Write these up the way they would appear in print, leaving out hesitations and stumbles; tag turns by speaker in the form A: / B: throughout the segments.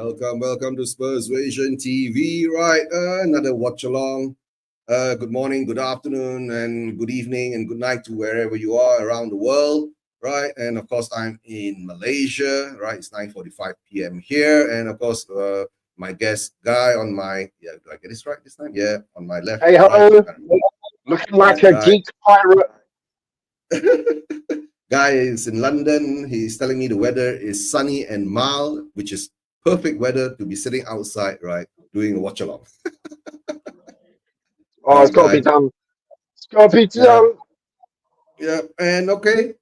A: Welcome to Spurs Vision TV. Right, another watch along. Good morning, good afternoon, and good evening, and good night to wherever you are around the world. Right, and of course I'm in Malaysia. Right, it's 9:45 p.m. here, and of course my guest guy on my do I get this right this time? Yeah, on my left,
B: Hey
A: right,
B: ho, looking like a
A: guy.
B: geek pirate.
A: Guy is in London. He's telling me the weather is sunny and mild, which is perfect weather to be sitting outside, right, doing a watch along.
B: Oh, it's
A: Right,
B: got to be
A: guy.
B: done. It's got to be
A: Yeah,
B: done.
A: yeah. And okay,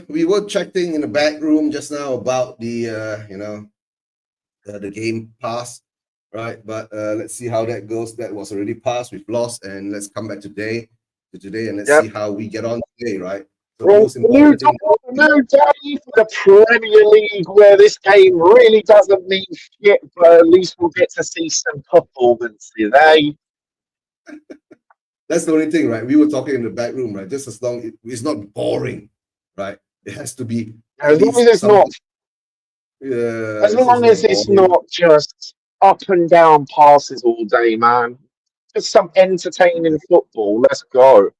A: we were chatting in the back room just now about the game pass, right? But let's see how that goes. That was already passed. We've lost, and let's come back today, and let's see
B: Yep.
A: how we get on today, right? So the
B: Well,
A: most important thing.
B: a new day for the Premier League, where this game really doesn't mean shit, but at least we'll get to see some performances, eh?
A: That's the only thing, right? We were talking in the back room, right? Just as long it's not boring, right? It has to be at
B: As long as
A: least
B: it's not,
A: something. Yeah,
B: as
A: this is
B: long as
A: not
B: it's
A: boring.
B: not just up and down passes all day, man. Just some entertaining football. Let's go.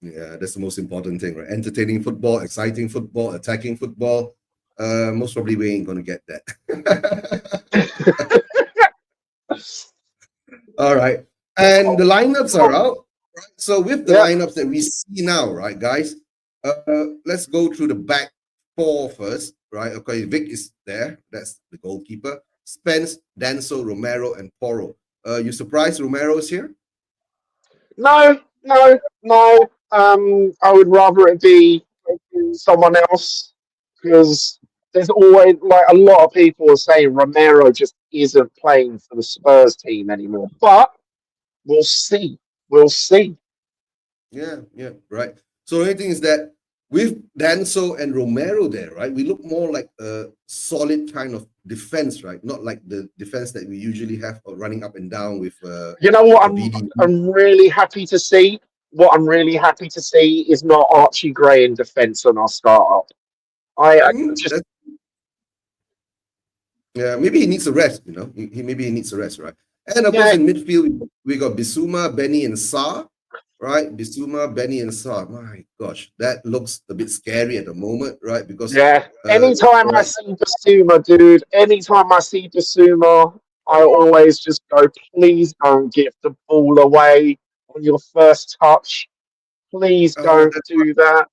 A: Yeah, that's the most important thing, right? Entertaining football, exciting football, attacking football. Most probably we ain't gonna get that. All right. And the lineups are out. Right? So with the
B: Yep.
A: lineups that we see now, right, guys, let's go through the back four first, right? Okay, Vic is there. That's the goalkeeper. Spence, Danso, Romero, and Porro. You surprised Romero is here?
B: No, no, no. I would rather it be someone else because there's always like a lot of people are saying Romero just isn't playing for the Spurs team anymore. But we'll see. We'll see.
A: Yeah, right. So the only thing is that with Danso and Romero there, right, we look more like a solid kind of defense, right? Not like the defense that we usually have running up and down with
B: You know what
A: VD.
B: I'm really happy to see? What I'm really happy to see is not Archie Gray in defence on our startup. I just
A: That's Yeah, maybe he needs a rest. Maybe he needs a rest, right? And of course,
B: yeah,
A: in midfield, we got Bissouma, Benny, and Sa, right? Bissouma, Benny, and Sa. My gosh, that looks a bit scary at the moment, right? Because
B: yeah.
A: uh,
B: Anytime I
A: right,
B: see Basuma, dude, anytime I see Basuma, I always just go, please don't give the ball away on your first touch. Please
A: uh,
B: don't do that.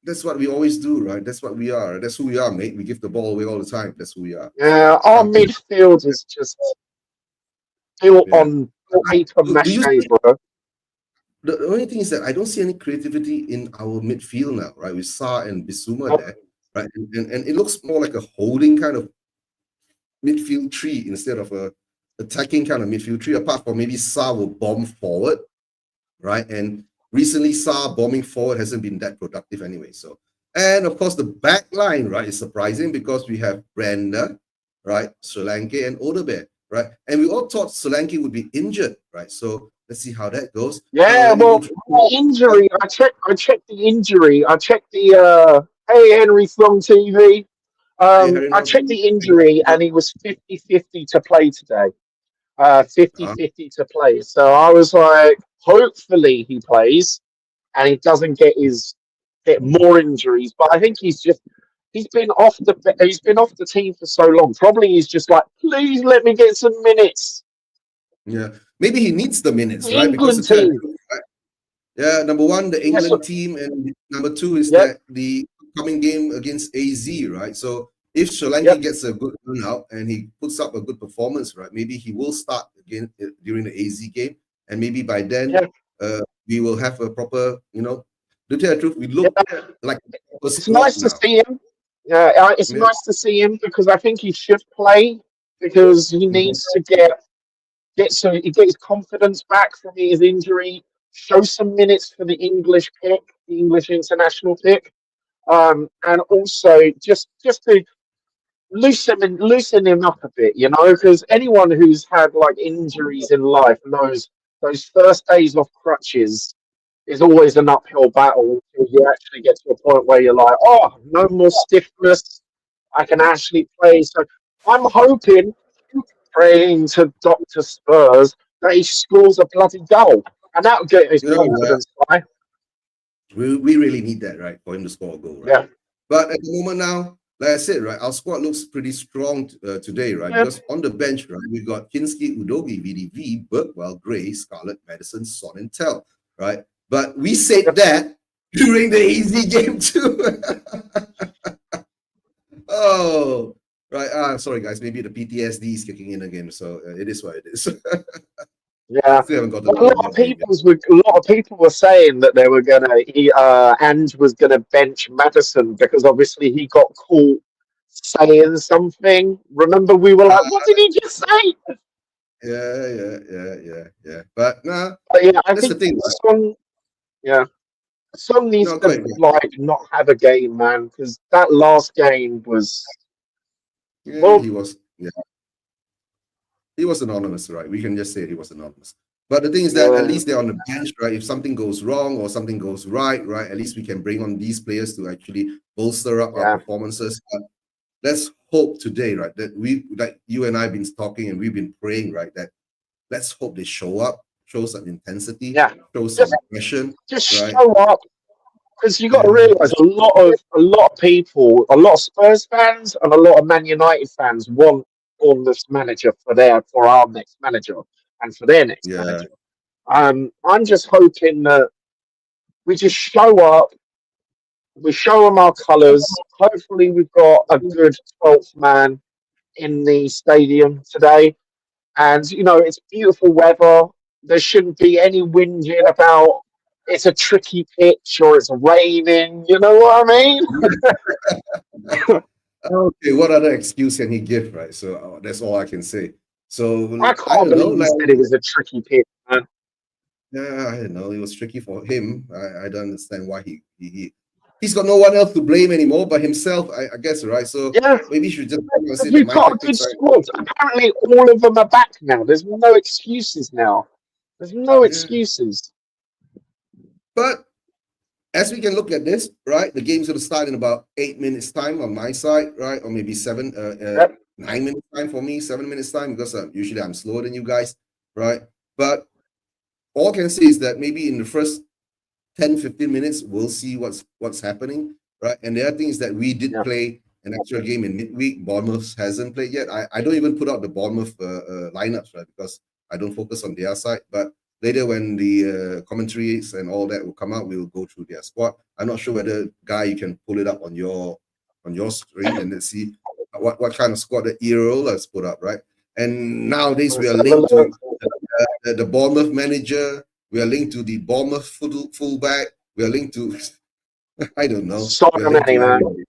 A: that's what we always do, right? That's what we are. That's who we are, mate. We give the ball away all the time. That's who we are. So
B: Yeah, our
A: can't be.
B: midfield is just built
A: Yeah.
B: on paper
A: Do
B: mache,
A: you see?
B: bro.
A: The only thing is that I don't see any creativity in our midfield now, right? With Sa and Bissouma
B: Nope.
A: there, right? And it looks more like a holding kind of midfield tree instead of a attacking kind of midfield tree. Apart from maybe Sa will bomb forward, right? And recently, Sa bombing forward hasn't been that productive anyway. So, and of course, the back line, right, is surprising because we have Brenda, right, Solanke, and Odebear, right? And we all thought Solanke would be injured, right? So let's see how that goes.
B: Yeah,
A: Let me go
B: well,
A: through.
B: the injury. I checked the injury. I checked the hey Henry from TV.
A: Hey, Harry,
B: I
A: now,
B: checked the injury and he was 50-50 to play today. 50
A: uh,
B: 50 to play. So I was like, hopefully he plays and he doesn't get more injuries. But I think he's been off the team for so long. Probably he's just like, please let me get some minutes.
A: yeah, maybe he needs the minutes,
B: The
A: right? Because to
B: England
A: tell you the
B: team.
A: truth, right? Yeah, number one, the
B: Yes.
A: England team, and number two is
B: Yep.
A: that the coming game against AZ, right? So if Solanke
B: Yep.
A: gets a good run out and he puts up a good performance, right, maybe he will start again during the AZ game, and maybe by then
B: Yeah.
A: we will have a proper, to tell you the truth, we look
B: Yeah.
A: like a proper
B: It's
A: squad
B: nice to
A: now.
B: see him. Yeah, it's
A: Yeah.
B: nice to see him because I think he should play because he
A: Mhm.
B: needs to get his confidence back from his injury. Show some minutes for the English pick, the English international pick, and also just to loosen him up a bit, because anyone who's had like injuries in life knows those first days off crutches is always an uphill battle until you actually get to a point where you're like, oh, no more stiffness. I can actually play. So I'm hoping, praying to Doctor Spurs that he scores a bloody goal, and that'll get his
A: You know,
B: confidence high.
A: we really need that, right, for him to score a goal, right?
B: Yeah,
A: But at the moment now, like I said, right, our squad looks pretty strong today, right?
B: yeah,
A: Because on the bench, right, we've got Kinski, Udogi, VDV, Burkwell, Gray, Scarlett, Madison, Son, and Tell, right? But we said
B: yep.
A: that during the easy game too. Oh, right. Sorry, guys. Maybe the PTSD is kicking in again. So it is what it is.
B: Yeah,
A: Still haven't got to
B: but
A: the end of the game yet.
B: a lot of people were saying that they were gonna Ange was gonna bench Madison because obviously he got caught saying something. Remember, we were like, "What did he just say?"
A: Yeah. But nah,
B: But yeah, I
A: that's the
B: think
A: thing, right?
B: Son, yeah, Son needs
A: No, go
B: to
A: ahead.
B: like not have a game, man, because that last game was
A: Yeah,
B: well,
A: he was. Yeah, he was anonymous, right? We can just say he was anonymous. But the thing is that at
B: yeah,
A: least they're on the bench, right? If something goes wrong or something goes right, right? At least we can bring on these players to actually bolster up our
B: yeah,
A: performances. But let's hope today, right? That we, like you and I, have been talking and we've been praying, right? That let's hope they show up, show some intensity,
B: yeah.
A: show some
B: Just
A: aggression,
B: just
A: right?
B: show up. Because you got to
A: Yeah,
B: realise
A: just
B: a lot of people, a lot of Spurs fans and a lot of Man United fans want Bournemouth's manager for our next manager and for their next
A: yeah,
B: manager. I'm just hoping that we just show up, we show them our colours. Hopefully, we've got a good 12th man in the stadium today, and it's beautiful weather. There shouldn't be any whinging about it's a tricky pitch or it's raining. You know what I mean?
A: okay. What other excuse can he give, right? So that's all I can say.
B: I
A: So I
B: can't
A: don't know,
B: believe he
A: like
B: said it was a tricky pitch, man.
A: yeah, I don't know. It was tricky for him. I don't understand why he's got no one else to blame anymore but himself, I guess, right? So
B: Yeah,
A: maybe you should just come and say that
B: we've
A: my
B: got a good
A: tactics are
B: squad. Apparently, all of them are back now. There's no excuses now. There's no
A: yeah.
B: excuses.
A: But as we can look at this, right? The game's gonna start in about 8 minutes time on my side, right? Or maybe seven, 9 minutes time for me, 7 minutes time because usually I'm slower than you guys, right? But all I can say is that maybe in the first 10, 15 minutes, we'll see what's happening, right? And the other thing is that we did
B: Yeah,
A: play an extra game in midweek. Bournemouth hasn't played yet. I don't even put out the Bournemouth lineups, right? Because I don't focus on their side. But later when the commentaries and all that will come out, we'll go through their squad. I'm not sure whether, Guy, you can pull it up on your screen and let's see what kind of squad the Euro has put up, right? And nowadays we
B: let's
A: are
B: have a
A: linked
B: look.
A: to the Bournemouth manager. We are linked to the Bournemouth fullback. We are linked to, I don't know.
B: So
A: We are linked
B: many,
A: to
B: man.
A: everybody.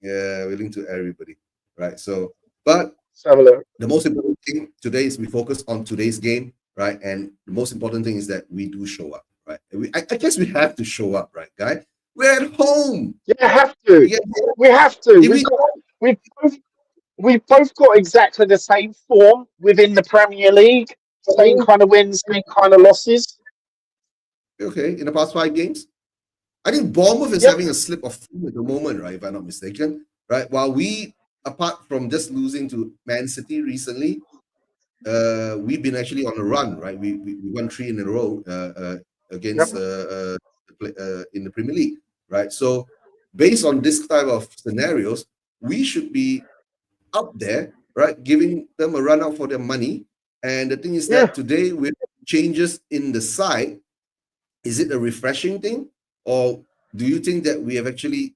A: Yeah, we're linked to everybody. Right. So, but
B: Let's have a look.
A: the most important thing today is we focus on today's game. Right. And the most important thing is that we do show up. Right. I guess we have to show up. Right, Guy? We're at home.
B: Yeah, have to.
A: Yeah.
B: We have to.
A: If we,
B: We've both we've both got exactly the same form within the Premier League. Same kind of wins, same kind of losses.
A: okay, in the past 5 games, I think Bournemouth is
B: Yep,
A: having a slip of form at the moment, right? If I'm not mistaken, right? While we, apart from just losing to Man City recently, we've been actually on a run, right? We won 3 in a row
B: yep.
A: against in the Premier League, right? So based on this type of scenarios, we should be up there, right? Giving them a run out for their money. And the thing is
B: Yeah.
A: that today with changes in the side, is it a refreshing thing, or do you think that we have actually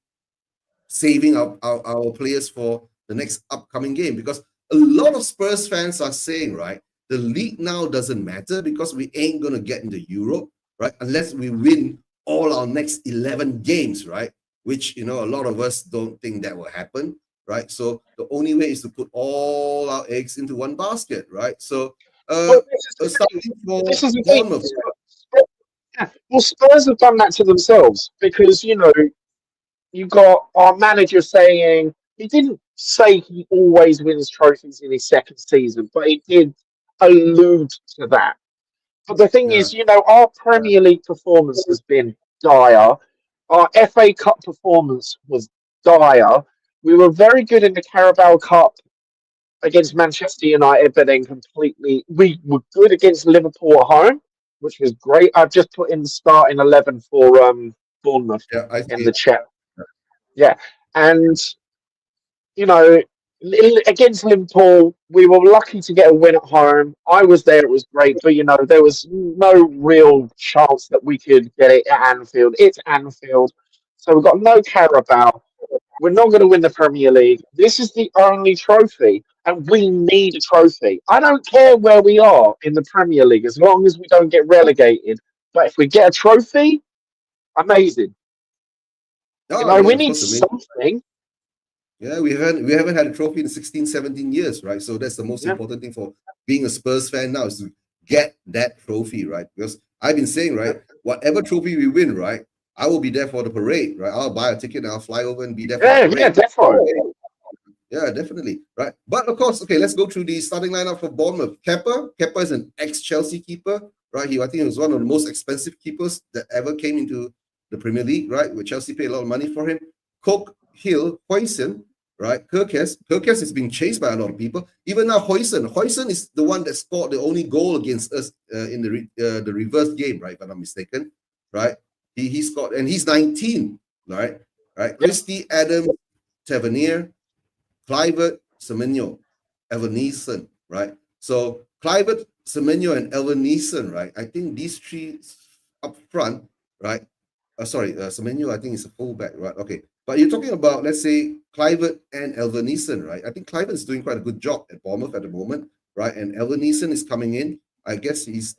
A: saving our players for the next upcoming game? Because a lot of Spurs fans are saying, right, the league now doesn't matter because we ain't gonna get into Europe, right, unless we win all our next 11 games, right? Which a lot of us don't think that will happen, right? So the only way is to put all our eggs into one basket, right? So
B: Well, this is the thing.
A: starting for
B: This is the thing.
A: Bournemouth.
B: Yeah. Well, Spurs have done that to themselves because you got our manager saying he didn't say he always wins trophies in his second season, but he did allude to that. But the thing
A: Yeah,
B: is, our Premier League performance has been dire. Our FA Cup performance was dire. We were very good in the Carabao Cup against Manchester United, but then completely. We were good against Liverpool at home, which was great. I've just put in the starting 11 for Bournemouth
A: Yeah, I
B: in
A: see
B: the
A: it.
B: chat. Yeah, and you know, against Liverpool, we were lucky to get a win at home. I was there; it was great, but there was no real chance that we could get it at Anfield. It's Anfield, so we've got no Carabao. We're not going to win the Premier League. This is the only trophy, and we need a trophy. I don't care where we are in the Premier League as long as we don't get relegated. But if we get a trophy, amazing.
A: Oh yeah,
B: We
A: of
B: need
A: course. I mean,
B: something.
A: yeah, we haven't had a trophy in 16, 17 years, right? So that's the most
B: Yeah,
A: important thing for being a Spurs fan now is to get that trophy, right? Because I've been saying,
B: yeah,
A: right, whatever trophy we win, right, I will be there for the parade, right? I'll buy a ticket and I'll fly over and be there for the
B: yeah,
A: parade.
B: definitely.
A: Yeah, definitely. Right. But of course, okay, let's go through the starting lineup for Bournemouth. Kepa is an ex-Chelsea keeper, right? I think he was one of the most expensive keepers that ever came into the Premier League, right? Where Chelsea paid a lot of money for him. Cook, Hill, Hoyson, right? Kirkes is being chased by a lot of people. Even now, Hoyson is the one that scored the only goal against us in the reverse game, right? If I'm not mistaken, right? He scored, and he's 19, right? Right.
B: Yeah.
A: Christie, Adams, Tavernier, Clivert, Semenyo, Evaneson, right? So Clivert, Semenyo, and Evaneson, right? I think these three up front, right? Semenyo, I think is a fullback, right? Okay. But you're talking about, let's say, Clivert and Evaneson, right? I think Clivert is doing quite a good job at Bournemouth at the moment, right? And Evaneson is coming in. I guess he's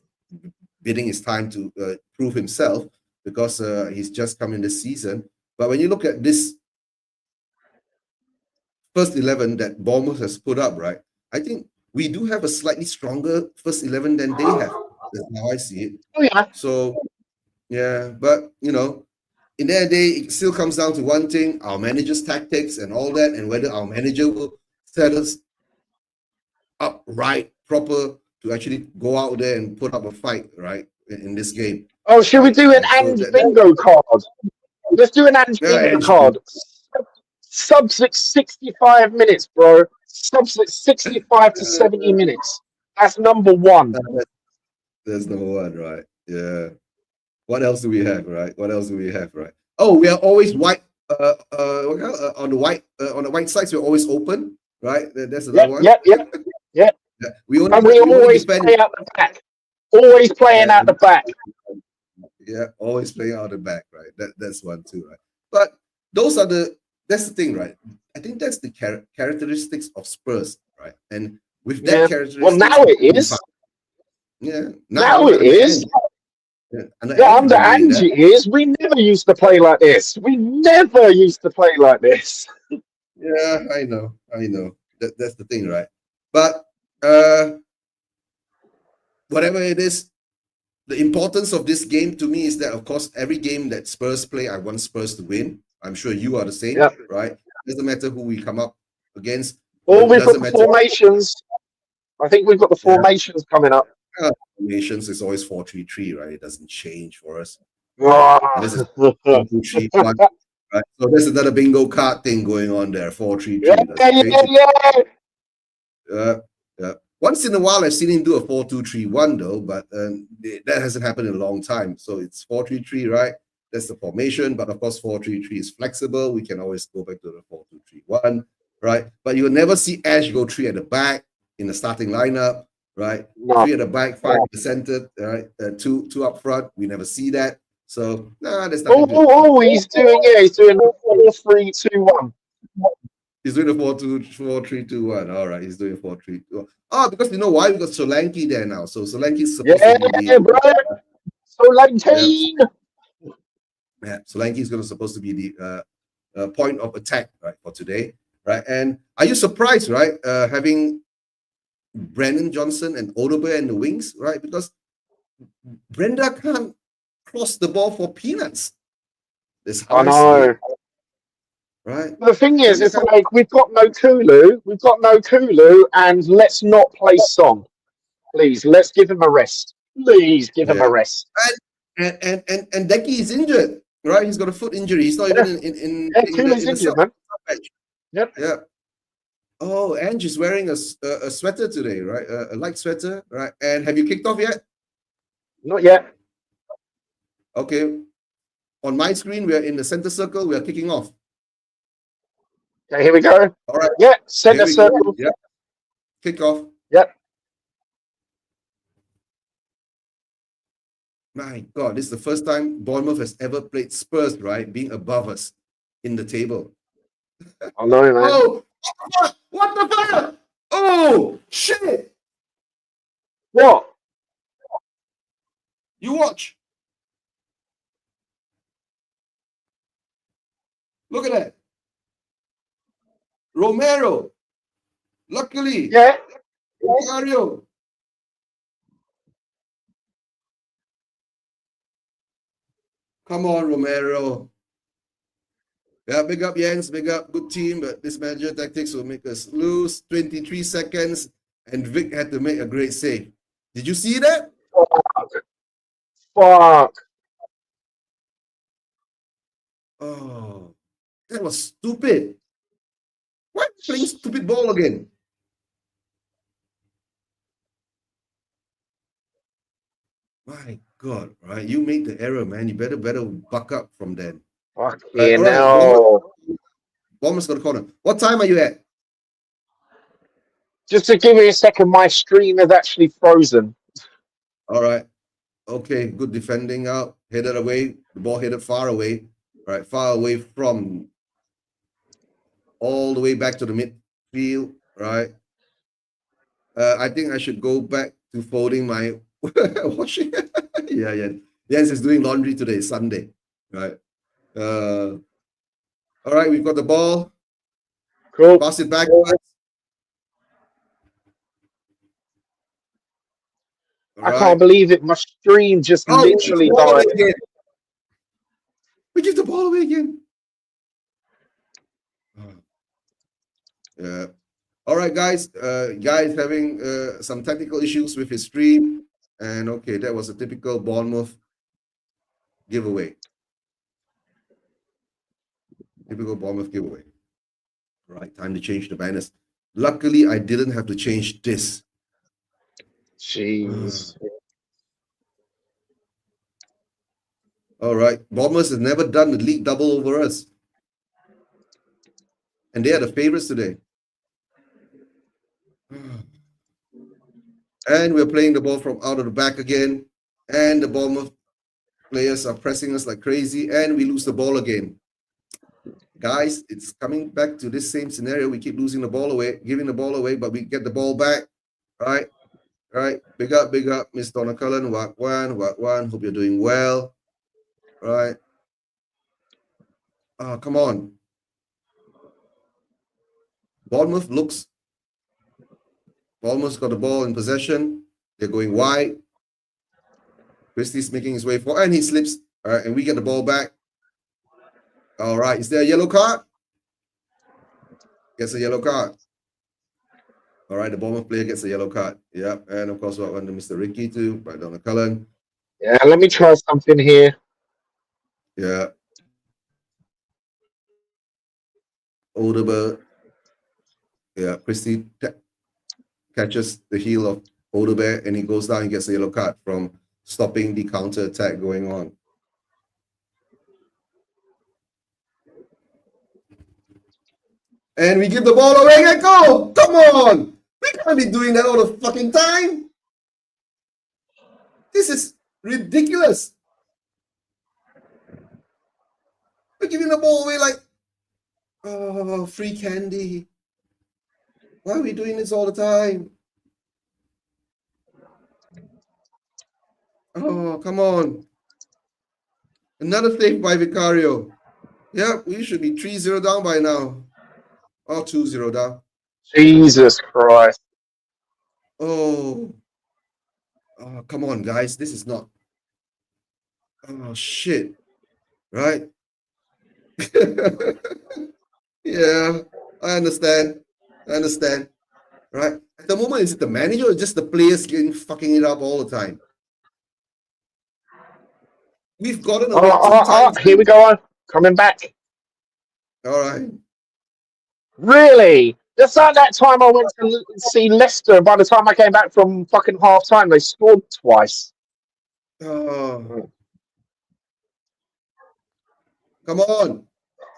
A: bidding his time to prove himself because he's just come in this season. But when you look at this first 11 that Bournemouth has put up, right? I think we do have a slightly stronger first 11 than they have. That's how I see it.
B: Oh yeah.
A: So, yeah, but in their day, it still comes down to one thing: our manager's tactics and all that, and whether our manager will set us up right, proper to actually go out there and put up a fight, right, in this game.
B: Oh, should we do an
A: Right. So
B: Ange bingo card? Let's do an Ange bingo
A: Ange,
B: card. Subs at 65 minutes, bro. Subs at 65 to 70 minutes. That's number one.
A: there's number one, right? Yeah. What else do we have, right? What else do we have, right? Oh, we are always white. On the white sides, we're always open, right? That's another
B: Yep,
A: one.
B: yep, yep, yep.
A: Yeah. We
B: And we
A: only
B: always
A: defend.
B: play out the back. Always playing out the back.
A: Yeah, always playing out the back, right? That's one too, right? But that's the thing, right? I think that's the characteristics of Spurs, right? And with that characteristics,
B: well, now it is.
A: Yeah,
B: now it is. Under Ange it is. We never used to play like this. We never used to play like this.
A: Yeah, I know. That's the thing, right? But whatever it is, the importance of this game to me is that, of course, every game that Spurs play, I want Spurs to win. I'm sure you are the same, right? Doesn't matter who we come up against.
B: Or we've got the formations. I think we've got the formations coming up.
A: Formations is always 4-3-3, right? It doesn't change for us.
B: This
A: is 4-2-3-1, right? So there's another bingo card thing going on there. 4-3-3. Yeah. Once in a while, I've seen him do a 4-2-3-1 though, but that hasn't happened in a long time. So it's 4-3-3, right? That's the formation, but of course 4-3-3 is flexible. We can always go back to the 4-2-3-1, right? But you'll never see Ash go 3 at the back in the starting lineup, right?
B: No.
A: 3 at the back, 5 at the center, right? Two up front. We never see that. So there's nothing.
B: He's doing He's doing 4-3-2-1.
A: He's doing a 4-3-2-1. All right, he's doing 4-3-2. Oh, because you know why? We got Solanke there now. So Solanke's supposed to be
B: bro. Solanke.
A: Yeah, Solanke is supposed to be the point of attack, right, for today, right? And are you surprised, right, having Brandon Johnson and Odobe and the wings, right? Because Brenda can't cross the ball for peanuts. That's how I see it. Right.
B: The thing is, it's like we've got no Kulu, and let's not play Song. Please, let's give him a rest. Please give him a rest.
A: And Decky is injured, right? He's got a foot injury. He's not even in
B: Kulu's injured, man.
A: Yep. Yeah. Oh, Ange is wearing a sweater today, right? A light sweater, right? And have you kicked off yet?
B: Not yet.
A: Okay. On my screen, we are in the center circle. We are kicking off.
B: Okay, here we go.
A: All right.
B: Yeah,
A: Here
B: center
A: we go.
B: circle.
A: Yep. Kick off.
B: Yep.
A: My God, this is the first time Bournemouth has ever played Spurs, right? Being above us in the table.
B: I know, man.
A: Oh, what the fuck? Oh, shit.
B: What?
A: You watch. Look at that. Romero. Luckily.
B: Yeah.
A: Mario. Come on, Romero. Yeah, big up Jens, big up, good team, but this manager tactics will make us lose. 23 seconds, and Vic had to make a great save. Did you see that?
B: Fuck.
A: Oh, that was stupid. Why are you playing stupid ball again? My God, right? You made the error, man. You better buck up from then.
B: Fuck
A: Right,
B: yeah,
A: all right,
B: no.
A: Bournemouth's got a corner. What time are you at?
B: Just to give me a second, my stream is actually frozen.
A: All right. Okay, good defending out. Headed away. The ball headed far away. Right, far away from all the way back to the midfield. Right. I think I should go back to folding my washing. yeah. Yes, is doing laundry today, Sunday. Right. All right, we've got the ball.
B: Cool.
A: Pass it back.
B: I can't believe it. My stream just literally died.
A: We give the ball away again. Yeah. All right, guys. Guys having some technical issues with his stream. And okay, that was a typical Bournemouth giveaway. Typical Bournemouth giveaway. Right, time to change the banners. Luckily, I didn't have to change this.
B: Jeez.
A: All right, Bournemouth has never done the league double over us. And they are the favorites today. And we're playing the ball from out of the back again. And the Bournemouth players are pressing us like crazy. And we lose the ball again. Guys, it's coming back to this same scenario. We keep losing the ball away, giving the ball away, but we get the ball back. Right? Big up, Miss Donna Cullen. Wagwan. Hope you're doing well. Right? Oh, come on. Bournemouth's got the ball in possession. They're going wide. Christie's making his way forward, and he slips. All right, and we get the ball back. All right, is there a yellow card? Gets a yellow card. All right, the Bournemouth player gets a yellow card. Yep, and of course, we're under Mr. Ricky too, right down the Cullen.
B: Yeah, let me try something here.
A: Yeah. Odeberg. Yeah, Christie catches the heel of Odeberg, and he goes down and gets a yellow card from stopping the counter attack going on. And we give the ball away and go. Come on. We can't be doing that all the fucking time. This is ridiculous. We're giving the ball away like, oh, free candy. Why are we doing this all the time? Oh, come on. Another save by Vicario. Yeah, we should be 3-0 down by now. Or 2-0 down.
B: Jesus Christ.
A: Oh, come on, guys. This is not. Oh, shit. Right? Yeah, I understand. Right? At the moment, is it the manager or just the players getting fucking it up all the time? We've gotten away 2 times.
B: Here we go. Coming back.
A: All right.
B: Really? Just like that time I went to see Leicester, and by the time I came back from fucking half time, they scored twice.
A: Oh, come on.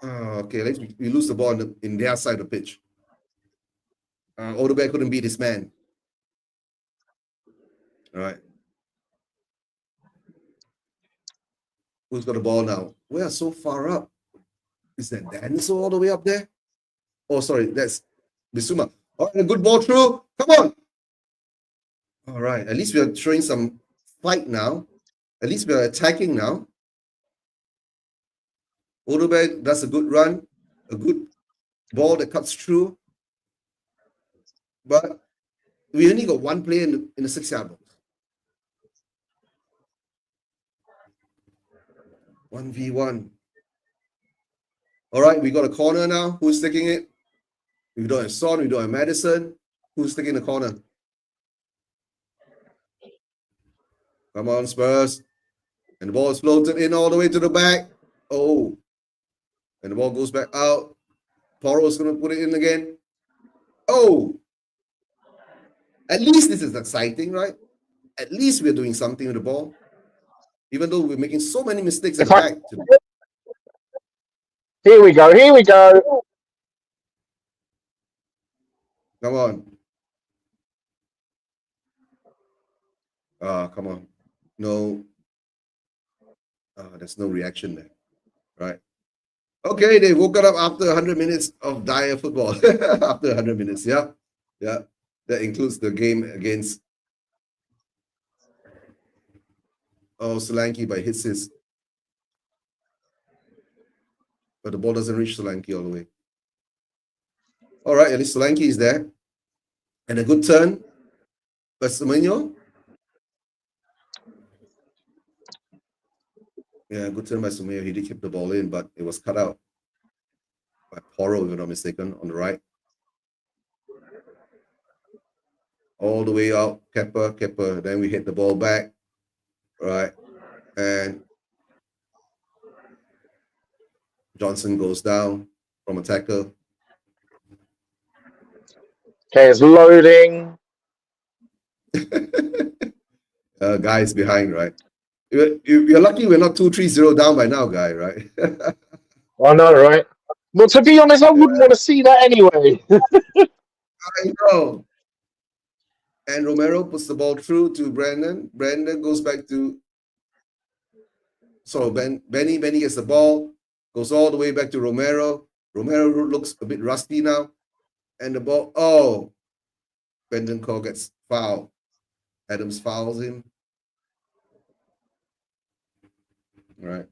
A: Oh, okay, we lose the ball in their side of the pitch. Odegaard couldn't beat this man. All right. Who's got the ball now? We are so far up. Is that Daniel all the way up there? Oh, sorry, that's Bissouma. All right, a good ball through. Come on. All right, at least we are showing some fight now. At least we are attacking now. Odegaard does a good run, a good ball that cuts through. But we only got one player in the 6-yard box. 1v1. All right, we got a corner now. Who's taking it? We don't have Son, we don't have Madison. Who's taking the corner? Come on, Spurs. And the ball is floated in all the way to the back. Oh. And the ball goes back out. Poro's going to put it in again. Oh. At least this is exciting, right? At least we're doing something with the ball. Even though we're making so many mistakes at the back.
B: Here we go. Here we go.
A: Come on. Come on. No. There's no reaction there. Right. Okay, they woke up after 100 minutes of dire football. After 100 minutes, yeah. Yeah. That includes the game against Solanke, but hits his. But the ball doesn't reach Solanke all the way. All right, at least Solanke is there. And a good turn. But Semenyo. Yeah, good turn by Semenyo. He did keep the ball in, but it was cut out by Poro, if I'm not mistaken, on the right. All the way out, Kepa. Then we hit the ball back. Right. And Johnson goes down from a tackle.
B: Okay, it's loading.
A: Guy's behind, right? You're lucky we're not 2-3-0 down by now, guy, right?
B: I know, right? Well, to be honest, I wouldn't want to see that anyway.
A: I know. And Romero puts the ball through to Brandon. Brandon goes back to. So Benny gets the ball, goes all the way back to Romero. Romero looks a bit rusty now. And the ball, Brendan Cole gets fouled. Adams fouls him. All right.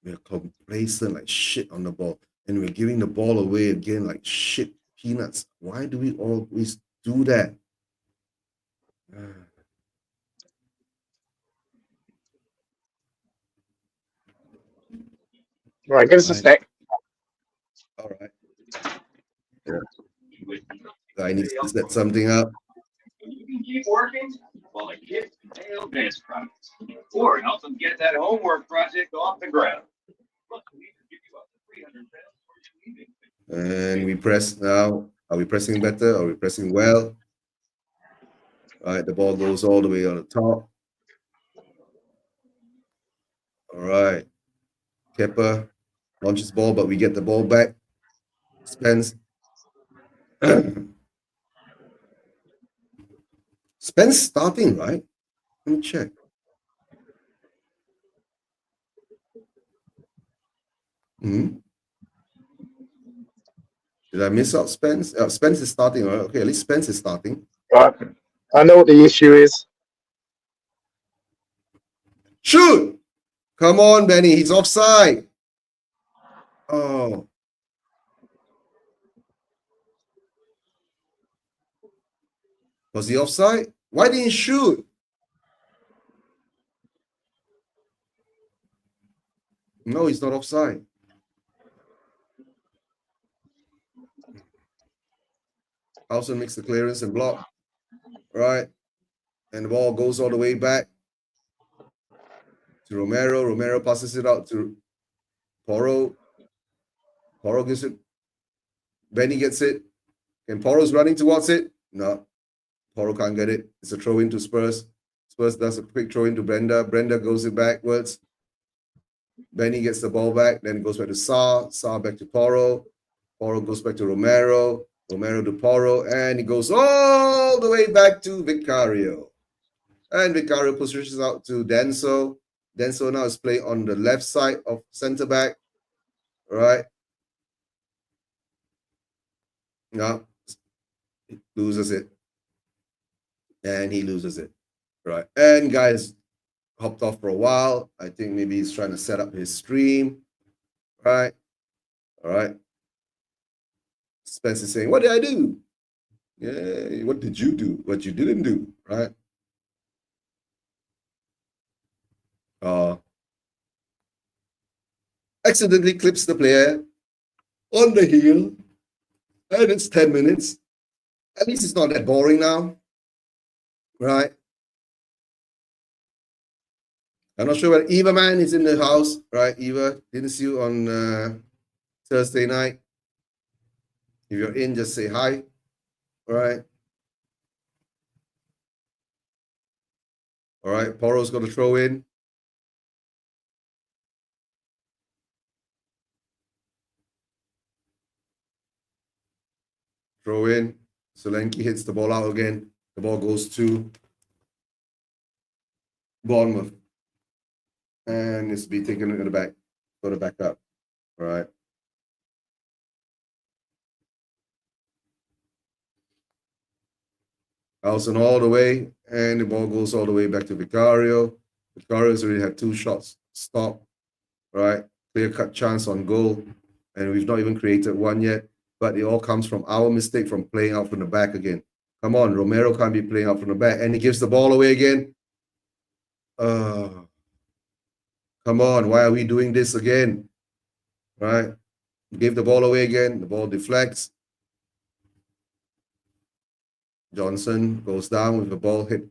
A: We're complacent like shit on the ball. And we're giving the ball away again like shit peanuts. Why do we always do that?
B: Right, give us a sec.
A: All right. Yeah. Guy needs to set something up.
C: You can keep working while the kids nail dance projects, or help them get that homework project off the ground.
A: And we press now. Are we pressing better? Are we pressing well? All right, the ball goes all the way on the top. All right. Kepa launches ball, but we get the ball back. Spence. Spence starting, right? Let me check. Did I miss out Spence? Spence is starting, right? Okay, at least Spence is starting.
B: Right. I know what the issue is.
A: Shoot! Come on, Benny. He's offside. Oh. Was he offside? Why didn't he shoot? No, he's not offside. Howson makes the clearance and block. Right. And the ball goes all the way back to Romero. Romero passes it out to Poro. Porro gives it. Benny gets it. And Porro's running towards it. No. Porro can't get it. It's a throw into Spurs. Spurs does a quick throw into Brenda. Brenda goes it backwards. Benny gets the ball back. Then it goes back to Sarr. Sarr back to Porro. Porro goes back to Romero. Romero to Porro. And it goes all the way back to Vicario. And Vicario pushes out to Denso. Denso now is playing on the left side of centre back. Right. No. He loses it. And he loses it. Right. And guys hopped off for a while. I think maybe he's trying to set up his stream. Right. All right. Spence is saying, what did I do? Yeah, what did you do? What you didn't do, right? Accidentally clips the player on the heel. And it's 10 minutes. At least it's not that boring now. Right? I'm not sure whether Eva Man is in the house. Right, Eva? Didn't see you on Thursday night. If you're in, just say hi. All right. All right. Porro's going to throw in. Throw in. Solanke hits the ball out again. The ball goes to Bournemouth. And it's be taken in the back. Go to back up. All right. Alson all the way. And the ball goes all the way back to Vicario. Vicario's already had 2 shots. Stop. Right. Clear-cut chance on goal. And we've not even created one yet. But it all comes from our mistake from playing out from the back again. Come on, Romero can't be playing out from the back. And he gives the ball away again. Come on, why are we doing this again? Right? Gave the ball away again. The ball deflects. Johnson goes down with the ball hit.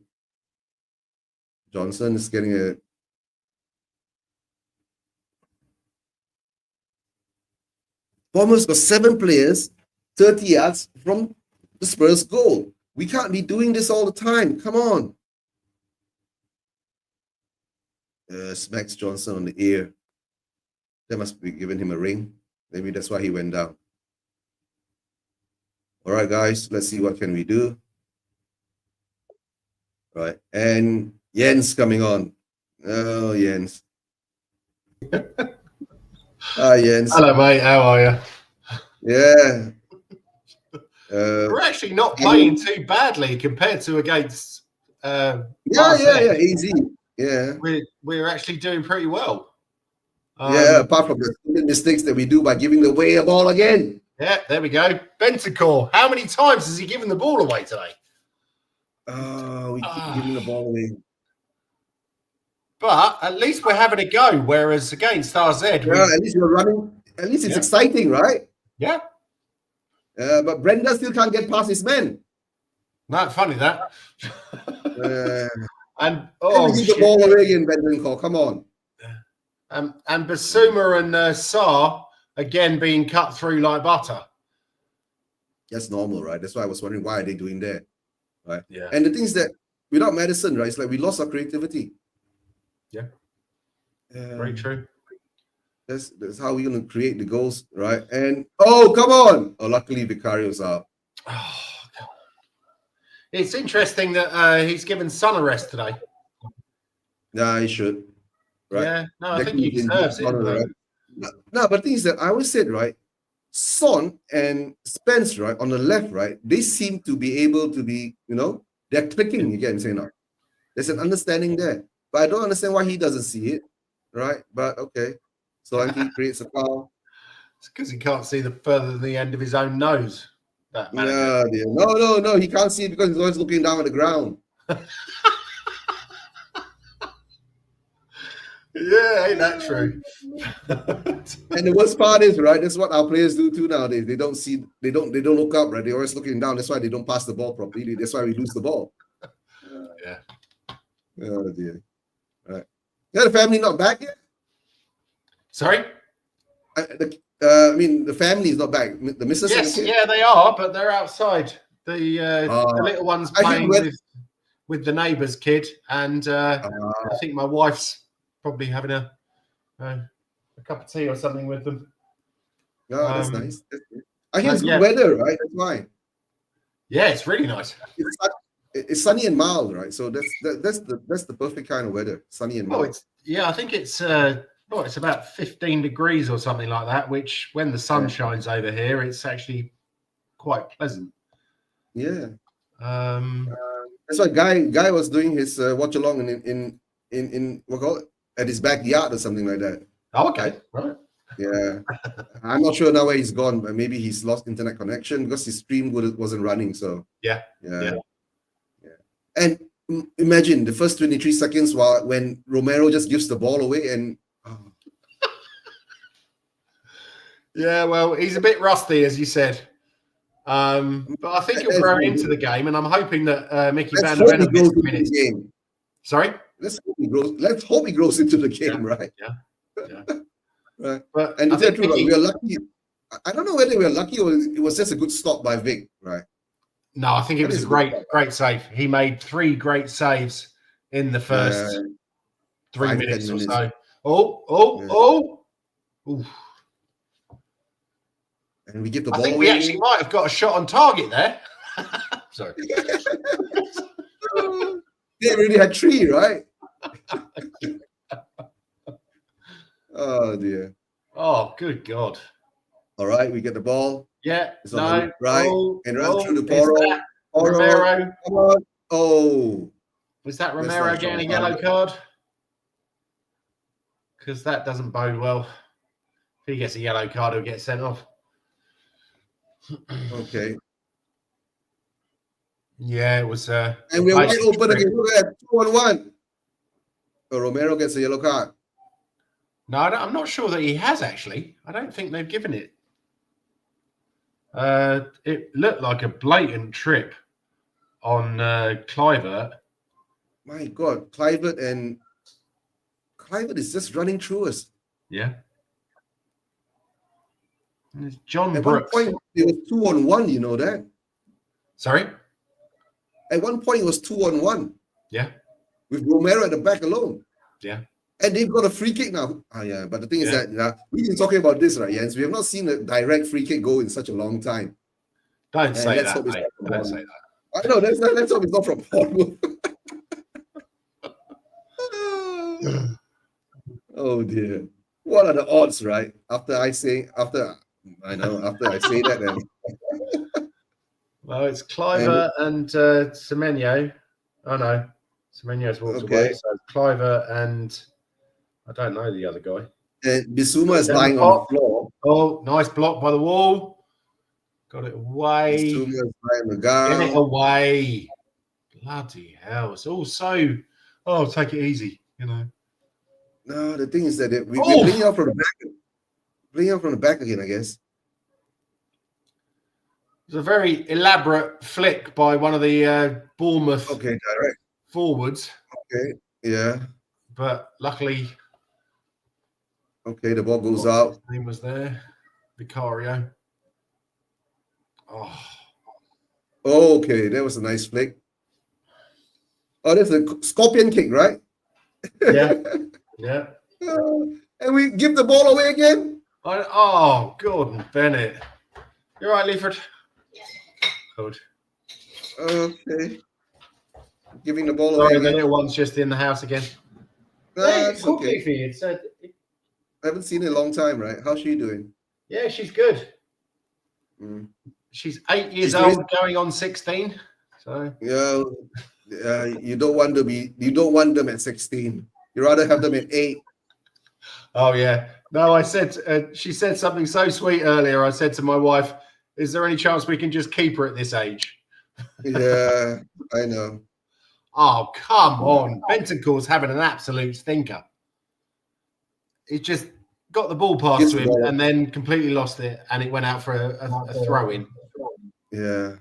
A: Johnson is getting a... Bournemouth's got 7 players, 30 yards from the Spurs goal. We can't be doing this all the time. Come on. Smacks Johnson on the ear. They must be giving him a ring. Maybe that's why he went down. All right, guys, let's see what can we do. All right, and Jens coming on. Oh, Jens. Hi, Jens.
D: Hello, mate. How are you?
A: Yeah.
D: We're actually not playing too badly compared to against.
A: Yeah. Easy. Yeah.
D: We're actually doing pretty well.
A: Apart from the mistakes that we do by giving away a ball again.
D: Yeah, there we go. Bentancur. How many times has he given the ball away today?
A: We keep giving the ball away.
D: But at least we're having a go. Whereas against RZ,
A: at least we're running. At least it's exciting, right?
D: Yeah.
A: But Brenda still can't get past his men.
D: Not funny that.
A: And the ball away again, Bentancur. Come on.
D: And Basuma and Sarr again being cut through like butter.
A: That's normal, right? That's why I was wondering why are they doing that, right?
D: Yeah.
A: And the thing is that without Madison, right, it's like we lost our creativity.
D: Yeah. Very true.
A: That's how we're going to create the goals, right? And come on! Luckily Vicario's out.
D: Oh, God. It's interesting that he's given Son a rest today.
A: Yeah, he should. Right?
D: Yeah, no, I think he deserves it.
A: Right? No, but the thing is that I always said, right, Son and Spence, right, on the left, right, they seem to be able to be, they're clicking again, saying, no, there's an understanding there. But I don't understand why he doesn't see it, right? But okay. So he creates a foul.
D: It's because he can't see the further than the end of his own nose.
A: Yeah, dear. No, he can't see it because he's always looking down at the ground.
D: Yeah, ain't that true?
A: And the worst part is, right, that's what our players do too nowadays. They don't look up, right? They're always looking down. That's why they don't pass the ball properly. That's why we lose the ball.
D: Yeah.
A: Oh dear. Right. Yeah, the family not back yet?
D: Sorry?
A: I mean, the family is not back. The missus and the
D: Yes,
A: kid.
D: yeah, they are, but they're outside. The little one's
A: I heard
D: playing
A: when-
D: with the neighbour's kid, and I think my wife's probably having a cup of tea or something with them.
A: Oh, that's nice. That's good. I hear it's good
D: yeah.
A: weather, right? That's why.
D: Yeah, it's really nice.
A: It's sunny and mild, right? So that's the perfect kind of weather. Sunny and
D: Oh,
A: mild.
D: I think it's it's about 15 degrees or something like that, which when the sun shines over here, it's actually quite pleasant.
A: Yeah.
D: Um,
A: That's why guy was doing his watch along in what call it, at his backyard or something like that.
D: oh, okay, right.
A: Yeah. I'm not sure now where he's gone, but maybe he's lost internet connection because his stream wasn't running. So
D: Yeah.
A: And imagine the first 23 seconds when Romero just gives the ball away and
D: Yeah, well, he's a bit rusty, as you said. But I think he'll grow into the game, and I'm hoping that Mickey
A: let's
D: Van
A: hope he
D: Der
A: grows
D: Ven
A: into
D: minutes.
A: the game.
D: Sorry?
A: Let's hope he grows into the game, right?
D: Yeah.
A: Right.
D: But
A: And
D: I
A: to tell
D: think
A: the truth,
D: Mickey,
A: we are lucky. I don't know whether we are lucky or it was just a good stop by Vic, right?
D: no, I think it was a great save. He made 3 great saves in the first 3
A: 5,
D: minutes
A: 10
D: or
A: minutes.
D: so. Oof.
A: And we give the
D: I
A: ball
D: think
A: away.
D: we actually might have got a shot on target there. Sorry.
A: They already had 3, right? Oh dear.
D: Oh, good God.
A: All right, we get the ball.
D: Yeah,
A: It's on the right and run through the
D: is
A: Poro.
D: that Romero.
A: Come on. Oh,
D: Was that
A: That's
D: Romero
A: not
D: getting a
A: John
D: yellow card? Because that doesn't bode well. If he gets a yellow card, he'll get sent off.
A: okay.
D: Yeah, it was.
A: And we're wide open again. Look at that, 2-on-1. Oh, Romero gets a yellow card.
D: No, I'm not sure that he has actually. I don't think they've given it. It looked like a blatant trip on Kluivert.
A: My God, Kluivert is just running through us.
D: Yeah. And it's John
A: At
D: Brooks.
A: one point, it was 2-on-1. You know that?
D: Sorry?
A: At one point, it was 2-on-1.
D: Yeah.
A: With Romero at the back alone.
D: Yeah.
A: And they've got a free kick now. Oh, yeah. But the thing is that we've been talking about this, right, Jens? We have not seen a direct free kick go in such a long time.
D: Don't say
A: let's
D: that,
A: hope it's
D: mate.
A: not from
D: Don't say
A: Bournemouth.
D: that.
A: I know. Let's hope it's not from Bournemouth. Oh dear. What are the odds, right? After I say that, then
D: Well, it's Kluivert and Semenyo. Oh no, Semenyo's walked away. So Kluivert and I don't know the other guy.
A: and Bissouma is lying on the floor.
D: Oh, nice block by the wall. Got it away.
A: Bissouma is lying on the
D: Get
A: ground.
D: it away. Bloody hell. It's all so, take it easy, you know.
A: No, the thing is that we're bringing out from the back. Bringing out from the back again, I guess.
D: It's a very elaborate flick by one of the Bournemouth
A: Direct.
D: forwards.
A: Okay, yeah.
D: But luckily,
A: Okay, the ball goes out.
D: his name was there. Vicario. Oh.
A: Okay, that was a nice flick. Oh, that's a scorpion kick, right?
D: Yeah. Yeah.
A: And we give the ball away again.
D: Gordon Bennett. You're right, Leaford. Good.
A: Okay. Giving the ball
D: Sorry,
A: away.
D: the little one's just in the house again.
A: That's
D: Cool,
A: okay.
D: Leafy.
A: I haven't seen it in a long time, right? How's she doing?
D: Yeah, she's good.
A: Mm.
D: She's 8 years
A: She's
D: old,
A: doing-
D: going on 16. So
A: Yeah, you don't want them at 16. You rather have them at 8.
D: oh yeah. No, I said she said something so sweet earlier. I said to my wife, is there any chance we can just keep her at this age?
A: Yeah, I know.
D: Oh, come on. Bentancur's having an absolute stinker. He just got the ball past to him and then completely lost it, and it went out for a throw in.
A: Yeah.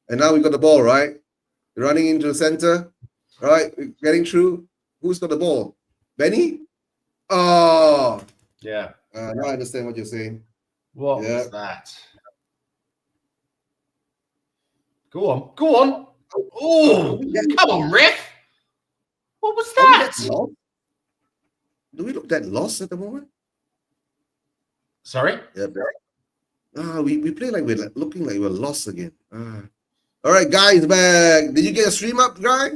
A: And now we got the ball, right? Running into the center, right? Getting through. Who's got the ball? Benny? Oh.
D: Yeah.
A: Now I understand what you're saying.
D: What
A: Yeah.
D: was that? Go on. Go on. Oh, come on, ref. What was
A: Are we
D: that?
A: that lost? Do we look that lost at the moment?
D: Sorry?
A: Yeah. We play like we're looking like we're lost again. All right, guys, back. Did you get a stream up, guy?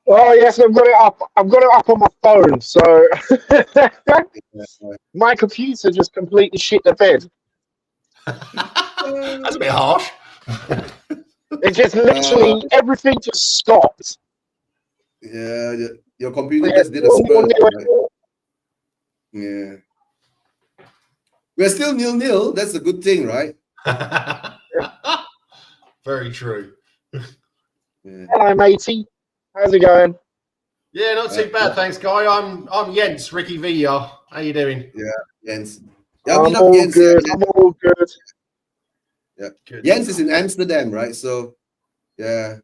B: Oh yes, I've got it up. I've got it up on my phone. So my computer just completely shit the bed.
D: That's a bit harsh.
B: It just literally everything just stopped.
A: Yeah, your computer
B: Yeah,
A: just did a Spurs. Right? Yeah. We're still 0-0. That's a good thing, right?
D: Very true.
A: Yeah.
B: Hello, matey. How's it going?
D: Yeah, not too bad, thanks, Guy. I'm Jens, Ricky VR. How you doing?
A: Yeah, Jens. Yeah,
B: I'm all
A: Jens.
B: good.
A: Yeah,
B: I'm all good.
A: yeah.
D: Good.
A: Jens is in Amsterdam, right? So, yeah.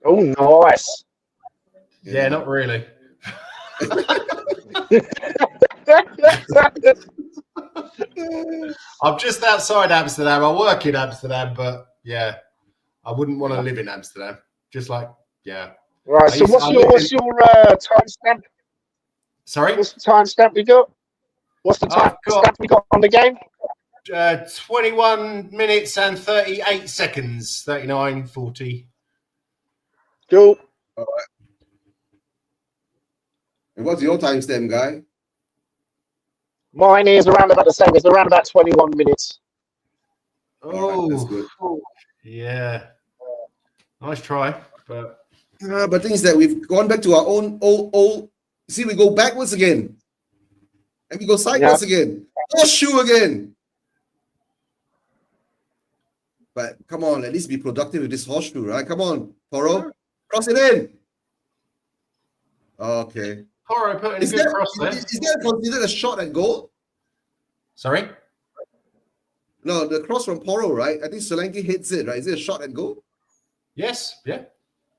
B: Oh, nice.
D: Yeah, not really. I'm just outside Amsterdam. I work in Amsterdam, but yeah, I wouldn't want to live in Amsterdam. Just like, yeah.
B: Right. So what's your timestamp?
D: Sorry?
B: What's the timestamp we got? What's the timestamp we got on the game?
D: 21 minutes and 38 seconds. 39, 40.
B: Cool.
A: All right. And what's your timestamp, guy?
B: Mine is around about the same. It's around about 21 minutes.
A: Oh, that's good.
D: Yeah. Nice try, but
A: But thing is that we've gone back to our own old. See, we go backwards again, and we go sideways again. Horseshoe again. But come on, at least be productive with this horseshoe, right? Come on, Toro, cross it in. Okay.
D: Toro put in a good cross there.
A: Is that considered a shot at goal?
D: Sorry?
A: No, the cross from Poro, right? I think Solanke hits it, right? Is it a shot at goal?
D: Yes, yeah.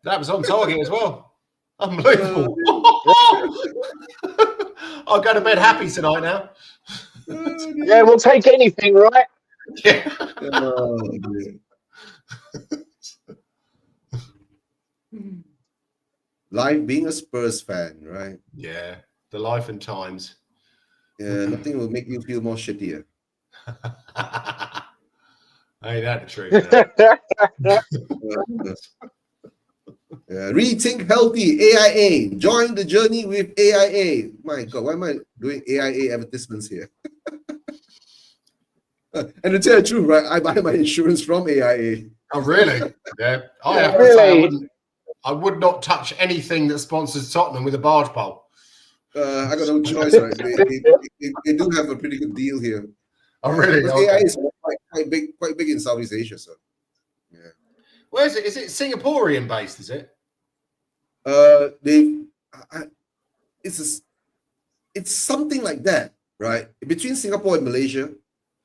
D: That was on target as well. Unbelievable. I'll go to bed happy tonight now.
B: Yeah, we'll take anything, right?
D: Yeah.
A: Life being a Spurs fan, right?
D: Yeah, the life and times.
A: Yeah, nothing will make you feel more shittier.
D: Ain't that the truth?
A: Rethink healthy, AIA. Join the journey with AIA. My God, why am I doing AIA advertisements here? And to tell the truth, right, I buy my insurance from AIA.
D: Oh, really? Yeah. I have to say I would not touch anything that sponsors Tottenham with a barge pole.
A: I got no choice, right? They do have a pretty good deal here.
D: Oh, really?
A: Okay. AIA is quite big in Southeast Asia, so yeah.
D: Where is it? Is it Singaporean based? Is it?
A: It's something like that, right? Between Singapore and Malaysia,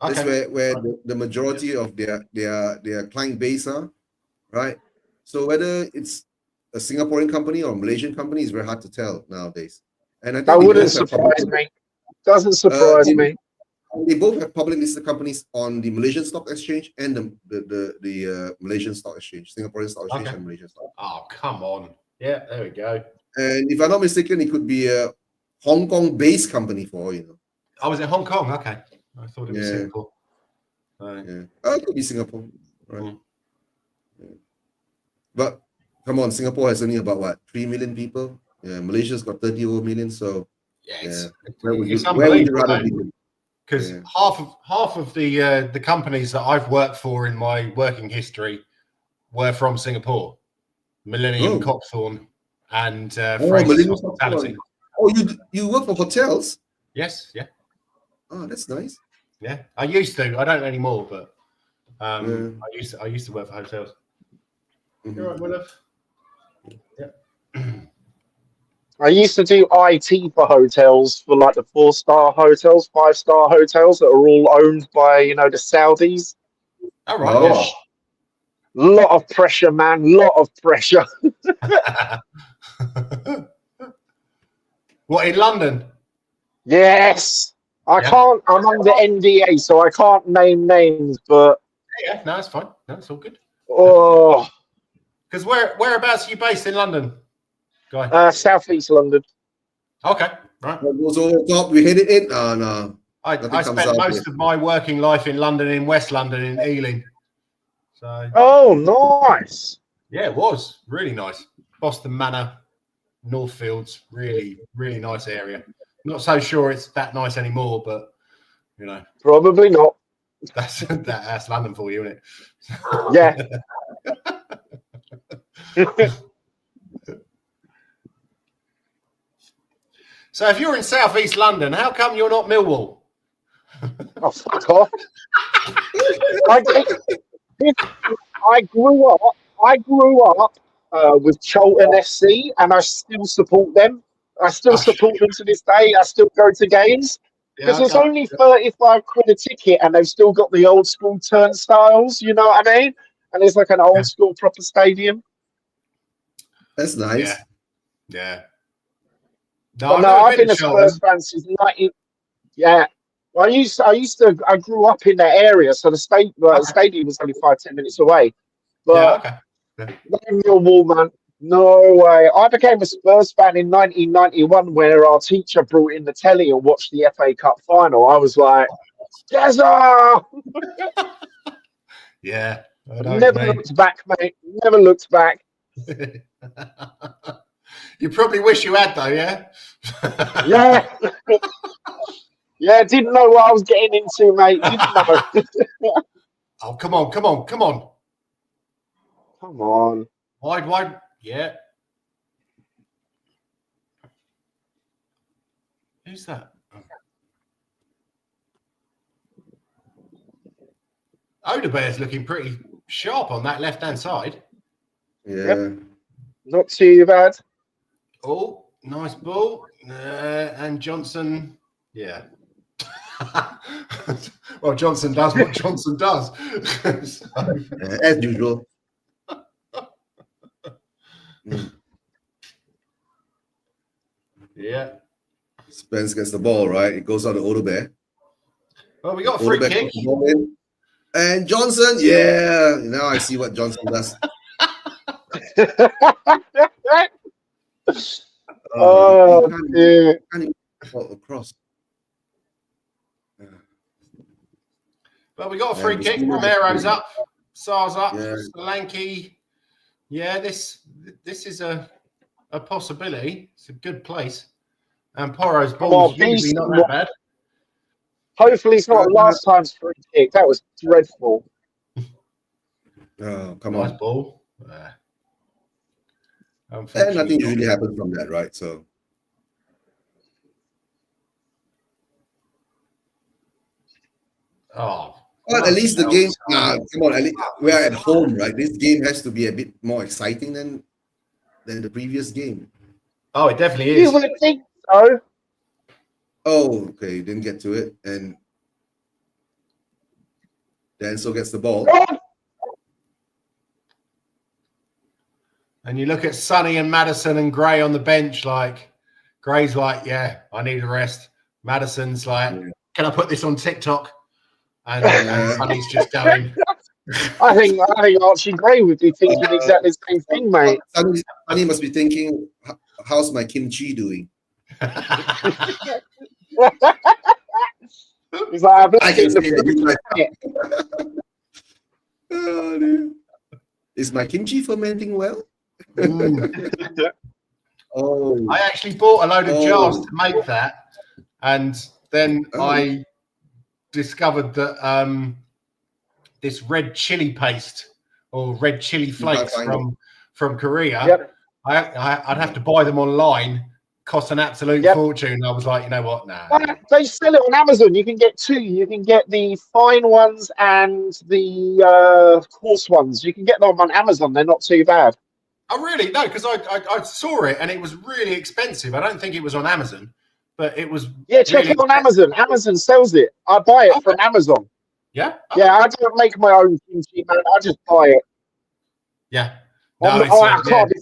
A: that's where the majority of their client base are, right? So whether it's a Singaporean company or a Malaysian company is very hard to tell nowadays. And I think
B: that wouldn't surprise me. Doesn't surprise me.
A: They both have public listed companies on the Malaysian Stock Exchange and the Malaysian Stock Exchange, Singaporean Stock Exchange and Malaysian Stock.
D: Oh, come on. Yeah, there we go.
A: And if I'm not mistaken, it could be a Hong Kong-based company for all you know.
D: Oh, was it Hong Kong? Okay. I thought it was Singapore.
A: Yeah. Oh, it could be Singapore. Right. Yeah. But come on, Singapore has only about 3 million people. Yeah, Malaysia's got 30 over million. So where would you rather be?
D: Because half of the companies that I've worked for in my working history were from Singapore. Millennium Copthorne and Fraser's Hospitality.
A: Oh, you work for hotels?
D: Yes, yeah.
A: Oh, that's nice.
D: Yeah, I used to. I don't anymore, but I used to work for hotels.
A: Mm-hmm.
D: You're right, Willem. Yeah.
B: I used to do IT for hotels, for like the 4-star hotels, 5-star hotels that are all owned by the Saudis.
D: All right. Yeah.
B: Lot of pressure, man. Lot of pressure.
D: What, in London?
B: Yes. I can't. I'm under NDA, so I can't name names. But
D: Yeah, no, it's fine. No, it's all good.
B: oh,
D: Because whereabouts are you based in London, Guy?
B: Southeast London.
D: Okay, right.
A: What goes over the top, we hit it in. No.
D: I spent most of my working life in London, in West London, in Ealing. So
B: Oh, nice.
D: yeah, it was really nice. Boston Manor, Northfields, really, really nice area. Not so sure it's that nice anymore, but you know,
B: Probably not.
D: that's London for you, isn't it?
B: Yeah.
D: So if you're in Southeast London, how come you're not Millwall?
B: Oh, fuck off. I grew up with Charlton FC, and I still support them. I still support them to this day. I still go to games because it's only 35 quid a ticket, and they've still got the old school turnstiles. You know what I mean? And it's like an old school proper stadium.
A: That's nice.
D: Yeah.
B: No, I've been a Spurs fan since 19. Yeah. I grew up in that area, so the stadium was only 5-10 minutes away. But no Millwall, man. No way. I became a Spurs fan in 1991 where our teacher brought in the telly and watched the FA Cup final. I was like, Gaza!
D: Yeah.
B: Never looked back, mate. Never looked back.
D: You probably wish you had, though, yeah?
B: Yeah. Yeah, didn't know what I was getting into, mate. Didn't know.
D: Oh, come on.
B: Come on.
D: Wide. Yeah. Who's that? Odebear's looking pretty sharp on that left-hand side.
A: Yeah.
B: Yep. Not too bad.
D: Oh, nice ball. And Johnson, yeah. Well, Johnson does what Johnson does. So.
A: As usual.
D: Yeah.
A: Spence gets the ball, right? It goes out to Odebear.
D: Well, we got a free kick.
A: And Johnson, yeah. Now I see what Johnson does. Can't even across.
D: But we got a free kick. Romero's up. Sar's up. Solanke. Yeah, this is a possibility. It's a good place. And Porro's ball is usually not that bad.
B: Hopefully it's not last time's free kick. That was dreadful.
A: Oh, come
D: nice
A: on.
D: Ball.
A: And nothing usually happens from that, right? So.
D: Oh.
A: Well, at least the game. Come on, at least we are at home, right? This game has to be a bit more exciting than the previous game.
D: Oh, it definitely is.
B: You would think so.
A: Oh, okay. Didn't get to it, and Denso gets the ball.
D: And you look at Sonny and Maddison and Gray on the bench. Like Gray's like, yeah, I need a rest. Maddison's like, can I put this on TikTok? And Sonny's just going.
B: I think Archie Gray would be thinking exactly the same thing, mate.
A: Sonny must be thinking, how's my kimchi doing?
B: He's like, I can see it.
A: Oh, dude. Is my kimchi fermenting well? Oh,
D: I actually bought a load of jars to make that, and then I discovered that this red chili paste or red chili flakes from Korea. I'd have to buy them online. Cost an absolute fortune. I was like, you know what? Nah.
B: They sell it on Amazon. You can get two. You can get the fine ones and the coarse ones. You can get them on Amazon. They're not too bad.
D: Oh, really? No, because I saw it and it was really expensive. I don't think it was on Amazon, but it was.
B: Yeah, check it on Amazon. Amazon sells it. I buy it from Amazon.
D: Yeah?
B: Yeah, I don't make my own kimchi, man. I just buy it.
D: Yeah.
B: No, I can't be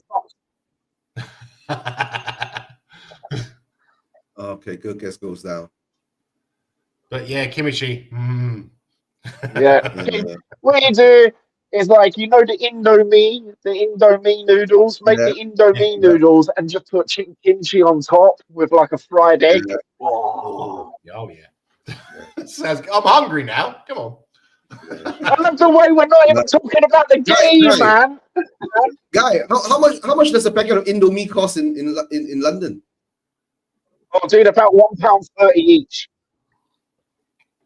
A: okay, good guess goes down.
D: But yeah, kimchi.
B: Yeah. What you do is like, you know, the Indomie noodles. Make the Indomie noodles and just put chicken kimchi on top with like a fried egg.
A: Yeah.
B: Oh.
D: Oh yeah. Sounds. I'm hungry now. Come on.
B: I love the way we're not even talking about the game, man.
A: Guy, how much does a packet of Indomie cost in London?
B: Oh, dude, about £1.30 each.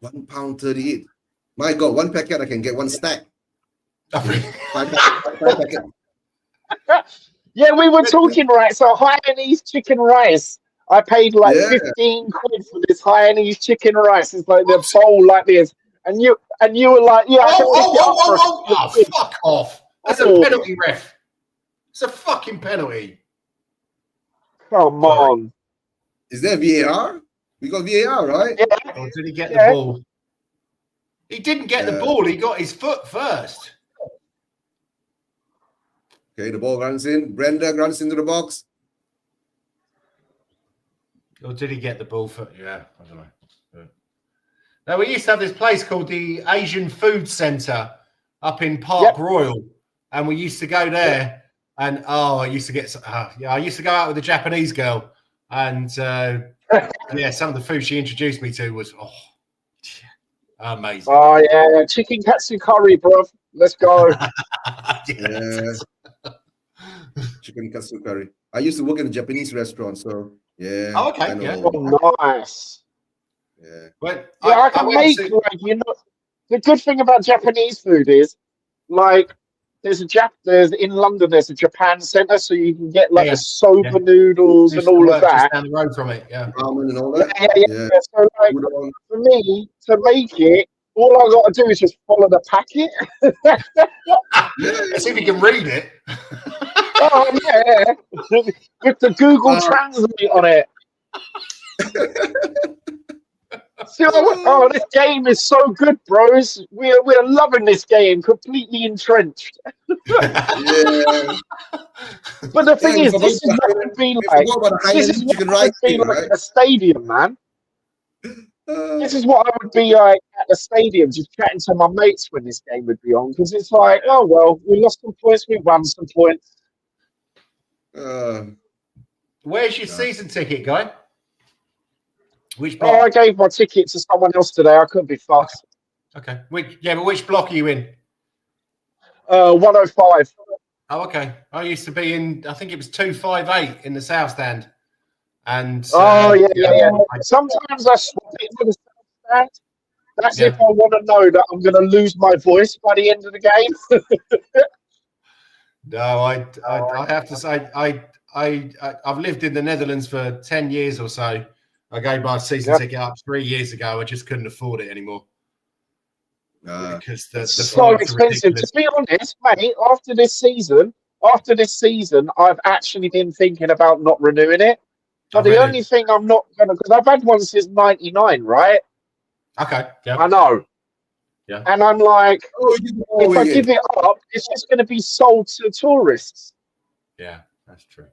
A: £1.38. My God, one packet I can get one stack. Five packet.
B: Yeah, we were talking, right? So Hainanese chicken rice. I paid like 15 quid for this Hainanese chicken rice. It's like the bowl like this. And you were like, yeah, I can pick it up for
D: oh, fuck off. That's a penalty, ref. It's a fucking penalty.
B: Come on.
A: Is there VAR? We got VAR, right?
B: Yeah.
D: Or did he get the ball? He didn't get the ball. He got his foot first.
A: Okay, the ball runs in. Brenda runs into the box.
D: Or did he get the ball for? Yeah, I don't know. Now, we used to have this place called the Asian Food Centre up in Park Royal, and we used to go there. And I used to get, I used to go out with a Japanese girl, and yeah, some of the food she introduced me to was amazing.
B: Oh yeah, chicken katsu curry, bro. Let's go.
A: Chicken katsu curry. I used to work in a Japanese restaurant, so yeah.
D: Oh, okay.
B: Oh, nice.
A: Yeah.
D: But
B: I can make like, you know, the good thing about Japanese food is like there's in London there's a Japan centre, so you can get like the soba noodles and all of that.
D: Just down the road from it,
A: ramen and all that.
B: Yeah. So like for me to make it, all I got to do is just follow the packet.
D: Let's see if you can read it.
B: Oh yeah, with the Google Translate on it. This game is so good, bros. We're loving this game. Completely entrenched.
A: Yeah.
B: But the thing is, this is what would be like. This is what would be like at a stadium, man. This is what I would be like at the stadium, just chatting to my mates when this game would be on, because it's like, oh well, we lost some points, we won some points.
D: Where's your season ticket, guy? Which
B: block? Oh, I gave my ticket to someone else today. I couldn't be fucked.
D: Okay. But which block are you in?
B: 105.
D: Oh, okay. I used to be in, I think it was 258 in the South Stand. And
B: yeah. Sometimes I swap it to the South Stand. That's if I want to know that I'm going to lose my voice by the end of the game.
D: No, I have to say, I've lived in the Netherlands for 10 years or so. I gave my season ticket up 3 years ago. I just couldn't afford it anymore. Because the
B: so expensive. To be honest, mate, after this season, I've actually been thinking about not renewing it. But the only thing I'm not going to, because I've had one since '99, right?
D: Okay. Yeah.
B: I know.
D: Yeah.
B: And I'm like, if I give it up, it's just going to be sold to tourists.
D: Yeah, that's true.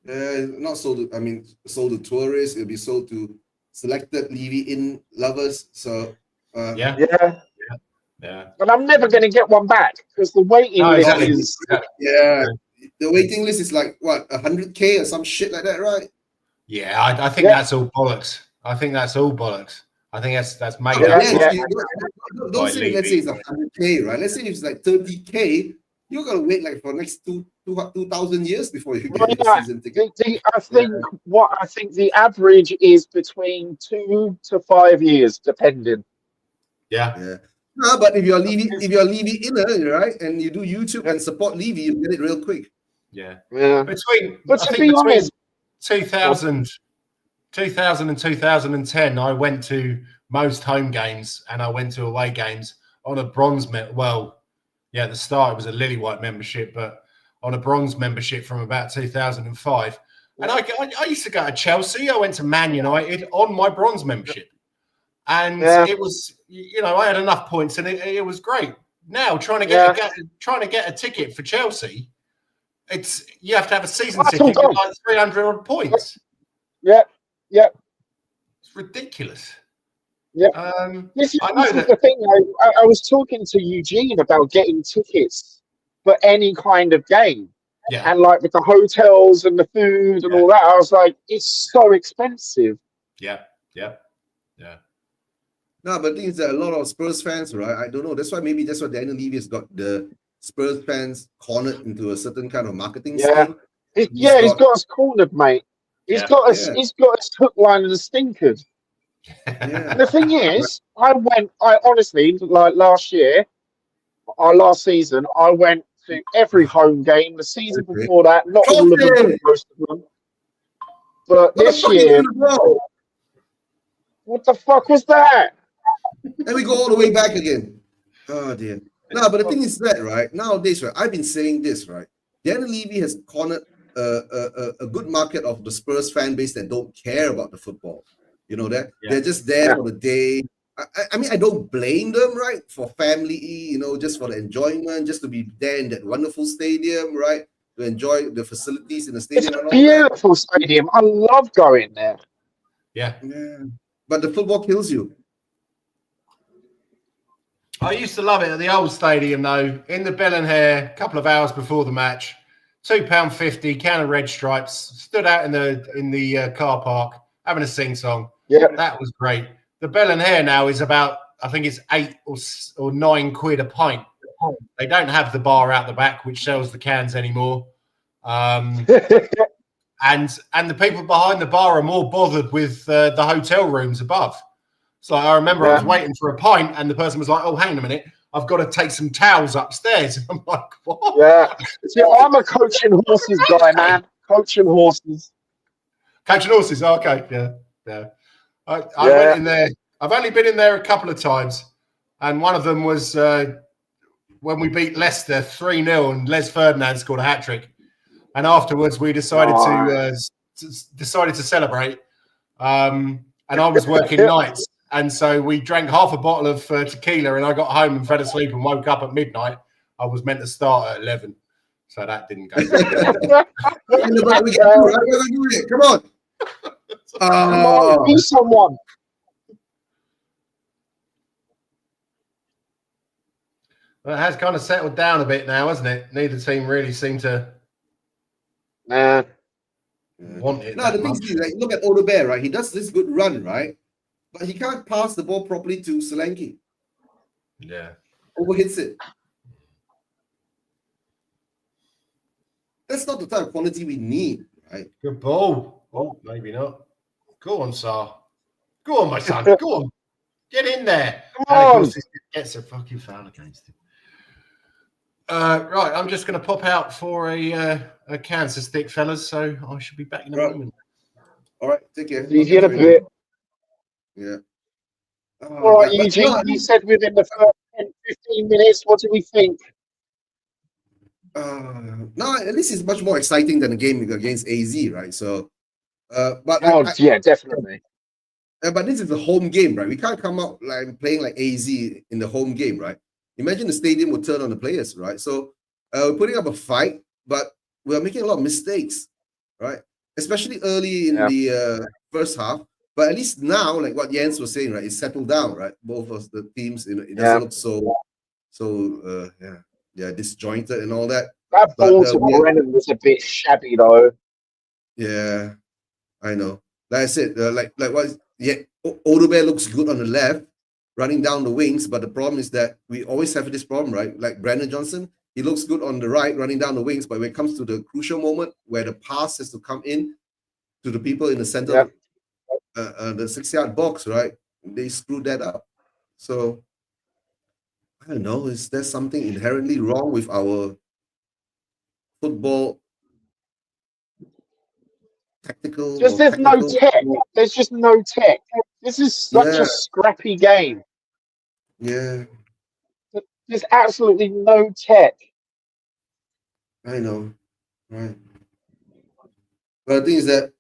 A: Not sold. Sold to tourists. It'll be sold to selected Levy-in lovers. So
D: yeah.
B: But I'm never going to get one back because the waiting list is.
A: Yeah, the waiting list is like what 100K or some shit like that, right?
D: Yeah, I think that's all bollocks. I think that's made up.
A: Don't say let's say it's 100K, right? Let's say it's like 30K. You're gonna wait like for next 2,000 years before you get your season ticket.
B: I think the average is between 2 to 5 years, depending.
A: Yeah. No, but if you're Levy inner, right, and you do YouTube and support Levy, you get it real quick.
D: Yeah.
B: Between
D: 2000 and 2010, I went to most home games and I went to away games on a bronze medal. Well, yeah, at the start it was a lily white membership, but on a bronze membership from about 2005. And I used to go to Chelsea. I went to Man United on my bronze membership. And it was, I had enough points and it was great. Now trying to get a ticket for Chelsea, you have to have a season ticket with like 300 points.
B: Yeah.
D: It's ridiculous.
B: Yeah.
D: I
B: This
D: know
B: is
D: that.
B: the thing. I was talking to Eugene about getting tickets for any kind of game.
D: Yeah,
B: And like with the hotels and the food and
D: Yeah.
B: all that, I was like, it's so expensive.
D: yeah.
A: No, but the thing is that a lot of Spurs fans, right? I don't know. That's why Daniel Levy has got the Spurs fans cornered into a certain kind of marketing
B: Yeah.
A: scheme.
B: He's got us cornered, mate. He's
D: Yeah.
B: got us.
A: Yeah.
B: He's got us hook, line, and stinkered.
A: Yeah.
B: And the thing is, I honestly, like last year, our last season, I went to every home game. The season
A: Okay.
B: before that, not all of them, but
A: Trophy!
B: most of them. But
A: What the
B: this
A: fuck you
B: year,
A: doing, bro?
B: what the fuck was that?
A: And we go all the way back again. Oh dear. No, but the thing is that, right? Nowadays, right? I've been saying this, right? Daniel Levy has cornered a good market of the Spurs fan base that don't care about the football. You know that?
D: Yeah.
A: They're just there
B: Yeah.
A: for the day. I mean, I don't blame them, right? For family, you know, just for the enjoyment, just to be there in that wonderful stadium, right? To enjoy the facilities in the
B: It's
A: stadium
B: a
A: and all that.
B: beautiful stadium. I love going there.
D: Yeah.
A: Yeah. But the football kills you.
D: I used to love it at the old stadium, though. In the Bell and Hare, a couple of hours before the match, £2.50, can of red stripes. Stood out in the car park having a sing song.
B: Yeah.
D: That was great. The Bell and Hare now is about, I think it's £8 or £9 a pint. They don't have the bar out the back, which sells the cans anymore. And the people behind the bar are more bothered with the hotel rooms above. So I remember I was waiting for a pint, and the person was like, "Oh, hang on a minute, I've got to take some towels upstairs." I'm like, "What?"
B: Yeah. See, I'm a coaching horses guy, man. Coaching horses.
D: Catching horses. Oh, okay, yeah. I
B: Yeah.
D: went in there. I've only been in there a couple of times, and one of them was when we beat Leicester 3-0, and Les Ferdinand scored a hat trick. And afterwards, we decided to celebrate. And I was working nights. And so we drank half a bottle of tequila, and I got home and fell asleep and woke up at midnight. I was meant to start at 11, so that didn't go.
A: We can do it. Come on.
B: Come on, be someone.
D: Well, it has kind of settled down a bit now, hasn't it? Neither team really seem to want it.
A: No, the thing is, like, look at Odebear, right? He does this good run, right? But he can't pass the ball properly to Solanke.
D: Yeah.
A: Overhits it. That's not the type of quality we need, right?
D: Good ball. Oh, maybe not. Go on, Sar. Go on, my son. Go on. Get in there.
B: Come
D: and of
B: on.
D: course, he gets a fucking foul against him. Right, I'm just going to pop out for a cancer stick, fellas. So I should be back in a moment.
A: All right, take care.
B: You get a bit.
A: Yeah.
B: All right, Eugene, you said within the first 10, 15 minutes, what do we think?
A: No, at least it's much more exciting than a game against AZ, right? So,
B: yeah, definitely.
A: But this is a home game, right? We can't come out like playing like AZ in the home game, right? Imagine the stadium would turn on the players, right? So we're putting up a fight, but we're making a lot of mistakes, right? Especially early in the first half. But at least now, like what Jens was saying, right, it's settled down, right? Both of the teams, it doesn't look so disjointed and all that.
B: That ball to Brennan was a bit shabby, though.
A: Yeah, I know. Like I said, Odebear looks good on the left, running down the wings, but the problem is that we always have this problem, right? Like Brandon Johnson, he looks good on the right, running down the wings, but when it comes to the crucial moment where the pass has to come in to the people in the center of the 6-yard box, right? They screwed that up. So I don't know. Is there something inherently wrong with our football tactical?
B: There's no tech. There's just no tech. This is such a scrappy game.
A: Yeah.
B: There's absolutely no tech.
A: I know. Right. But the thing is that,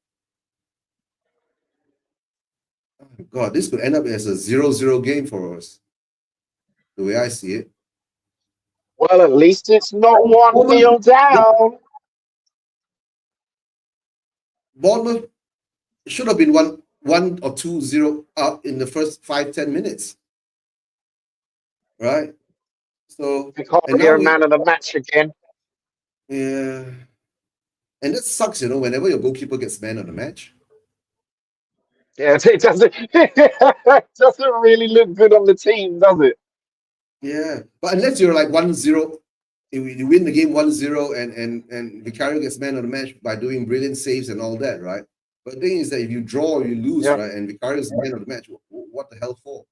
A: oh God, this could end up as a 0-0 game for us. The way I see it.
B: Well, at least it's not 1-0 down.
A: Bournemouth should have been 1 or 2-0 up in the first 5-10 minutes, right? So and now
B: Vicario man of the match again.
A: yeah, and that sucks, whenever your goalkeeper gets man of the match.
B: Yeah, it doesn't. It doesn't really look good on the team, does it?
A: Yeah, but unless you're like 1-0, you win the game 1-0, and Vicario gets man of the match by doing brilliant saves and all that, right? But the thing is that if you draw or you lose, right, and Vicario's man of the match, what the hell for?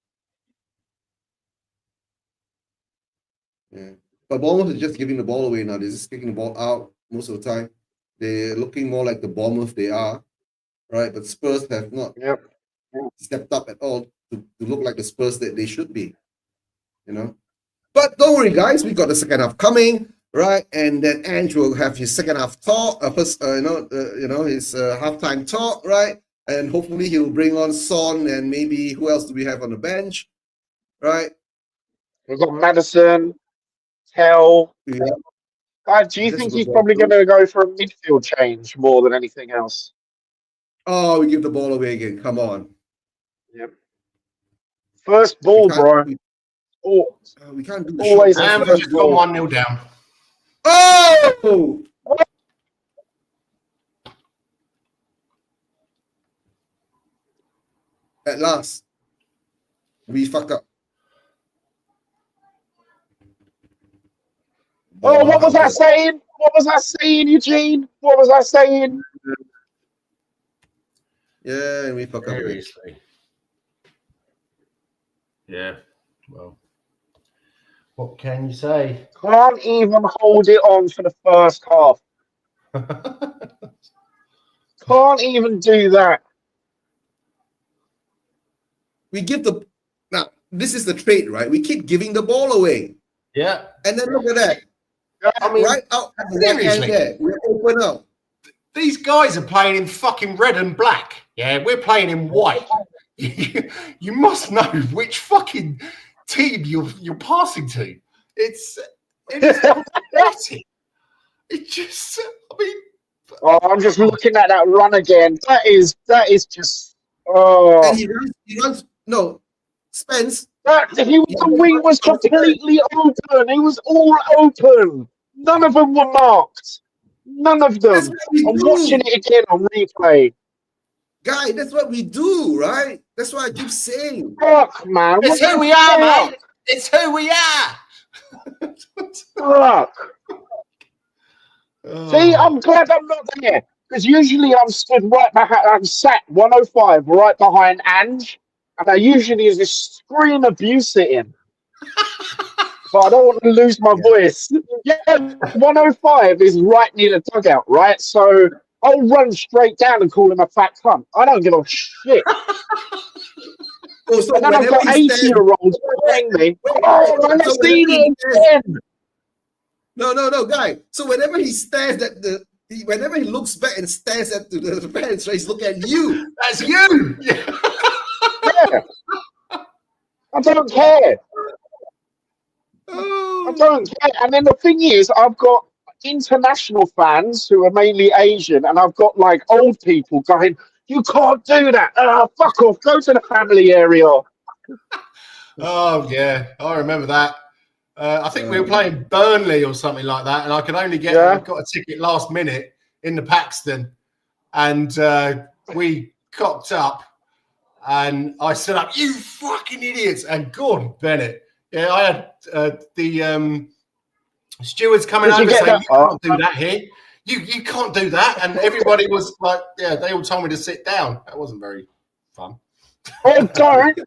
A: Yeah, but Bournemouth is just giving the ball away now. They're just kicking the ball out most of the time. They're looking more like the Bournemouth they are, right? But Spurs have not stepped up at all to look like the Spurs that they should be, But don't worry, guys. We got the second half coming, right? And then Ange will have his second half talk, his halftime talk, right? And hopefully he'll bring on Son and maybe who else do we have on the bench, right?
B: We've got Madison, Tell.
A: Yeah.
B: Do you think he's probably going to go for a midfield change more than anything else?
A: Oh, we give the ball away again. Come on.
B: Yep. First ball, bro.
A: We can't do the
B: always.
A: shot.
D: And we've just gone 1-0 down.
A: Oh! At last, we fuck up.
B: Oh, what was I saying? What was I saying, Eugene? What was I saying?
A: Yeah, and we fuck up.
D: Seriously. Yeah. Well, what can you say?
B: Can't even hold it on for the first half. Can't even do that.
A: We give now. This is the trait, right? We keep giving the ball away.
D: Yeah.
A: And then look at that.
D: I mean,
A: right out at the right hand there. We're open up.
D: These guys are playing in fucking red and black. Yeah, we're playing in white. You must know which fucking team you're passing to. It's pathetic. It just, I mean.
B: Oh, I'm just looking at that run again. That is just. Oh.
A: And he runs. No, Spence.
B: The wing was completely open. He was all open. None of them were marked. None of them. I'm watching it again on replay.
A: Guy, that's what we do, right? That's what I keep saying.
B: Fuck, man.
D: It's who we are, mate. It's who we are.
B: Fuck. See, I'm glad I'm not there. Because usually I'm stood right behind, I'm sat 105 right behind Ange. And I usually just scream abuse at him. But I don't want to lose my voice. Yeah, 105 is right near the dugout, right? So I'll run straight down and call him a fat cunt. I don't give a shit.
A: So
B: and then I've got 80-year-olds behind me. Oh, I've seen it again.
A: No, guy. So whenever he stares at whenever he looks back and stares at the fans, right, he's looking at you.
D: That's you.
B: Yeah. I don't care. I don't care. And then the thing is, I've got international fans who are mainly Asian, and I've got like old people going, "You can't do that. Fuck off. Go to the family area."
D: Oh yeah, I remember that. I think we were playing Burnley or something like that, and I could only got a ticket last minute in the Paxton, and we cocked up, and I stood up, "You fucking idiots!" And Gordon Bennett. Yeah, I had the stewards coming over saying, "You can't do that here. You can't do that." And everybody was like, "Yeah," they all told me to sit down. That wasn't very fun.
B: Oh, don't!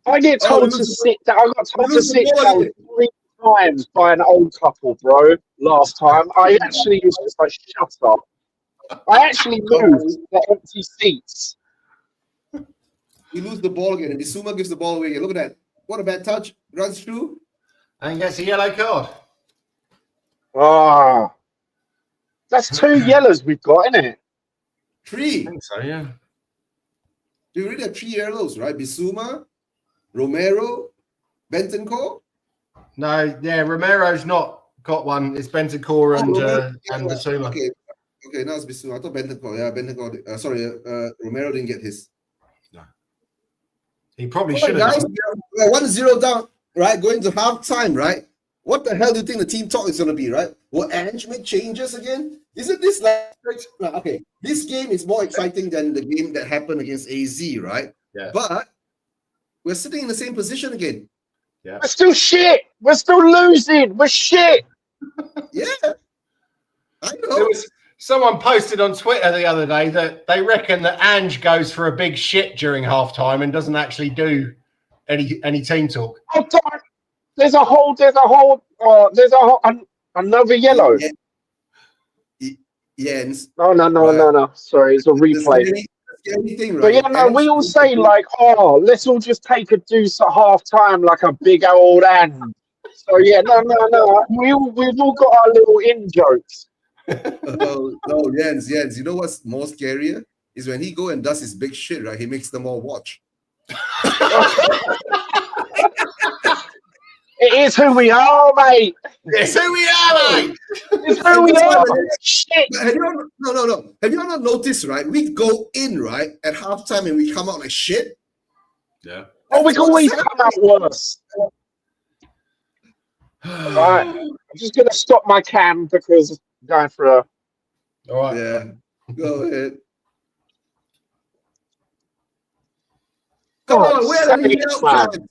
B: I get told to sit down. I got told to sit down 3 times by an old couple, bro. Last time, I actually was just like, "Shut up!" I actually moved the empty seats.
A: We lose the ball again, and Bissouma gives the ball away. Look at that. What a bad touch. Runs through.
D: And gets a yellow card.
B: Ah. That's 2 yellows we've got, isn't it?
A: 3.
D: I think so, yeah.
A: We already have 3 yellows, right? Bissouma, Romero, Bentancur.
D: No, yeah, Romero's not got one. It's Bentancur and Bissouma.
A: Okay. Okay, now it's Bissouma. I thought Bentancur. Yeah, Bentancur. Sorry, Romero didn't get his.
D: No. He probably
A: All
D: should
A: right,
D: have
A: guys,
D: done.
A: we are 1-0 down, right? Going to half-time, right? What the hell do you think the team talk is going to be, right? Will Ange make changes again? Isn't this like, okay, this game is more exciting than the game that happened against AZ, right?
D: Yeah.
A: But we're sitting in the same position again.
D: Yeah.
B: We're still shit. We're still losing. We're shit.
A: Yeah. I
D: There
A: know.
D: was someone posted on Twitter the other day that they reckon that Ange goes for a big shit during halftime and doesn't actually do any team talk.
B: Oh, God. There's another yellow.
A: Jens.
B: No. Sorry, it's a replay.
A: The scary thing, right?
B: But yeah, no, we all say like, oh, let's all just take a deuce at half time like a big old Ange. So yeah, no. We've all got our little in jokes.
A: No, Jens. You know what's more scarier is when he go and does his big shit, right? He makes them all watch.
B: It is who we are, mate.
D: It's who we are, mate.
B: It's who we are. Shit.
A: Have you not noticed, right? We go in, right, at halftime and we come out like shit.
D: Yeah.
B: Oh, we can always come out worse. Right. I'm just going to stop my cam because I'm going for a...
D: All right.
A: Yeah. Go ahead. Come on, we're the leave you out chance.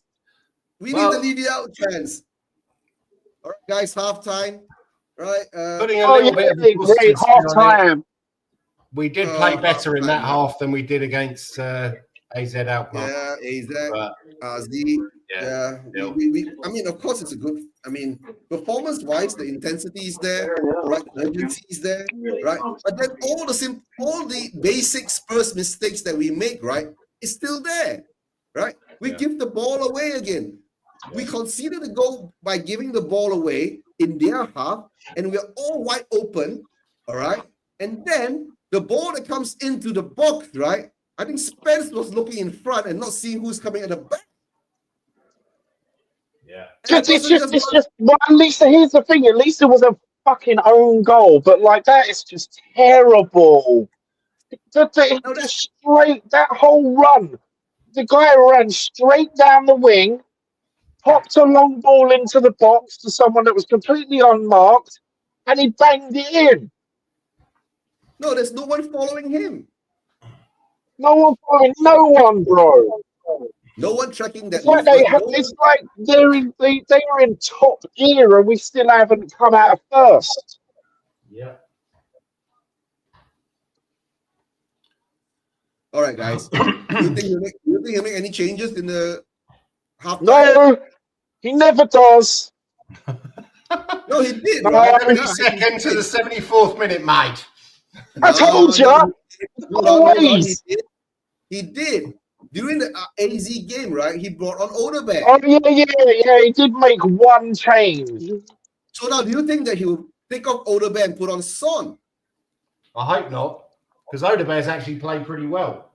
A: We need the leave you out chance. All right, guys, halftime. Right.
D: Putting a little bit of a
B: great half time.
D: We did play better in that half than we did against AZ Alkmaar.
A: Yeah, AZ, AZ. Yeah. I mean, of course, it's a good. I mean, performance-wise, the intensity is there, right? The urgency is there, right? But then all the basic Spurs mistakes that we make, right, is still there, right? We give the ball away again. We conceded a goal by giving the ball away in their half, and we're all wide open, all right? And then the ball that comes into the box, right? I think Spence was looking in front and not seeing who's coming at the back.
D: Yeah.
B: It's just. Well, at least here's the thing. At least it was a fucking own goal, but like that is just terrible. That whole run. The guy ran straight down the wing, popped a long ball into the box to someone that was completely unmarked, and he banged it in.
A: No, there's no one following him.
B: No one following, no one, bro.
A: No one tracking that.
B: It's like they were in top gear and we still haven't come out of first.
D: Yeah.
A: All right, guys. Do you think he'll make any changes in the half?
B: No, he never does.
A: No, he did.
B: No,
A: right?
D: 72nd to the 74th minute, mate.
B: I told you. Always.
A: He did. During the AZ game, right? He brought on Odeberg.
B: Oh, yeah. He did make one change.
A: So now, do you think that he will take off Odeberg and put on Son?
D: I hope not, because Odeberg's actually played pretty well.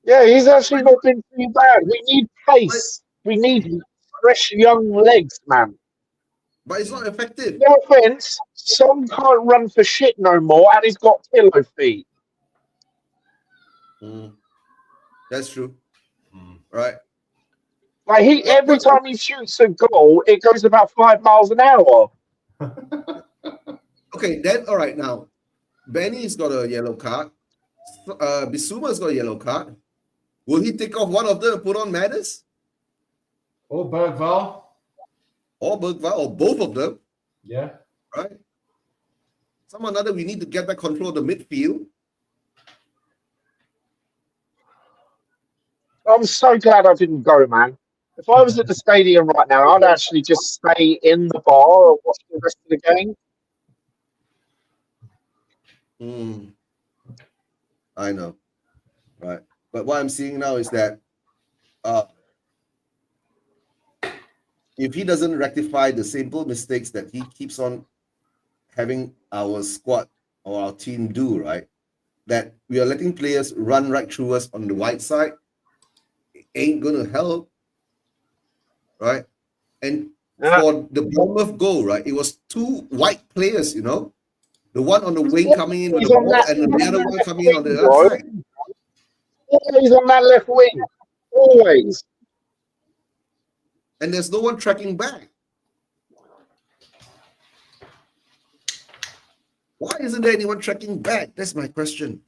B: Yeah, he's actually not been too bad. We need pace. We need fresh young legs, man.
A: But it's not effective.
B: No offense, Son can't run for shit no more, and he's got pillow feet.
A: That's true. Right.
B: Like every time he shoots a goal, it goes about 5 miles an hour.
A: Okay, then all right now. Benny's got a yellow card. Bissouma's got a yellow card. Will he take off one of them and put on Maddis?
D: Or Bergvall.
A: Or Bergvall, or both of them.
D: Yeah.
A: Right? Someone other, we need to get back control of the midfield.
B: I'm so glad I didn't go, man. If I was at the stadium right now, I'd actually just stay in the bar and watch the rest of the game.
A: I know. Right. But what I'm seeing now is that if he doesn't rectify the simple mistakes that he keeps on having our squad or our team do, right? That we are letting players run right through us on the wide side, it ain't gonna help, right? And for the Bournemouth goal, right? It was two white players, you know, The one on the wing coming in with
B: He's
A: the
B: on
A: ball,
B: that-
A: and the other one coming in on the
B: bro.
A: other side.
B: Always on that left wing. Always.
A: And there's no one tracking back. Why isn't there anyone tracking back? That's my question.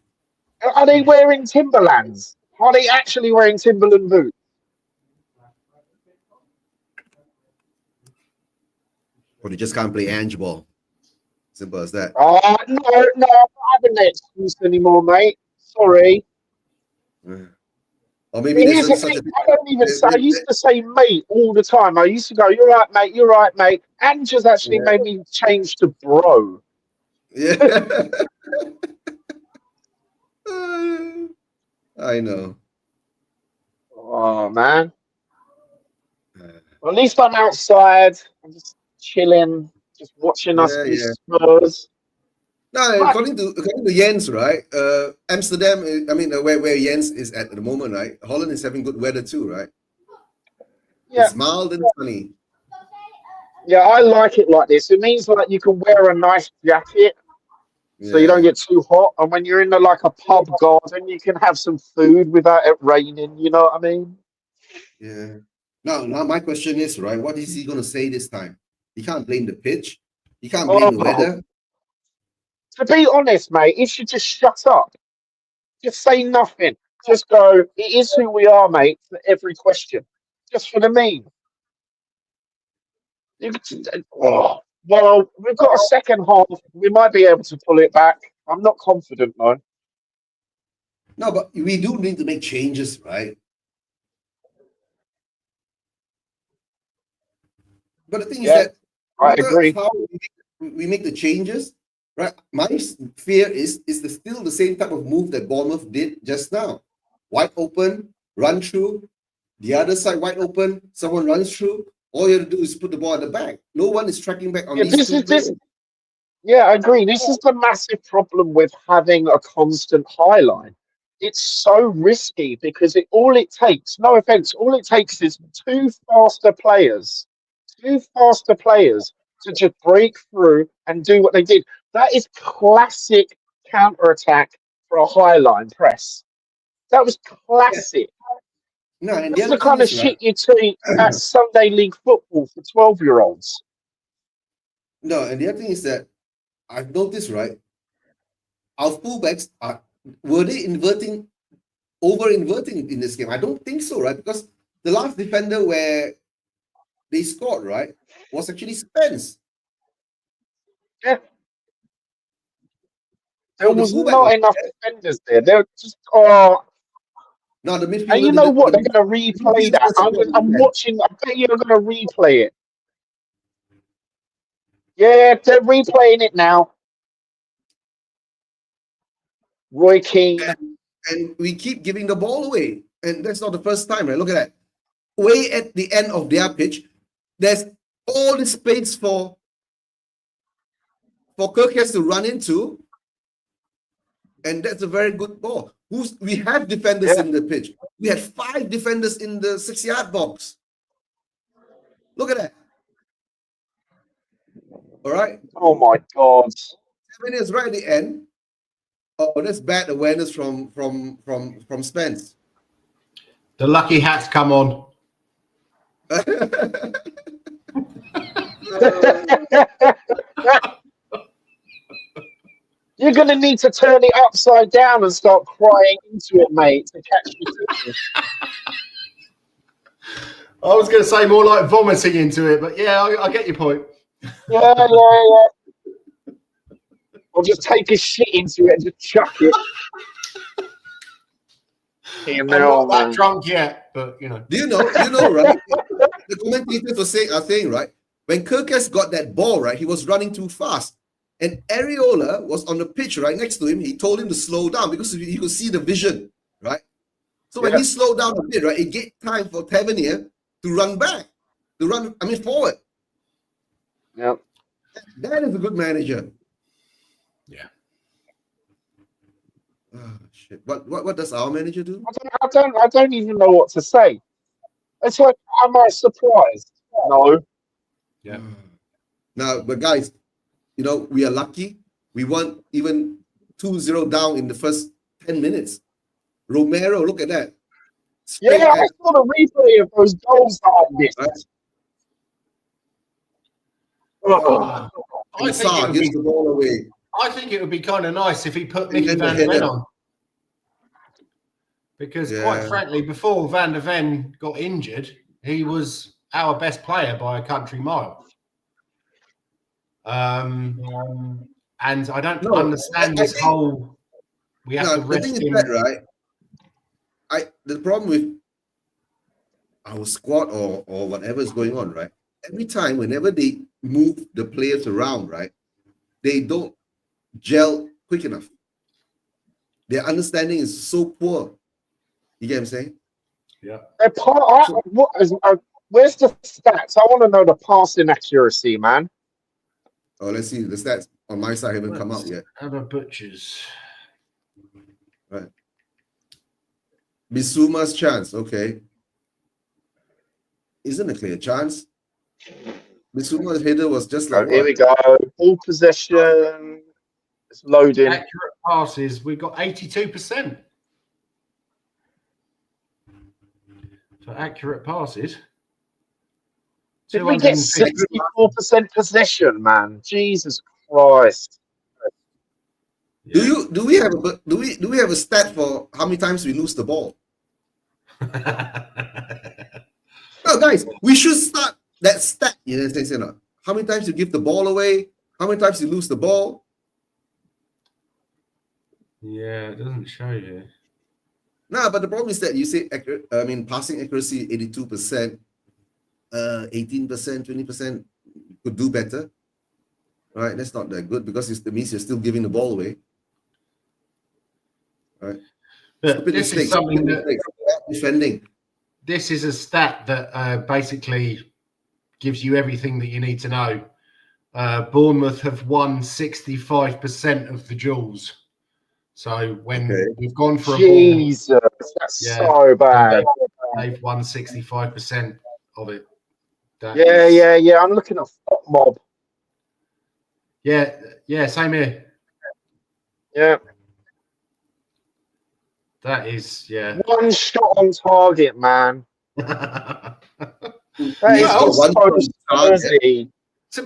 B: Are they wearing Timberlands? Are they actually wearing Timberland boots?
A: Or they just can't play Ange ball. Simple as that.
B: No, I'm not having that excuse anymore, mate. Sorry.
A: Or maybe
B: Here's the
A: there's such
B: thing,
A: a
B: I don't even say, I used to say mate all the time. I used to go, you're right, mate, you're right, mate. And just actually made me change to bro.
A: Yeah. I know.
B: Oh, man. Well, at least I'm outside. I'm just chilling, just watching us
A: Yeah,
B: be
A: yeah.
B: Spurs.
A: No, according to Jens, right? Amsterdam, I mean, where Jens is at the moment, right? Holland is having good weather too, right?
B: Yeah.
A: It's mild and sunny.
B: Yeah, I like it like this. It means like you can wear a nice jacket so you don't get too hot. And when you're in like a pub garden, you can have some food without it raining. You know what I mean?
A: Yeah. Now my question is, right? What is he going to say this time? He can't blame the pitch. He can't blame the weather.
B: To be honest, mate, he should just shut up. Just say nothing. Just go, it is who we are, mate, for every question. Just for the meme. Well, we've got a second half. We might be able to pull it back. I'm not confident, though.
A: No, but we do need to make changes, right? But the thing is that
B: I agree.
A: how we make the changes, right? My fear is still the same type of move that Bournemouth did just now. Wide open, run through, the other side wide open, someone runs through. All you have to do is put the ball at the back. No one is tracking back on these two players.
B: Yeah, I agree. This is the massive problem with having a constant high line. It's so risky because all it takes, no offense, all it takes is two faster players to just break through and do what they did. That is classic counter-attack for a high line press. That was classic.
A: No, and
B: That's the kind of shit you see at Sunday League football for 12-year-olds.
A: No, and the other thing is that I've noticed, right? Our fullbacks were they over-inverting in this game? I don't think so, right? Because the last defender where they scored, right, was actually Spence.
B: Yeah. There was not enough defenders there. They're just
A: no, the midfielder.
B: And you know what? They're going to replay that. I'm watching. I bet you're going to replay it. Yeah, they're replaying it now. Roy Keane.
A: And we keep giving the ball away. And that's not the first time, right? Look at that. Way at the end of their pitch, there's all the space for Kirkes to run into. And that's a very good ball. We have defenders in the pitch. We had 5 defenders in the 6-yard box. Look at that. All right.
B: Oh my God.
A: 7 is right at the end. Oh, that's bad awareness from Spence.
D: The lucky hats come on.
B: You're going to need to turn it upside down and start crying into it, mate, to catch you.
D: I was going to say more like vomiting into it, but yeah, I get your point.
B: Yeah. Or just take a shit into it and just chuck it.
D: I'm not that drunk yet, but you know.
A: Do you know, right? The commentators are saying, right? When Kirkes got that ball, right, he was running too fast. And Areola was on the pitch right next to him. He told him to slow down because he could see the vision, right? So when he slowed down a bit, right, it gave time for Tavernier to run back, forward.
B: Yeah.
A: That is a good manager.
D: Yeah.
A: Oh, shit. What does our manager do?
B: I don't even know what to say. It's like, am I surprised? No.
D: Yeah.
A: Now, but guys, you know, we are lucky We won even 2-0 down in the first 10 minutes. Romero, look at that. Straight
B: Yeah, I
A: at,
B: saw the replay of those goals that I missed.
A: right?
B: Oh,
D: I
A: And
D: think it
A: Sarr
D: would
A: gives
D: be.
A: the ball away.
D: I think it would be kind of nice if he put
A: And
D: Mickey
A: then the
D: Van der Ven
A: header.
D: on, because quite
A: Yeah.
D: frankly, before Van der Ven got injured, he was our best player by a country mile. And I don't understand
A: I
D: this
A: think,
D: whole. We have to
A: the
D: rest
A: thing is
D: him.
A: that, right? The problem with our squad or whatever is going on, right? Every time, whenever they move the players around, right, they don't gel quick enough. Their understanding is so poor. You get what I'm saying?
D: Yeah.
B: Where's the stats? I want to know the passing accuracy, man.
A: Oh, let's see. The stats on my side haven't come out yet.
D: Other butchers.
A: Right. Bisuma's chance. Okay. Isn't a clear chance. Bisuma's header was just like
B: Here we go. Ball possession. It's loading.
D: Accurate passes. We've got 82%. For accurate passes.
B: Did we get 64% possession, man? Jesus Christ.
A: Do we have a stat for how many times we lose the ball? No, guys, we should start that stat. You know, how many times you give the ball away? How many times you lose the ball?
D: Yeah, it doesn't show you.
A: No, but the problem is that you say passing accuracy 82%, 18%, 20% could do better. Right? That's not that good because it means you're still giving the ball away. Right?
D: But this is something that
A: defending.
D: This is a stat that basically gives you everything that you need to know. Bournemouth have won 65% of the duels. So when we've gone for a
B: Jesus, that's so bad.
D: They've won 65% of it.
B: Yeah. I'm looking at Foot Mob.
D: Yeah, same here.
B: Yeah.
D: That is, yeah.
B: One shot on target, man. That is so easy.
D: To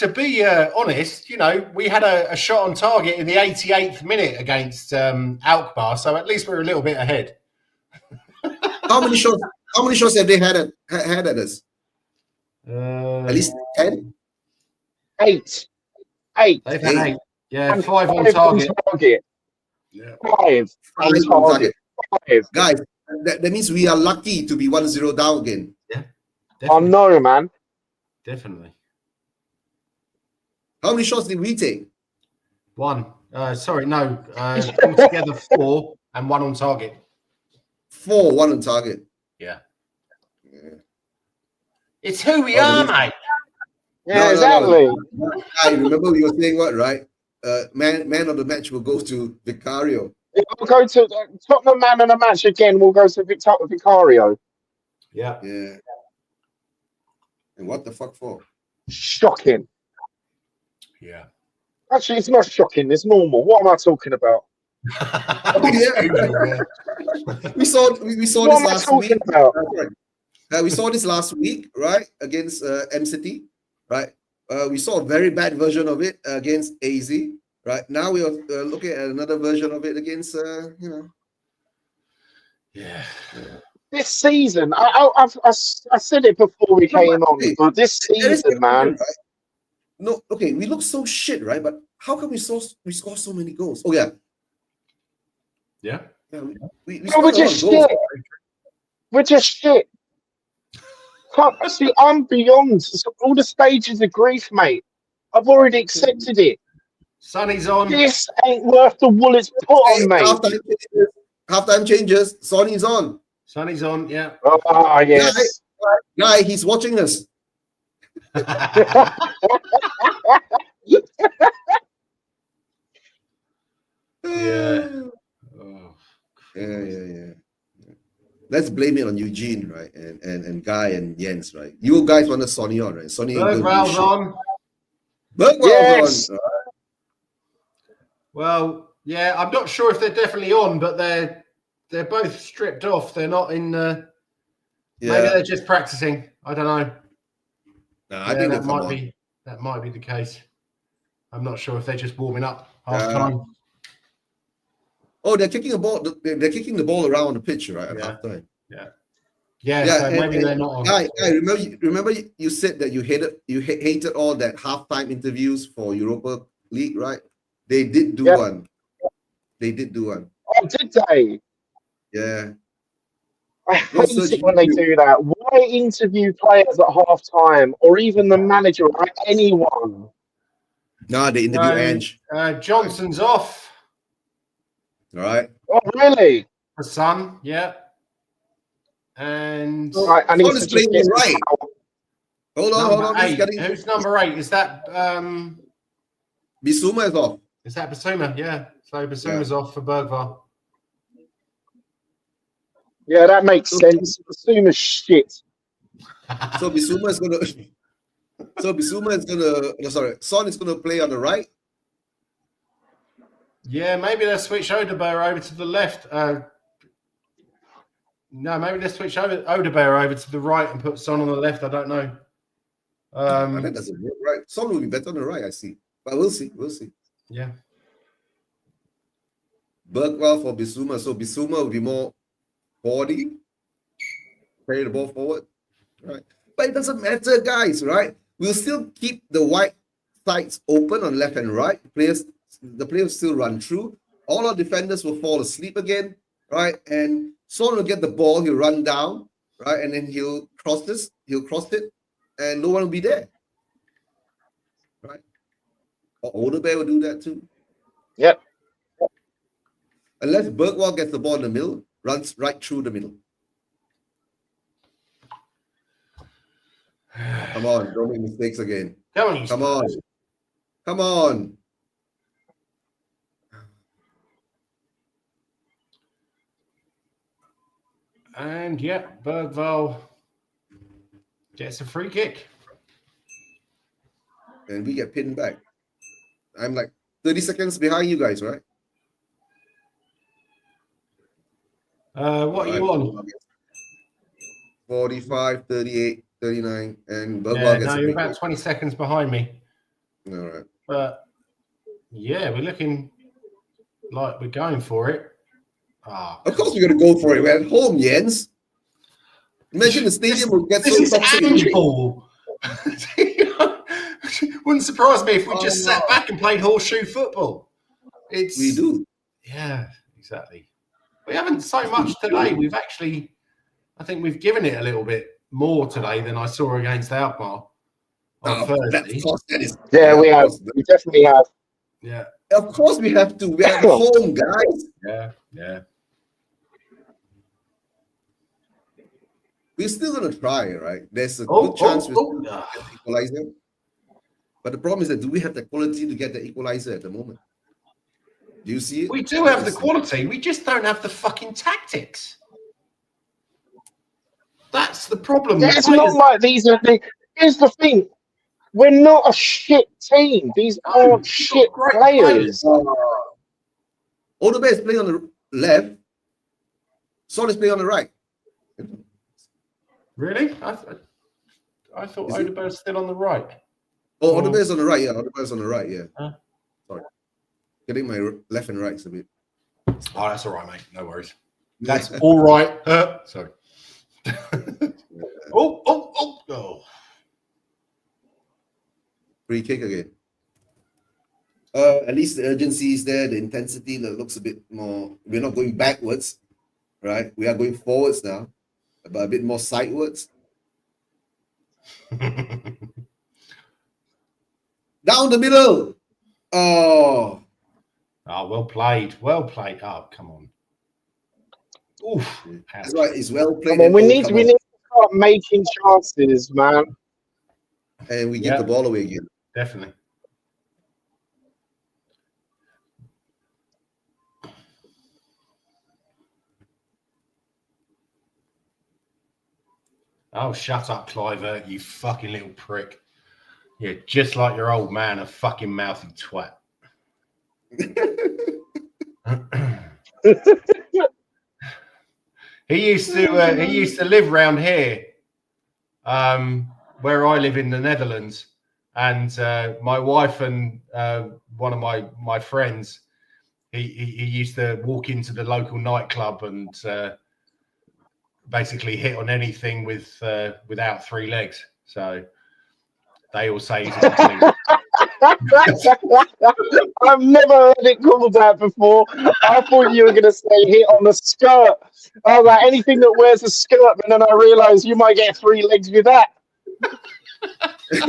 D: be honest, you know, we had a shot on target in the 88th minute against Alkmaar, so at least we're a little bit ahead.
A: How many shots have they had at us? At least 10?
B: 8.
D: They've had 8. Yeah, and 5 on target.
B: Yeah. 5
A: on target. 5. Guys, that means we are lucky to be 1-0 down again.
D: Yeah.
B: I know, man.
D: Definitely.
A: How many shots did we take?
D: 1. Sorry, no. Altogether 4 and 1 on target.
A: 4, 1 on target.
D: Yeah. It's who we are, mate.
B: Yeah, exactly.
A: I remember we were saying what, right? Man of the match will go to Vicario.
B: We'll go to Tottenham man of the match again. We'll go to Vicario.
D: Yeah.
A: Yeah. And what the fuck for?
B: Shocking.
D: Yeah.
B: Actually, it's not shocking. It's normal. What am I talking about?
A: We saw this last week. We saw this last week, right? Against M City, right? We saw a very bad version of it against AZ, right? Now we are looking at another version of it against,
D: Yeah.
B: This season, I said it before we came on, but this season, man.
A: Right? No, okay, we look so shit, right? But how come we score so many goals? Oh yeah.
D: Yeah.
B: We're just shit. We're just shit. See, I'm beyond all the stages of grief, mate. I've already accepted it.
D: Sonny's on.
B: This ain't worth the wool it's put on, mate.
A: Halftime changes. Sonny's on.
D: Sonny's on, yeah.
B: Oh, yes.
A: Guy, he's watching us.
D: Yeah.
A: Yeah. Let's blame it on Eugene, right? And Guy and Jens, right? You guys wanted Sonny on, right? Sonny
D: Bergwell's on.
A: Bergwell's on.
D: Well, yeah, I'm not sure if they're definitely on, but they're both stripped off. They're not in. Maybe they're just practicing. I don't know.
A: Nah, I think
D: that might be the case. I'm not sure if they're just warming up half time.
A: Oh, they're kicking the ball. They're kicking the ball around the pitch, right? At half time.
D: Yeah. So maybe they're not on.
A: I remember you said that you hated all that halftime interviews for Europa League, right? They did do one. They did do one.
B: Oh, did they?
A: Yeah.
B: I hate it when they do that. Why interview players at half time or even the manager or anyone?
A: No, they interview Ange.
D: Johnson's off.
A: All right.
B: Oh, really?
D: The Sun, yeah. And
B: Right, I need
A: Son
B: to
A: is
B: just
A: playing
B: get
A: right. Hold on.
D: Who's number 8? Is that
A: Bissouma is off.
D: Is that Basuma? Yeah. So Basuma's off for Bergvall.
B: Yeah, that makes sense. Basuma's shit.
A: So Bissouma is gonna. Sorry, Son is gonna play on the right.
D: Yeah, maybe they'll switch Odebear over to the left. No, maybe they'll switch Odebear over to the right and put Son on the left. I don't know.
A: That doesn't work, right? Son will be better on the right, I see. But we'll see.
D: Yeah.
A: Bergwall for Bissouma. So Bissouma will be more body, carry the ball forward, right? But it doesn't matter, guys, right? We'll still keep the wide sides open on left and right. The players still run through. All our defenders will fall asleep again, right? And Son will get the ball, he'll run down, right? And then he'll cross it, and no one will be there, right? Or Odebear will do that too.
B: Yep.
A: Unless Bergwall gets the ball in the middle, runs right through the middle. Come on, don't make mistakes again. Come on.
D: And Bergvall gets a free kick.
A: And we get pinned back. I'm like 30 seconds behind you guys, right?
D: What are you on?
A: 45, 38, 39, and Bergwall gets
D: you're about 20 seconds behind me.
A: All right.
D: But yeah, we're looking like we're going for it.
A: Of course we're going to go for it. We're at home, Jens. Imagine the stadium will get so toxic.
D: This is Ange ball. Wouldn't surprise me if we just sat back and played horseshoe football.
A: We do.
D: Yeah, exactly. We haven't so much today. I think we've given it a little bit more today than I saw against Alkmaar on Thursday.
B: We have. We definitely have.
D: Yeah.
A: Of course we have to. We're at home, guys.
D: Yeah.
A: We're still going to try, right? There's a good chance we're still going to get the equalizer. But the problem is that do we have the quality to get the equalizer at the moment? Do you see it?
D: We do have the quality. We just don't have the fucking tactics. That's the problem.
B: It's not like these are the. Here's the thing. We're not a shit team. These aren't shit players.
A: Odebear is playing on the left. Son is playing on the right.
D: Really? I thought Odebear is still on the right.
A: Oh, Odebear is on the right. Yeah, Odebear is on the right. Yeah. Sorry. Getting my left and right a bit.
D: Oh, that's all right, mate. No worries. That's all right. Sorry. Oh.
A: Free kick again. At least the urgency is there, the intensity that looks a bit more. We're not going backwards, right? We are going forwards now, but a bit more sidewards. Down the middle. Oh, well
D: played. Oh, come on. Oof.
A: That's right. It's well played.
B: We need to start making chances, man.
A: And we get the ball away again.
D: Definitely. Oh, shut up, Cliver, you fucking little prick. You're just like your old man, a fucking mouthy twat. He used to live round here, where I live in the Netherlands, and my wife and one of my friends, he used to walk into the local nightclub and basically hit on anything without 3 legs. So they all say he's a complete.
B: I've never heard it called that before. I thought you were going to say hit on the skirt. I was like, anything that wears a skirt, and then I realised you might get 3 legs with that.
A: You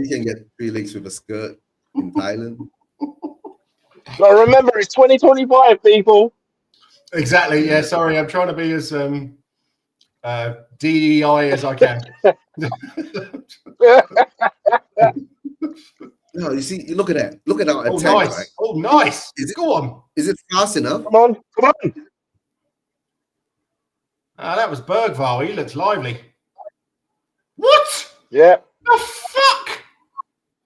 A: can get 3 legs with a skirt in Thailand.
B: But remember, it's 2025, people.
D: Exactly. Yeah. Sorry, I'm trying to be as DEI as I can.
A: No, you see, you look at that. Look at our
D: Oh,
A: attack.
D: nice.
A: Right?
D: Oh, nice. Go on.
A: Is it fast enough?
B: Come on, come on.
D: That was Bergvall. He looks lively. What?
B: Yeah.
D: The fuck?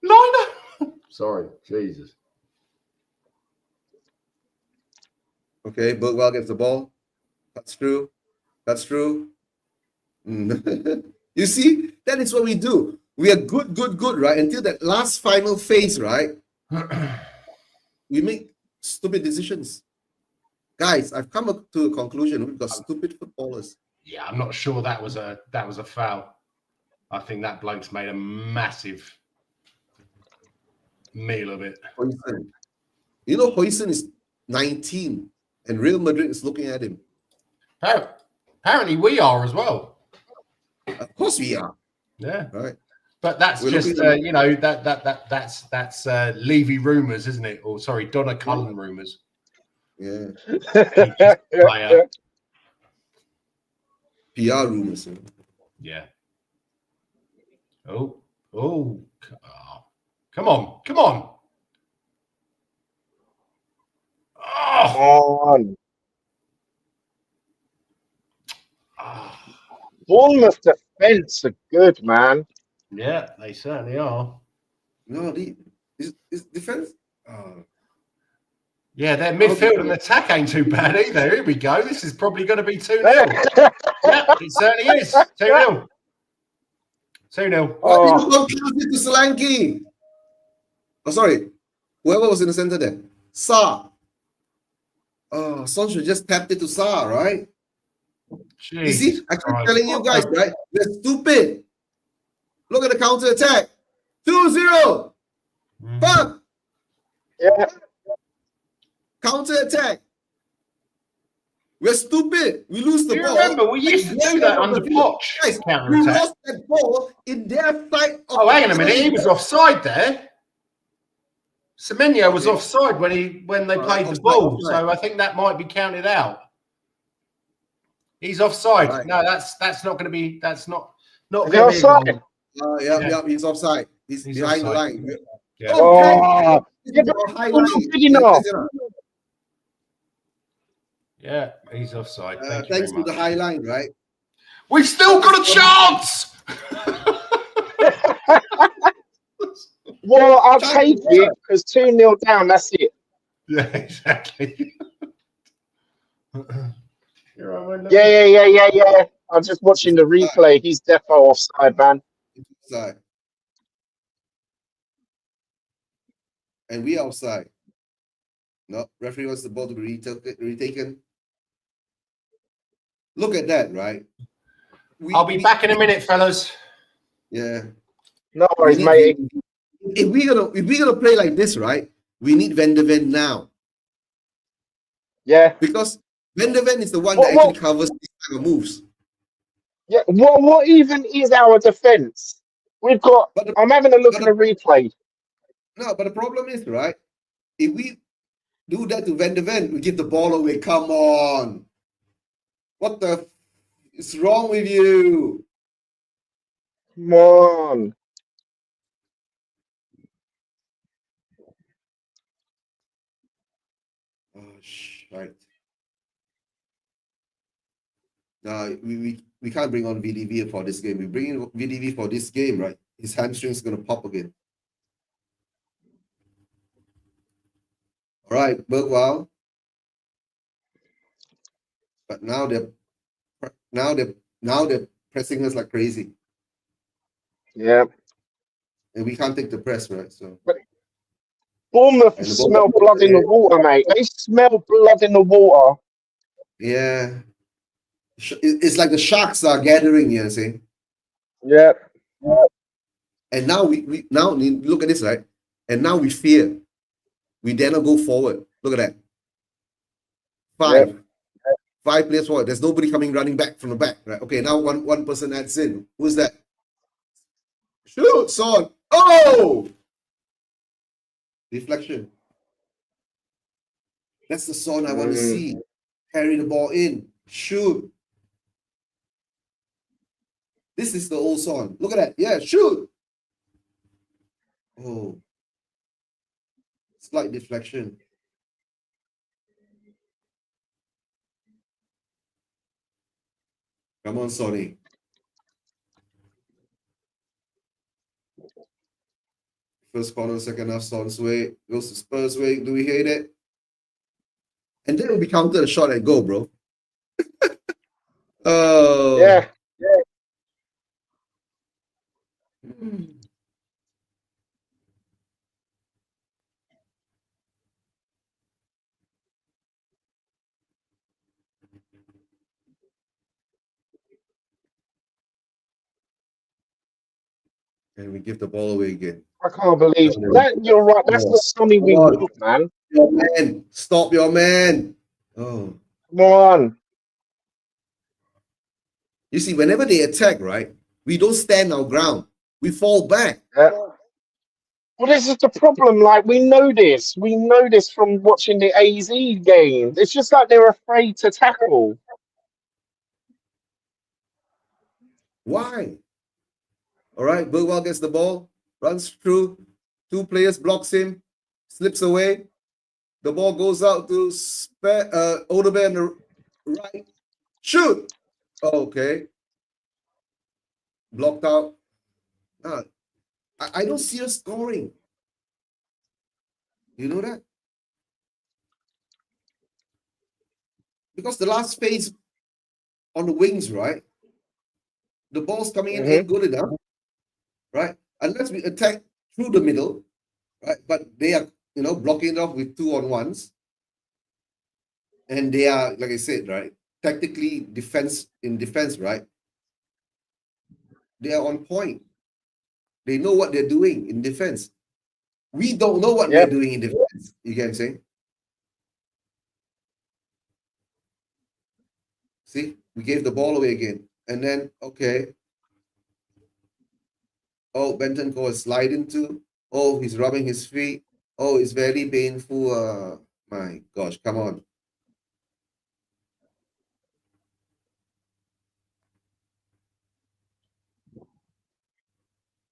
D: Liner. Sorry, Jesus.
A: Okay, Bergwall gets the ball. That's true. That's true. You see, that is what we do. We are good, right? Until that last final phase, right? We make stupid decisions. Guys, I've come up to a conclusion. We've got stupid footballers.
D: Yeah, I'm not sure that was a foul. I think that bloke's made a massive meal of it.
A: Huijsen. You know, Huijsen is 19 and Real Madrid is looking at him.
D: Apparently we are as well.
A: Of course we are.
D: Yeah.
A: Right.
D: But that's
A: We're
D: just
A: looking
D: that's Levy rumours, isn't it? Or sorry, Donna Cullen rumours.
A: Yeah. PR rumors.
D: Yeah. Oh. Come on. Oh.
B: Bournemouth defence are good, man.
D: Yeah, they certainly are.
A: No, is defense.
D: Yeah, their midfield and attack ain't too bad either. Here we go. This is probably going to be 2-0. Yeah, it certainly is. 2-0. 2-0.
A: Why did you go to Solanke? Oh, sorry. Whoever was in the center there. Sa. Oh, Son should just tapped it to Sa, right?
D: Jesus
A: you see, I keep telling you guys, right? They're stupid. Look at the counter attack. 2-0. Fuck.
B: Yeah.
A: Counter attack. We're stupid. We lose the ball.
D: Remember, we used to do that under Poch.
A: Guys, we lost that ball in their side.
D: Oh, hang on a minute. He was offside there. Semenyo was offside when they played the ball, so I think that might be counted out. He's offside. Right. No, that's not going to be. That's not going to be
B: offside.
A: Yeah, he's offside. He's behind the line.
D: Yeah.
B: Oh,
D: yeah, he's offside.
A: Thanks to the high line, right?
D: We've still got a chance.
B: Well, I'll take it because 2-0 down. That's it.
D: Yeah, exactly.
B: Yeah. I'm just watching the replay. He's defo offside, man.
A: Offside. And we outside. No, referee wants the ball to be retaken. Look at that, right?
D: I'll be back in a minute, fellas.
A: Yeah.
B: No worries, mate.
A: If we're gonna play like this, right? We need Van de Ven now.
B: Yeah.
A: Because Van de Ven is the one that actually covers these kind of moves.
B: Yeah. What even is our defense? We've got. I'm having a look at the replay.
A: No, but the problem is, right? If we do that to Van de Ven, we give the ball away. Come on. What the is wrong with you?
B: Come on.
A: Oh, right. No, we can't bring on VDV for this game. We bring in VDV for this game, right? His hamstring's gonna pop again. All right, Bergwijn. But now they're pressing us like crazy,
B: Yeah.
A: and we can't take the press, right? So
B: Bournemouth
A: and the
B: smell
A: ball,
B: blood in the water, mate. They smell blood in the water.
A: yeah, it's like the sharks are gathering. You know, see.
B: Yeah.
A: And now we now look at this, right? And now we fear. We dare not go forward. Look at that.
B: Yep.
A: Five players forward. There's nobody coming running back from the back, right? Okay, now one person adds in. Who's that? Shoot, Son. Oh! Deflection. That's the Son I want to see. Carry the ball in. Shoot. This is the old Son. Look at that. Yeah, shoot. Oh. Slight deflection. Come on, Sonny. First corner, second half, Son's way. Goes to Spurs' way. Do we hate it? And then we counted a shot and go, bro. Oh.
B: Yeah.
A: And we give the ball away again.
B: I can't believe that. You're right. That's the Sonny we want, man.
A: Your man. Stop your man. Oh.
B: Come on.
A: You see, whenever they attack, right, we don't stand our ground. We fall back.
B: Yeah. Well, this is the problem. Like, we know this. We know this from watching the AZ game. It's just like they're afraid to tackle.
A: Why? All right, Bergwijn gets the ball, runs through, two players, blocks him, slips away. The ball goes out to Odebear on the right. Shoot! Okay. Blocked out. I don't see us scoring. You know that? Because the last phase on the wings, right? The ball's coming in ain't good enough, right? Unless we attack through the middle, right? But they are, blocking it off with 2-on-1s. And they are, like I said, right? Tactically defense, right? They are on point. They know what they're doing in defense. We don't know what we're doing in defense. You get what I'm saying? See, we gave the ball away again. And then, okay. Oh, Bentancur is sliding too. Oh, he's rubbing his feet. Oh, it's very painful. My gosh, come on.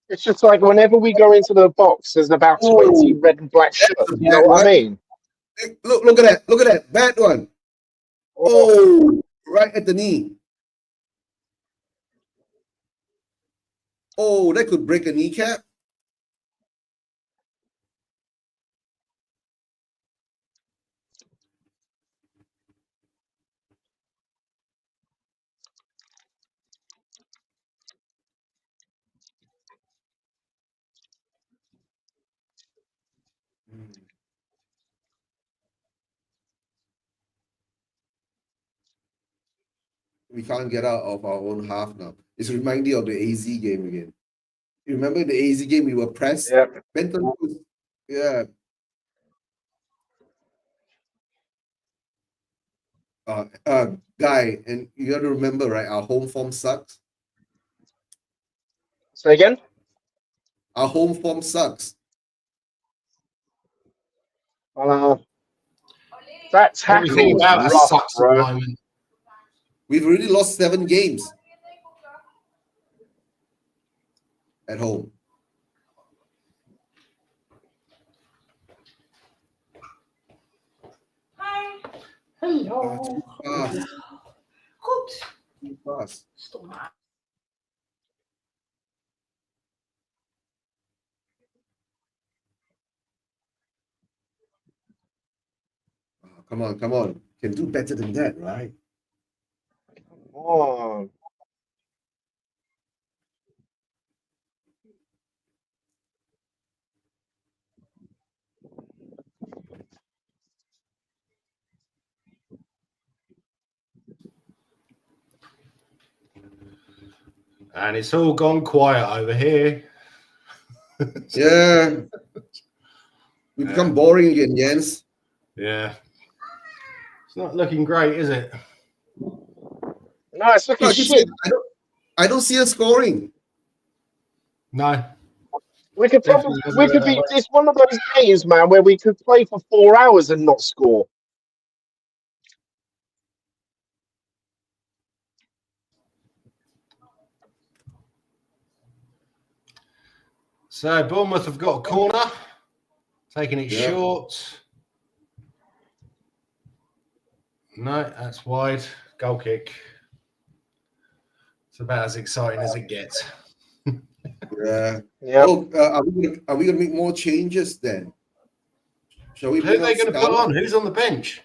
B: It's just like whenever we go into the box, there's about 20 red and black shirts. You know what I mean?
A: Look at that. Look at that. Bad one. Oh, right at the knee. Oh, that could break a kneecap. We can't get out of our own half now. It's reminding me of the AZ game again. You remember the AZ game? We were pressed.
B: Yeah.
A: Benton was, yeah. Guy, and you got to remember, right? Our home form sucks.
B: Say again?
A: Our home form sucks.
B: That tackle
D: Everything about
B: was
D: us
B: rough,
D: sucks at the
B: bro.
D: moment.
A: We've already lost 7 games at home.
E: Hello.
A: Too fast.
E: Goed.
A: Too fast.
E: Stom maar.
A: come on, come on. Can do better than that, right?
B: Oh,
D: And it's all gone quiet over here.
A: Yeah. We become boring again, Jens.
D: Yeah. It's not looking great, is it?
B: no, it's looking
A: No, I keep
B: shit.
A: saying, I don't see us scoring.
D: No.
B: We could probably,
D: Definitely doesn't
B: we
D: look
B: could
D: that
B: be.
D: way.
B: It's one of those games, man, where we could play for 4 hours and not score.
D: So Bournemouth have got a corner, taking it
A: Yeah.
D: short. No, that's wide. Goal kick. It's about as exciting as it gets.
A: Yeah.
B: Yeah.
A: Oh, are we gonna make more changes then? Shall we
D: Who are
A: bring
D: they
A: on
D: going to put
A: Scarlett?
D: on? Who's on the bench?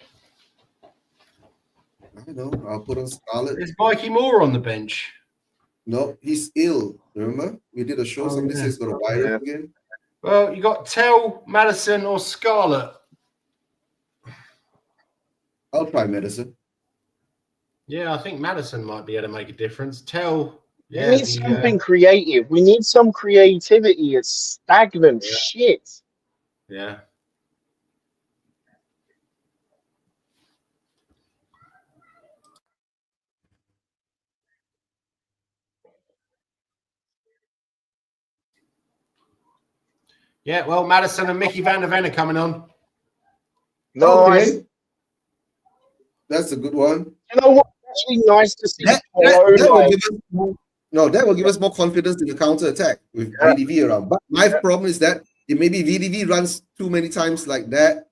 A: I don't know. I'll put on Scarlett.
D: Is Mikey Moore on the bench?
A: No, he's ill. Remember? We did a show.
D: Oh,
A: Somebody
D: yeah.
A: says got a virus
B: Yeah.
A: again.
D: Well, you got Tell, Madison, or Scarlett.
A: I'll try medicine.
D: Yeah, I think Madison might be able to make a difference. Tell,
B: We
D: yeah,
B: need something creative. We need some creativity. It's stagnant
D: Yeah.
B: shit.
D: yeah. Yeah, well, Madison and Mickey Van der Ven are coming on.
B: Nice.
A: Okay. That's a good one.
B: You know what? Actually, nice to see
A: That
B: Polo,
A: will
B: like,
A: give us more, no, that will give us more confidence in the counter attack with
B: Yeah.
A: VDV around. But my problem is that if maybe VDV runs too many times like that,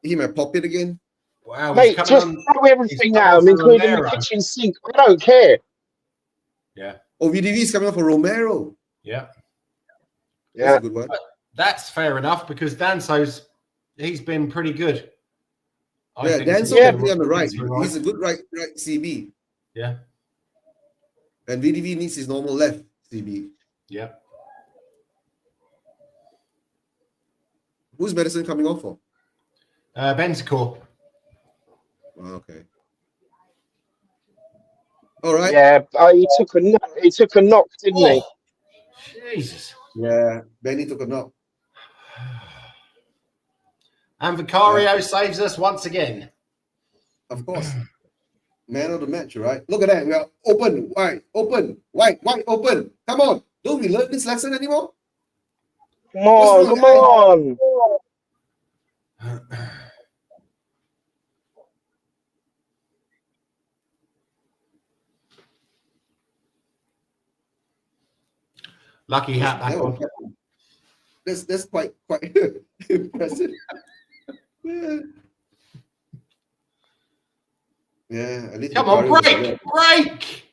A: he might pop it again.
D: Wow,
B: mate,
D: he's
B: just
D: coming on.
B: throw everything
D: coming
B: at
D: on
B: him,
D: for
B: including the
D: Romero.
B: kitchen sink. I don't care.
D: Yeah,
A: Oh, VDV is coming up for Romero.
D: yeah.
A: That's
B: Yeah.
A: a good one.
D: That's fair enough because he's been pretty good. I
A: Yeah,
D: think
A: Dan's
D: since
A: can
D: the-
A: play on the right.
D: since we
A: He's a good right CB.
D: Yeah,
A: And VDV needs his normal left CB.
D: yeah.
A: Who's Madison coming off for?
D: Bentacore.
A: Oh, okay. All right.
B: Yeah, he took a knock, didn't he?
D: Oh, Jesus.
A: Yeah, Benny took a knock.
D: And Vicario saves us once again.
A: Of course. Man of the match, right? Look at that. We are open, wide, open. Come on. Don't we learn this lesson anymore?
B: Come on, come on.
D: Lucky hat back on.
A: That's quite impressive. Yeah. Yeah, at least
D: Come on,
A: Vicario was
D: break!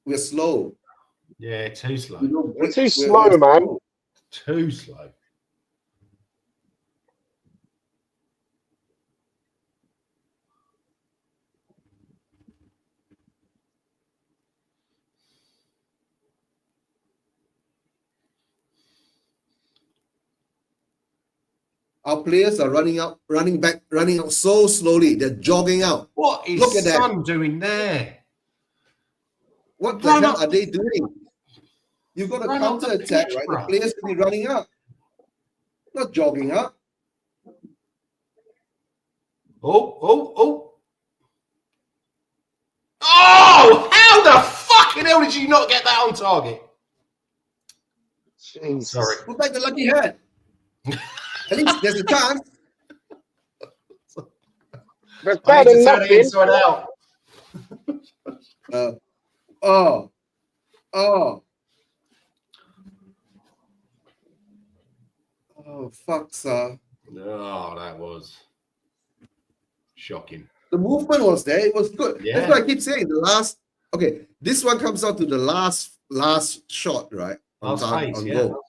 A: We're slow.
D: Yeah, too slow.
B: We're too slow, man.
D: Too slow.
A: Our players are running out so slowly. They're jogging out.
D: What is
A: Look at that.
D: Son doing there?
A: What the
D: Run
A: hell
D: up
A: are they doing? You've got a
D: Run up the
A: counter attack,
D: pitch,
A: right?
D: bro.
A: The players should be running up, not jogging up.
D: Oh! Oh! How the fucking hell did you not get that on target?
B: Jesus.
D: Sorry.
A: Put back the lucky hat. At least there's a chance.
B: That's
D: I
B: better
D: need to
B: than
D: turn it
B: nothing.
D: inside out.
A: Oh, fuck, sir.
D: Oh, that was shocking.
A: The movement was there. It was good.
D: Yeah.
A: That's what I keep saying. Okay, this one comes out to the last shot, right?
D: Last phase,
A: on
D: yeah.
A: goal.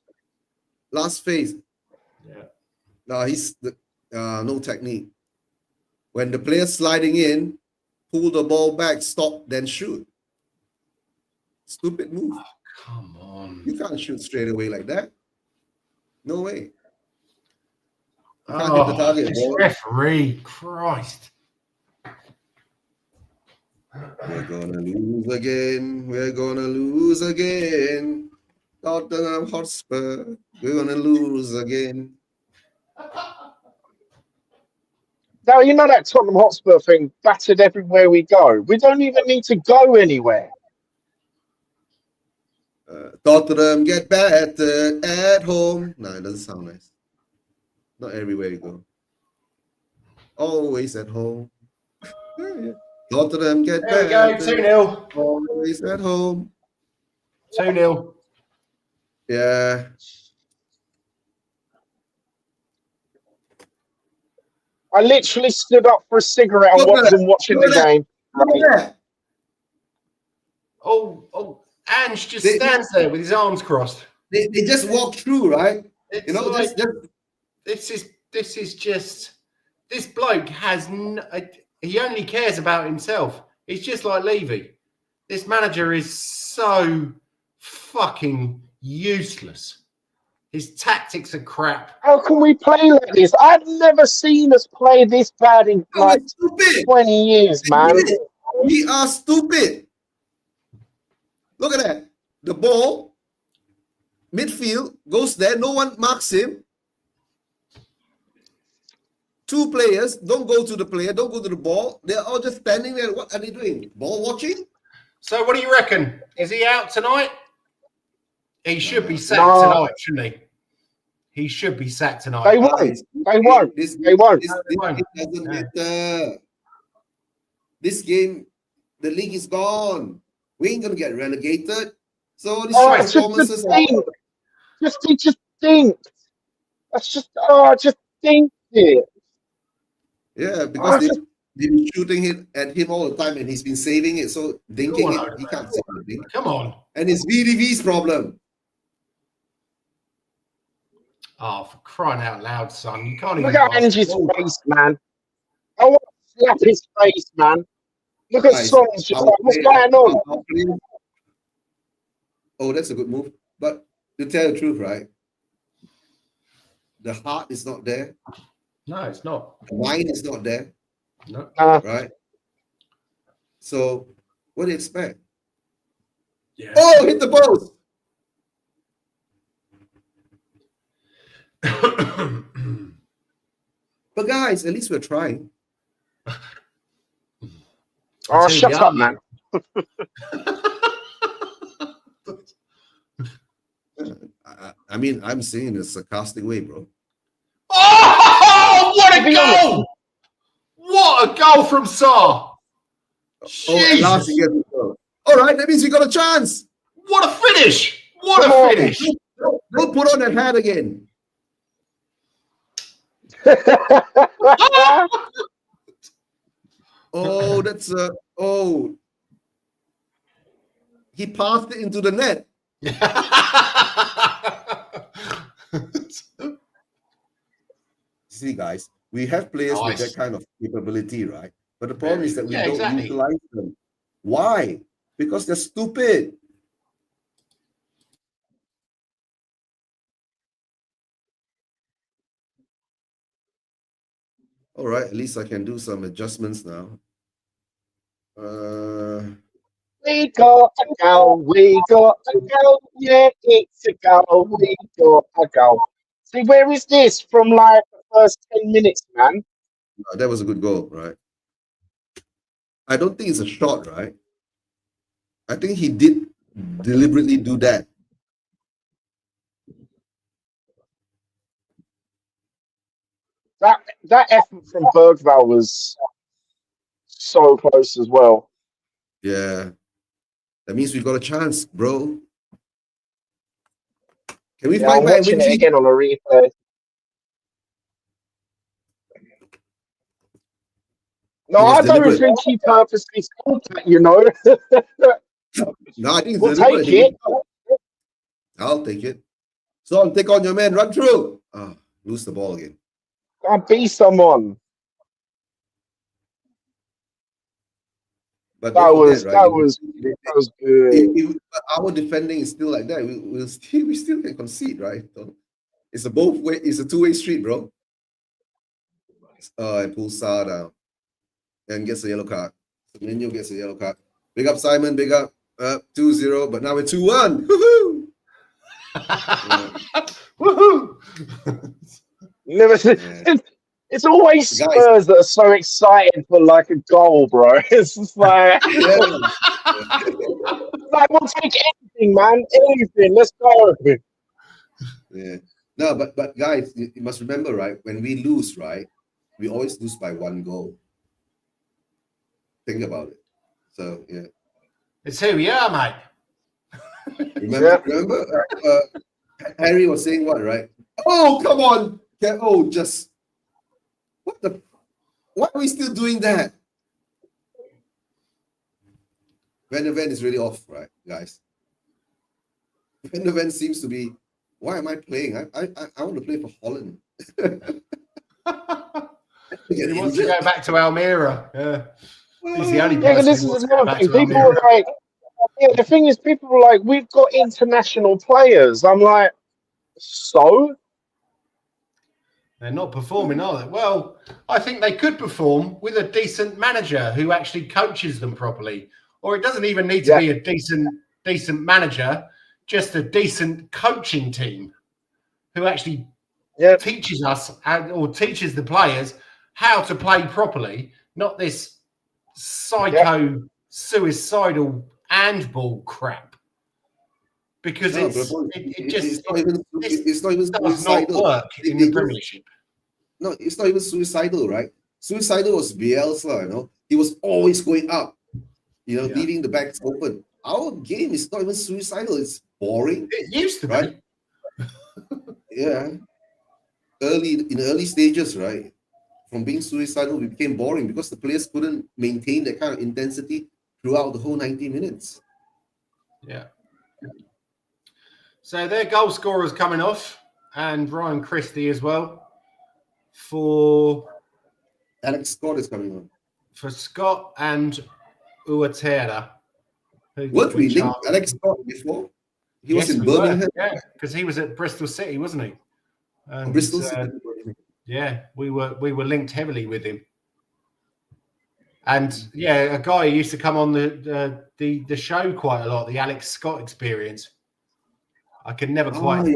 A: Last phase.
D: Yeah.
A: No, no technique. When the player's sliding in, pull the ball back, stop, then shoot. Stupid move.
D: Come on.
A: You can't shoot straight away like that. No way. You can't hit the target.
D: This
A: Ball.
D: referee, Christ.
A: We're gonna lose again. We're gonna lose again. Tottenham Hotspur. We're gonna lose again.
B: Now, you know that Tottenham Hotspur thing, battered everywhere we go. We don't even need to go anywhere.
A: Tottenham get battered at home. No, it doesn't sound nice. Not everywhere you go. Always at home. Tottenham get
D: There we go,
A: battered.
D: 2-0.
A: Always at home.
D: 2-0.
A: Yeah.
B: I literally stood up for a cigarette and
A: Look at
B: wasn't watching the
A: Look at
B: game.
A: Look at that.
D: Oh, Ange just
A: They-
D: stands there with his arms crossed.
A: They just walk through, right?
D: It's
A: You know,
D: like,
A: just
D: this is just, this bloke has, he only cares about himself. He's just like Levy. This manager is so fucking useless. His tactics are crap.
B: How can we play like this? I've never seen us play this bad in
A: Oh,
B: like
A: it's stupid.
B: 20 years, man.
A: We are stupid. Look at that. The ball, midfield, goes there. No one marks him. Two players, don't go to the player, don't go to the ball. They're all just standing there. What are they doing? Ball watching?
D: So what do you reckon? Is he out tonight? He should be sacked
B: No.
D: tonight, shouldn't he? He should be sacked tonight.
B: They won't. They won't.
A: This
B: They won't.
A: This
D: won't.
A: game doesn't matter. This game, the league is gone. We ain't gonna get relegated. So these
B: Oh, it's just a
A: performances.
B: thing. It just stinks. That's just just stinks it.
A: Yeah, because
B: Oh,
A: they've been shooting it at him all the time, and he's been saving it. So dinking
D: Come on,
A: it, he can't save anything.
D: Come on.
A: And it's VDV's problem.
D: Oh, for crying out loud, son. You can't even
B: Look at
D: pass
B: Ange's
D: the ball.
B: face, man. I want to slap his face, man. Look at
A: Guys,
B: Son's just
A: our
B: like, what's
A: players-
B: going on?
A: our players- Oh, that's a good move. But to tell the truth, right? The heart is not there.
D: No, it's not.
A: The mind is not there,
D: No.
A: right? So what do you expect?
D: Yeah.
A: Oh, hit the post. But guys, at least we're trying.
B: Oh,
D: Too
B: shut
D: young.
B: up, man.
A: I mean, I'm saying in a sarcastic way, bro.
D: Oh, what
B: To
D: a
B: be
D: goal! What a goal from Sarr!
A: Oh, at last he
D: Jesus.
A: gets the goal. All right, that means we got a chance.
D: What a finish! What
B: Come
D: a
B: on.
D: finish!
A: Don't put on that hat again. Oh, that's oh. He passed it into the net. See, guys, we have players with
D: Nice.
A: that kind of capability, right? But the problem is that we
D: Yeah,
A: don't
D: exactly.
A: utilize them. Why? Because they're stupid. All right, at least I can do some adjustments now.
B: We got a goal, yeah, it's a goal, we got a goal. See, where is this from like the first 10 minutes, man?
A: That was a good goal, right? I don't think it's a shot, right? I think he did deliberately do that.
B: That effort from Bergvall was so close as well.
A: Yeah. That means we got a chance, bro. Can we
B: Yeah,
A: fight
B: I'm
A: back and
B: watching
A: win?
B: it again on a replay. No,
A: It was
B: I don't
A: deliberate.
B: think he purposely scored that, you know.
A: No, I think it's
B: We'll
A: deliberate.
B: take it.
A: I'll take it. So take on your man, run through. Lose the ball again.
B: I'll be someone.
A: But
B: That
A: don't forget,
B: was
A: right?
B: that was that was good.
A: But our defending is still like that. We still can concede, right? So it's a both way. It's a two-way street, bro. And pull Sa down and gets a yellow card. Menu gets a yellow card. Big up Simon. Big up. 2-0. But now we're 2-1. Woohoo!
D: Woohoo!
B: Never.
A: Yeah.
B: It's always
A: Guys.
B: Spurs that are so excited for like a goal, bro. It's just like,
A: Yeah.
B: like we'll take anything, man. Anything. Let's go.
A: Yeah. No, but guys, you must remember, right? When we lose, right, we always lose by 1 goal. Think about it. So yeah.
D: It's who we are, mate.
A: Remember, Harry was saying what, right? Oh, come on. Just why are we still doing that? Van der Ven is really off, right, guys? Van der Ven seems to be, why am I playing? I want to play for Holland.
D: He wants to go back to Almira. Yeah. He's the only
B: Yeah, but
D: person
B: this
D: who
B: is
D: wants to go
B: another
D: back
B: thing.
D: to
B: People
D: Almira.
B: are like, yeah, the thing is, people are like, we've got international players. I'm like, so?
D: They're not performing, are they? Well, I think they could perform with a decent manager who actually coaches them properly. Or it doesn't even need to be a decent manager, just a decent coaching team who actually teaches us or teaches the players how to play properly, not this psycho, suicidal handball crap. Because
A: it's not even
D: does not work in the Premiership.
A: No, it's not even suicidal, right? Suicidal was Bielsa, you know. He was always going up, leaving the backs open. Our game is not even suicidal. It's boring.
D: It used to
A: be. Yeah. In the early stages, right? From being suicidal, we became boring because the players couldn't maintain that kind of intensity throughout the whole 90 minutes.
D: Yeah. So their goal scorers coming off, and Ryan Christie as well. For
A: Alex Scott is coming on.
D: For Scott and Uatera.
A: What we linked Alex Scott before? He was in Birmingham.
D: Yeah, because he was at Bristol City, wasn't he? And,
A: Bristol City.
D: Yeah, we were linked heavily with him. And yeah, a guy who used to come on the show quite a lot, the Alex Scott Experience. I could never quite.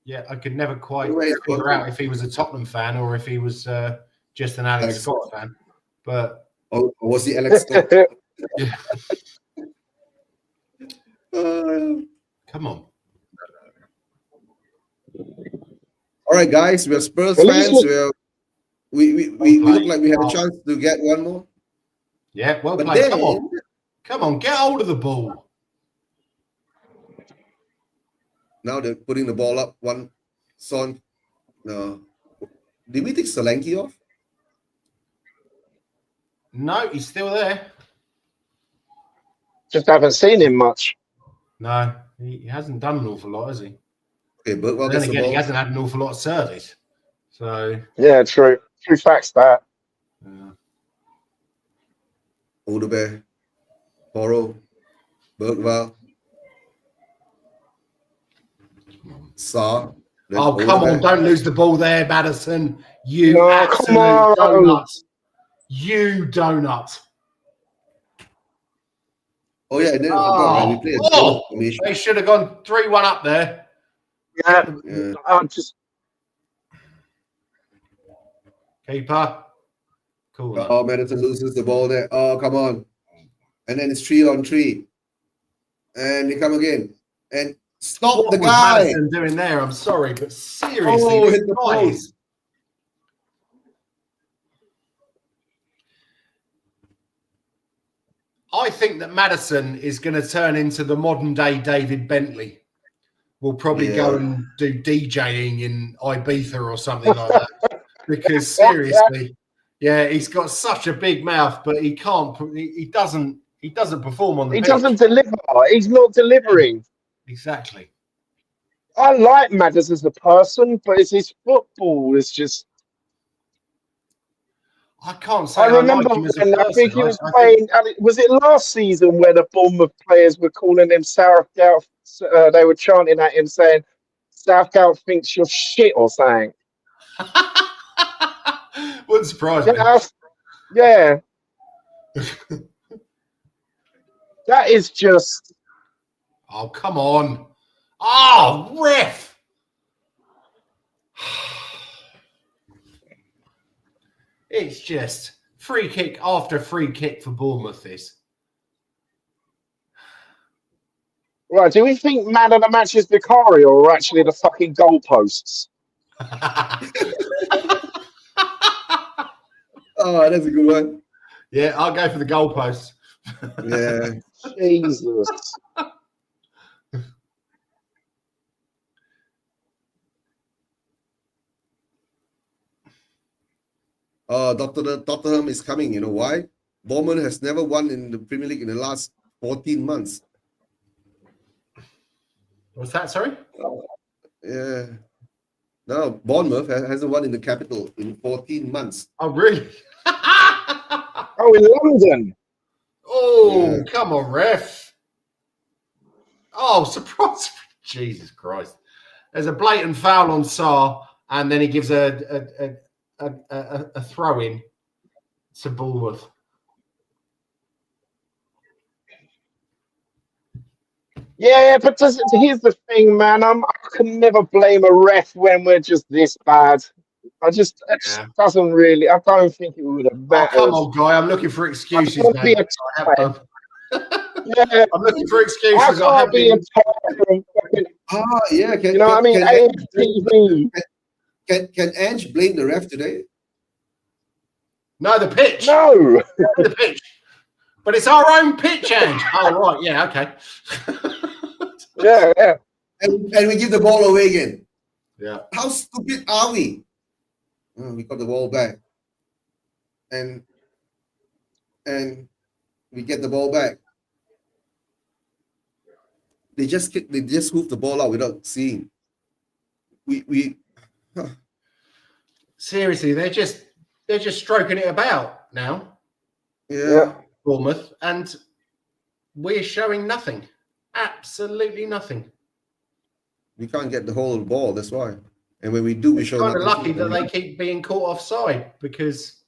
D: Yeah, I could never quite figure out if he was a Tottenham fan or if he was just an Alex Scott fan. But
A: was he Alex Scott?
D: Yeah. Come on.
A: All right, guys, we're Spurs fans. We look like we have a chance to get one more.
D: Yeah, well played. Come on, get hold of the ball.
A: Now they're putting the ball up. One Son. No. Did we take Solanke off?
D: No, he's still there.
B: Just haven't seen him much.
D: No, he hasn't done an awful lot, has he?
A: Okay, but
D: then again, he hasn't had an awful lot of service. So
B: yeah, true facts that.
A: Odebear, Porro, Bergval, Sa.
D: Oh, come on, don't lose the ball there, Maddison. You absolute donut. You donut.
A: Oh, yeah, and then we played a formation.
D: They should have gone 3-1 up there.
B: Yeah. Just
D: keeper. Cool.
A: Oh, Maddison loses the ball there. Oh, come on. And then it's 3-on-3. And they come again. And stop
D: what
A: the
D: was
A: guy.
D: Maddison doing there? I'm sorry, but seriously,
A: hit the post.
D: I think that Maddison is going to turn into the modern day David Bentley. We'll probably go and do DJing in Ibiza or something like that. Because seriously, he's got such a big mouth, but he can't. He doesn't perform on the pitch.
B: He doesn't deliver. He's not delivering.
D: Exactly.
B: I like Maddison as a person, but it's his football. It's just.
D: I can't say
B: I
D: I
B: remember
D: like him as a
B: when I think
D: person.
B: he was
D: I think
B: playing. Was it last season where the Bournemouth players were calling him Southgate? They were chanting at him saying, "Southgate thinks you're shit" or something.
D: wouldn't surprise me.
B: Yeah, yeah. That is just.
D: Oh, come on. Oh, ref. It's just free kick after free kick for Bournemouth. This.
B: Right, do we think man of the match is Vicario or actually the fucking goalposts?
A: Oh, that's a good one.
D: Yeah, I'll go for the goalposts.
A: Yeah.
B: Jesus.
A: Tottenham is coming. You know why? Bournemouth has never won in the Premier League in the last 14 months.
D: What's that? Sorry?
A: Yeah. No, Bournemouth hasn't won in the capital in 14 months.
D: Oh, really?
B: Oh, in London.
D: Oh,
A: Yeah.
D: come on, ref. Oh, surprise. Jesus Christ. There's a blatant foul on Sarr, and then he gives a throw in to Bournemouth.
B: Yeah, but here's the thing, man. I can never blame a ref when we're just this bad. It just doesn't really. I don't think it would have mattered.
D: Oh, come on, guy. I'm looking for excuses,
B: I can't be
D: mate.
B: a tie. Yeah,
D: I'm looking for
B: I
D: excuses. I
B: can't
D: have
B: be a
D: been.
B: tie from fucking.
A: Yeah.
B: You know what I mean? AFTV.
A: Can Ange blame the ref today?
D: No, the pitch.
B: No.
D: The pitch. But it's our own pitch, Ange. Oh, right. Yeah, okay.
B: Yeah.
A: And we give the ball away again.
D: Yeah.
A: How stupid are we? Oh, we got the ball back. And we get the ball back. They just hoofed the ball out without seeing. We
D: Seriously, they're just stroking it about now,
A: yeah.
D: Bournemouth, and we're showing nothing. Absolutely nothing.
A: We can't get the whole of the ball, that's why. And when we do, we show
D: Kind of
A: nothing.
D: lucky that they keep being caught offside because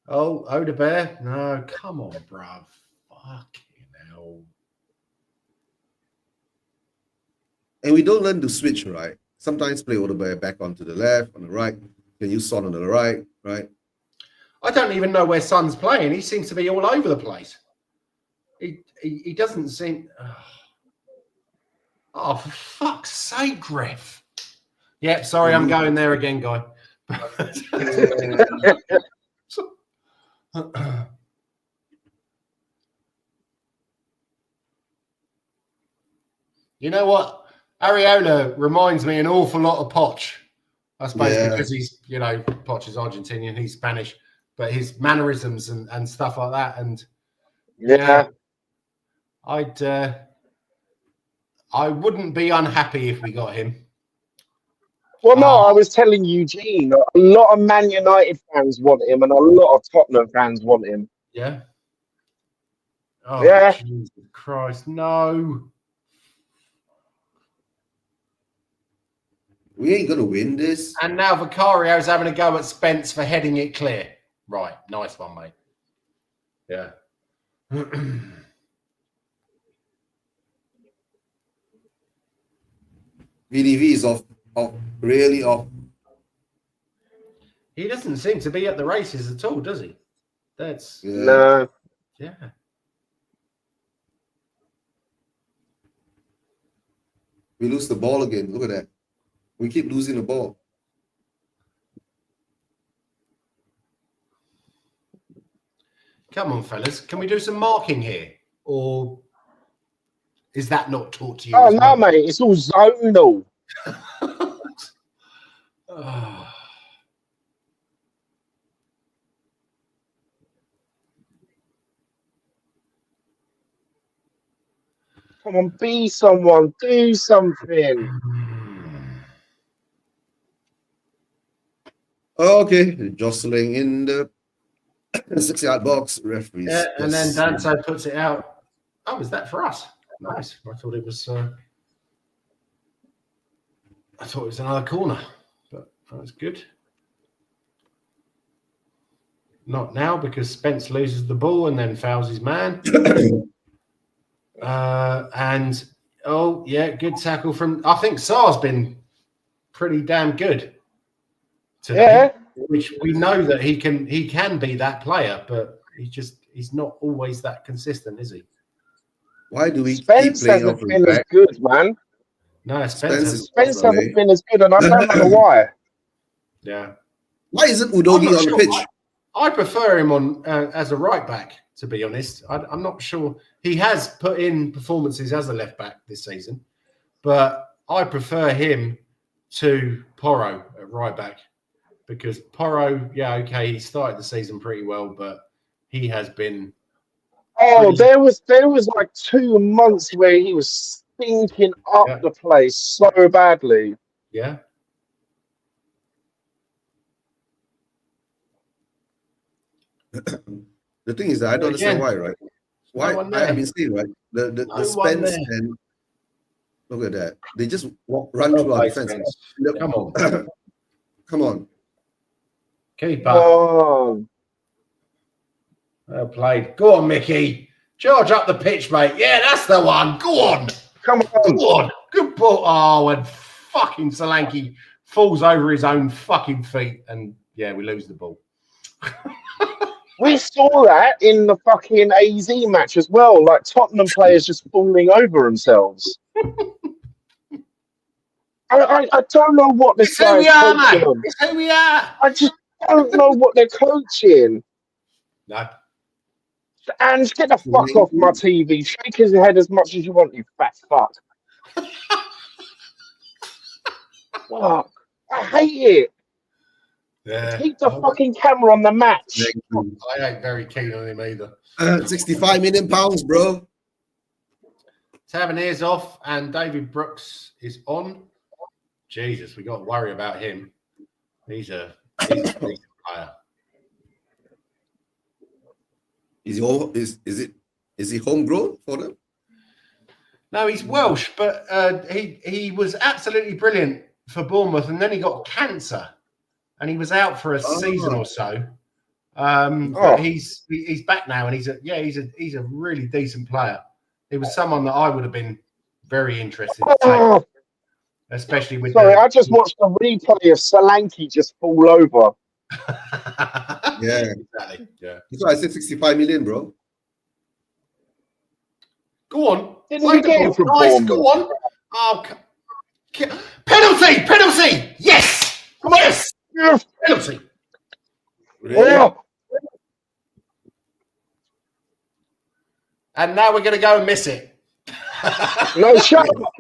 D: Odebear. No, come on, bruv. Fucking hell.
A: And we don't learn to switch, right? Sometimes play Odebear back onto the left, on the right. Can use Son on the right?
D: I don't even know where Son's playing. He seems to be all over the place. He doesn't seem. Oh, for fuck's sake, ref. Yep, sorry, I'm going there again, guy. You know what? Areola reminds me an awful lot of Poch. I suppose because he's, Poch is Argentinian, he's Spanish, but his mannerisms and stuff like that. And I wouldn't be unhappy if we got him.
B: Well, no, I was telling Eugene, a lot of Man United fans want him, and a lot of Tottenham fans want him.
D: Yeah. Oh,
B: yeah.
D: Jesus Christ, no.
A: We ain't gonna win this.
D: And now Vicario's having a go at Spence for heading it clear. Right, nice one, mate. Yeah.
A: VDV is off, really off.
D: He doesn't seem to be at the races at all, does he? That's
B: no.
D: Yeah.
A: We lose the ball again. Look at that. We keep losing the ball.
D: Come on, fellas. Can we do some marking here? Or is that not taught to you?
B: Oh, no, mate. It's all zonal. Come on, be someone. Do something.
A: Okay, jostling in the 6-yard box. Referees.
D: Yeah, and then
A: yes.
D: Danso puts it out. Oh, is that for us? Nice. I thought it was. I thought it was another corner, but that was good. Not now because Spence loses the ball and then fouls his man. And oh yeah, good tackle from. I think Sar's been pretty damn good today.
B: Yeah.
D: Which we know that he can be that player, but he's not always that consistent, is he?
A: Why do we keep
B: Spence
A: playing off
B: hasn't
A: his
B: been as
A: back?
B: good, man.
D: No,
A: Spence
B: Spence hasn't been as good, and I don't know why.
D: Yeah.
A: Why isn't
D: I'm
A: Udogi
D: not
A: on the
D: sure.
A: pitch?
D: I prefer him on as a right back, to be honest. I'm not sure. He has put in performances as a left back this season, but I prefer him to Porro at right back because Porro, yeah, okay, he started the season pretty well, but he has been.
B: Oh, there was like 2 months where he was stinking up the place so badly.
D: Yeah.
A: The thing is that I don't understand why, right? Why I've been saying, right? The Spence and look at that. They just run through our defense.
D: Come on.
A: Come on.
D: Keeper.
B: Oh.
D: Well played. Go on, Mickey. Charge up the pitch, mate. Yeah, that's the one. Go on.
B: Come on.
D: Go on. Good ball. Oh, and fucking Solanke falls over his own fucking feet. And yeah, we lose the ball.
B: We saw that in the fucking AZ match as well. Like Tottenham players just falling over themselves. I don't know what this guy is coaching on.
D: It's who we are.
B: I just don't know what they're coaching.
D: No.
B: Ange, get the fuck off my TV. Shake his head as much as you want, you fat fuck. Fuck. I hate it.
D: Yeah.
B: Keep the fucking camera on the match.
D: I ain't very keen on him either.
A: 65 million pounds, bro.
D: Tavernier's off and David Brooks is on. Jesus, we got to worry about him. He's a decent player.
A: Is he homegrown for them?
D: No, he's Welsh, but he was absolutely brilliant for Bournemouth, and then he got cancer, and he was out for a season or so. But he's back now, and he's a really decent player. He was someone that I would have been very interested to take, especially with.
B: Sorry, I just watched a replay of Solanke just fall over.
A: Yeah,
D: exactly. Yeah,
A: that's why I said 65 million, bro.
D: Go on.
B: Didn't we get him from Bournemouth?
D: Go on. Oh, penalty! Yes! Come on! Yes! Penalty.
A: Really?
B: Yeah.
D: And now we're going to go and miss it.
B: No, shut up.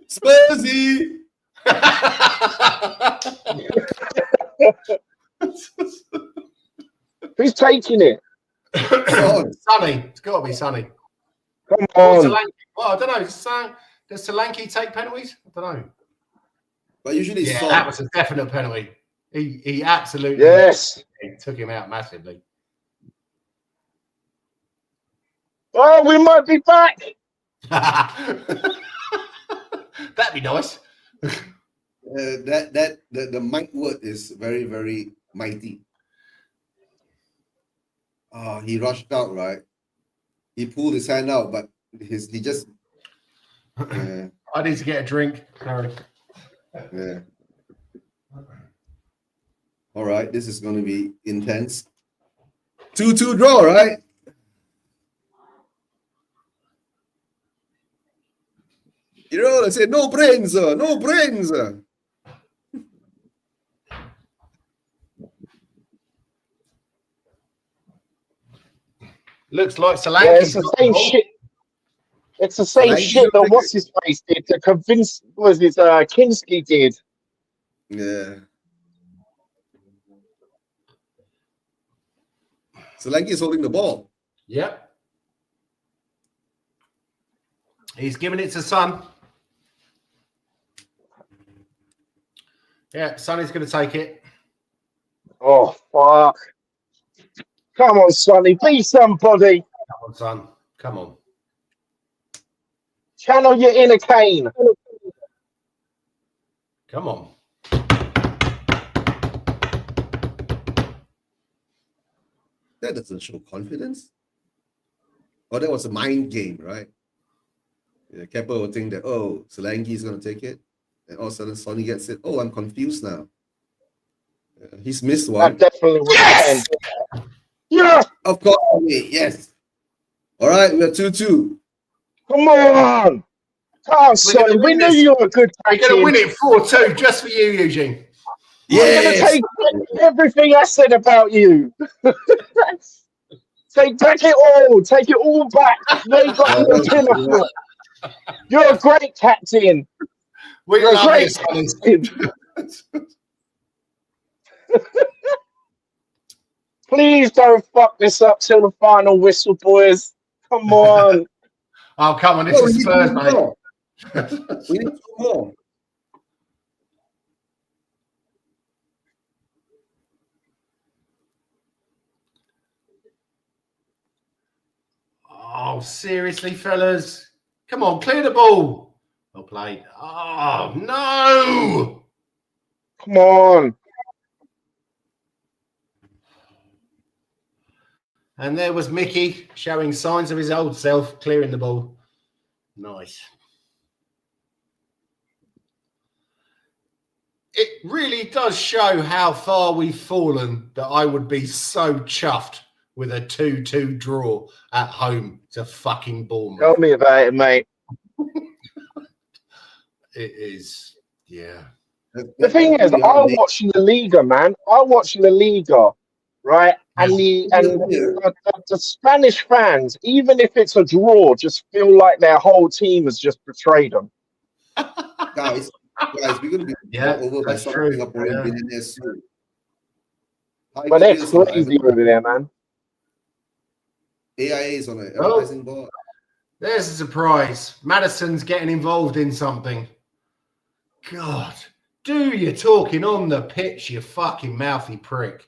A: Spursy!
B: Who's taking it?
D: Sonny. It's got to be Sonny.
B: Come on.
D: Well, I don't know. Does Solanke take penalties? I don't know.
A: But usually it's
D: that was a definite penalty. He absolutely took him out massively.
B: Oh, we might be back.
D: That'd be nice.
A: The might word is very, very mighty. He rushed out, right? He pulled his hand out, but he just.
D: I need to get a drink. Sorry.
A: Yeah. All right, this is going to be intense. 2-2 draw, right? You know, they say no brains, no brains.
D: Looks like Solanke.
B: Yeah, it's the same shit. It's the same shit that what's his face did to convince Kinski did.
A: Yeah. Solanke is holding the ball.
D: Yep. He's giving it to Son. Yeah, Sonny's going to take it.
B: Oh, fuck. Come on, Sonny. Be somebody.
D: Come on, son. Come on.
B: Channel your inner Kane.
D: Come on.
A: That doesn't show confidence. Oh, that was a mind game, right? Yeah, Kepa will think that, oh, Solanke is going to take it. And all of a sudden, Sonny gets it. Oh, I'm confused now. He's missed one.
B: That definitely was yes! Yeah!
A: Of course, yes. All right, we're 2-2.
B: Come on! Come on, Sonny. We knew you were a good
D: We're going to win it 4-2 just for you, Eugene.
B: Yes. I'm going to take everything I said about you. Take it all. Take it all back. They got you a pinnacle. You're a great captain.
D: You're a great captain.
B: Please don't fuck this up till the final whistle, boys. Come on.
D: Oh, come on. This is Spurs, mate.
A: We need 2 more.
D: Oh, seriously, fellas. Come on, clear the ball. Well played. Oh, no.
B: Come on.
D: And there was Mickey showing signs of his old self, clearing the ball. Nice. It really does show how far we've fallen that I would be so chuffed with a 2-2 draw at home to fucking Bournemouth.
B: Tell me about it, mate.
D: It is, yeah.
B: The thing is, I watch La Liga, man. I watch La Liga, right? And the Spanish fans, even if it's a draw, just feel like their whole team has just betrayed them.
A: Guys, we're going to be over by some Singaporean billionaires soon.
B: But that's crazy over there, man.
A: AIA is on an advertising board.
D: There's a surprise. Madison's getting involved in something. God, do your talking on the pitch, you fucking mouthy prick.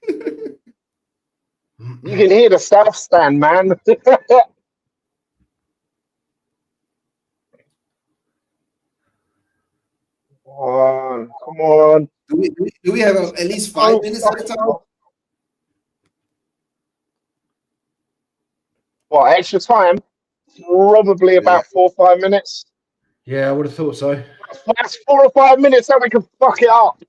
B: You can hear the South Stand, man. Come on.
A: Do we have at least 5 minutes at a time?
B: What, extra time? Probably about 4 or 5 minutes.
D: Yeah, I would have thought so.
B: That's 4 or 5 minutes, so we can fuck it up.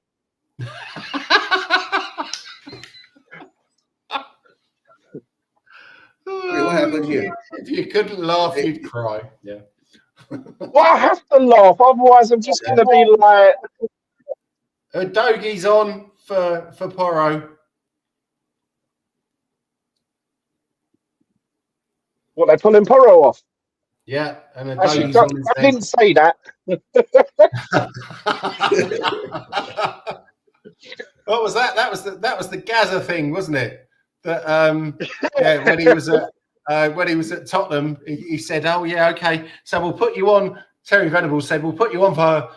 A: Wait, what happened here?
D: If you couldn't laugh, you'd cry. Yeah.
B: Well, I have to laugh, otherwise I'm just going to be like...
D: Doggy's on for Porro.
B: What, they pulling Porro off?
D: Yeah, and
B: actually, I didn't say that.
D: What was that? That was the Gaza thing, wasn't it? That yeah, when he was at Tottenham, he said, "Oh yeah, okay, so we'll put you on." Terry Venables said, "We'll put you on for